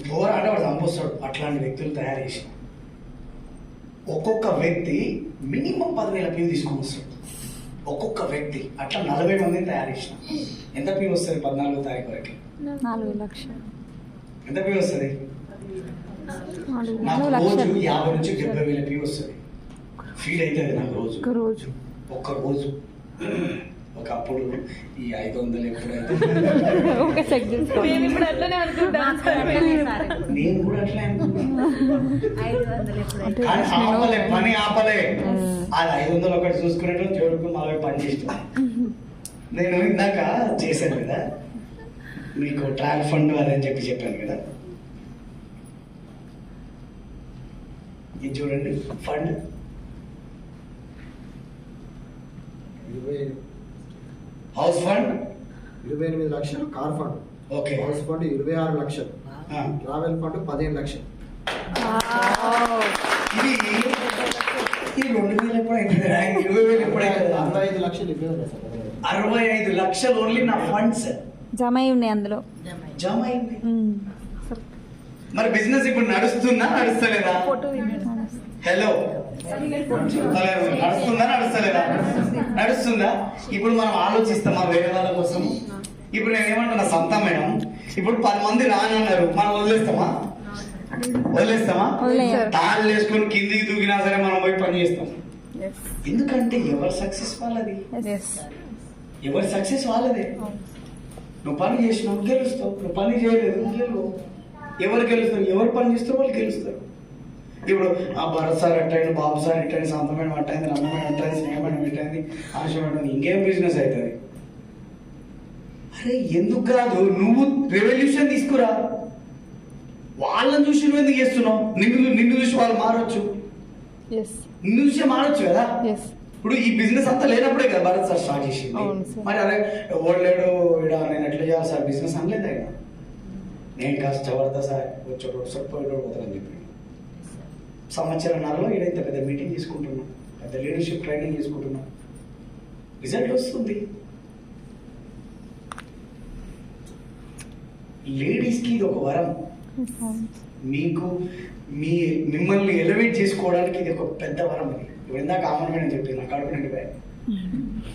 పోరాడే వాడు చంపొస్తాడు. అట్లాంటి వ్యక్తులు తయారు చేసిన ఒక్కొక్క వ్యక్తి మినిమం 10,000 పీవు తీసుకొని వస్తాడు. ఒక్కొక్క వ్యక్తి అట్లా 40 మందిని తయారు చేసిన. ఎంత పీవు వస్తుంది 14వ తారీఖు వరకు? 4 లక్షలు. ఎంత పీవు వస్తుంది? నాకు రోజు 50 నుంచి 70,000 పీవు వస్తుంది. ఫీల్ అవుతుంది నాకు రోజు. ఒక్క రోజు. ఒకప్పుడు ఈ 500 ఎప్పుడైతే నేను కూడా అట్లనే అనుకుంటున్నాను. కానీ ఆపలే, పని ఆపలే. అది 500 ఒకటి చూసుకునేటో జోడుకు మళ్ళీ పని చేసిన. నేను ఇందాక చేశాను కదా మీకు ట్రాక్ ఫండ్ అదని చెప్పాను కదా. ఇది చూడండి, ఫండ్ 28 హౌస్ ఫండ్ 28 లక్షలు, car fund okay, house fund 26 లక్షలు, ట్రావెల్ ఫండ్ 15 లక్షలు. ఇది 2000 ఎప్పుడైంది? 20,000 ఎప్పుడైంది? 65 లక్షలు ఇవ్వలేదు సార్. 65 లక్షలు ఓన్లీ నా ఫండ్స్ జమ అయి ఉన్నాయి అందులో. జమ అయింది. మరి బిజినెస్ ఇప్పుడు నడుస్తుందా నడుస్తలేదా? హలో, నడుస్తుందా నడుస్తలేదా? నడుస్తుందా? ఇప్పుడు మనం ఆలోచిస్తామా వేరే వాళ్ళ కోసం? ఇప్పుడు నేను ఏమంటున్నా, సంతా మేడం ఇప్పుడు 10 మంది రానన్నారు, మనం వదిలేస్తామా? తాళ్ళు వేసుకొని కిందికి దూకినా సరే మనం పోయి పని చేస్తాం. ఎందుకంటే ఎవరి సక్సెస్ వాళ్ళది, ఎవరి సక్సెస్ వాళ్ళదే. నువ్వు పని చేసినావు గెలుస్తావు, నువ్వు పని చేయలేదు గెలువు. ఎవరు గెలుస్తారు? ఎవరు పని చేస్తారు వాళ్ళు గెలుస్తారు. ఇప్పుడు ఆ భరత్ సార్ అట్టయింది, బాబు సార్ ఇట్టయింది, సంతమైన అట్టయింది, రమ్మమైన అట్టయింది, స్నేహమైన పెట్టయింది, ఆశ పెట్టింది, ఇంకేం బిజినెస్ అవుతుంది? అరే ఎందుకు కాదు, నువ్వు రెవల్యూషన్ తీసుకురా. వాళ్ళని చూసి నువ్వు ఎందుకు చేస్తున్నావు? నిన్ను చూసి వాళ్ళు మారొచ్చు, నిన్ను చూసి మారొచ్చు కదా. ఇప్పుడు ఈ బిజినెస్ అంతా లేనప్పుడే కదా భరత్ సార్ స్టార్ట్ చేసింది. మరి అరే ఓడలేడు ఇడా నేను ఎట్లా చేయాలి సార్ బిజినెస్ అనలేదా? నేను కష్టపడతా సార్, వచ్చాడు పోతారని చెప్పి సంవత్సరంన్నరలో ఈడైతే పెద్ద మీటింగ్ తీసుకుంటున్నాం, పెద్ద లీడర్షిప్ ట్రైనింగ్ తీసుకుంటున్నాం, రిజల్ట్ వస్తుంది. లేడీస్కి ఇది ఒక వరం. మీకు మిమ్మల్ని ఎలివేట్ చేసుకోవడానికి ఇది ఒక పెద్ద వరం. అది ఇప్పుడు ఇందాక ఆమన్ చెప్పింది, నా కడుపు నిండిపోయాయి.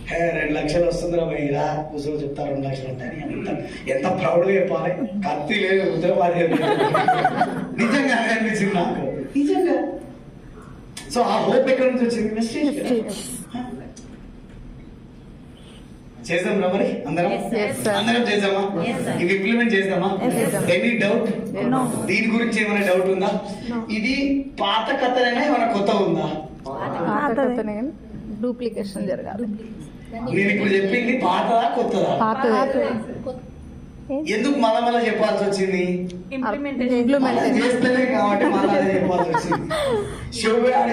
2 లక్షలు వస్తుందిరా భయ్, ఇలా కూర్చొని చెప్తా 2 లక్షలు అంటే ఎంత ప్రౌడ్గా చెప్పాలి. కత్తి లేదు, ఉత్తరవాది నిజంగా అనిపించింది నాకు, నిజంగా. సో ఆ హోప్ ఎక్కడి నుంచి వచ్చింది? మెసేజ్ చేద్దాం రా మరి, అందరం చేద్దామా? ఇవి ఇంప్లిమెంట్ చేద్దామా? Any doubt? దీని గురించి ఏమైనా డౌట్ ఉందా? ఇది పాత కథనేనా ఏమైనా కొత్త ఉందా? డూప్లికేషన్ జరగాలి. నేను ఇప్పుడు చెప్పింది పాతదా కొత్తదా? ఎందుకు మళ్ళా చెప్పాల్సి వచ్చింది? మళ్ళా చేస్తలే కాబట్టి మళ్ళీ అదే చెప్పాల్సి వచ్చింది. షో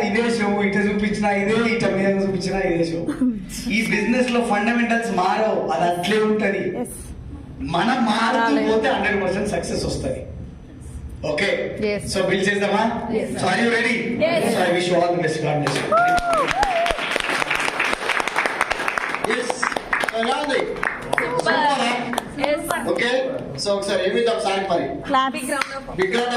ఇదే షో, ఇట చూపించినా ఇదే, ఇట మీద చూపించినా ఇదే షో. ఈ బిజినెస్ లో ఫండమెంటల్స్ మారవు, అది అట్లే ఉంటది. మనం మారుతూ పోతే 100% సక్సెస్ వస్తుంది. Okay, Yes. సో బిల్ చేద్దామా? So are you ready? So I wish you all the best. God bless you. Yes. ఎలా ఉంది? ఓకే, సో ఒకసారి ఏమి ఒకసారి మరి క్లాప్ బిగ్ రౌండ్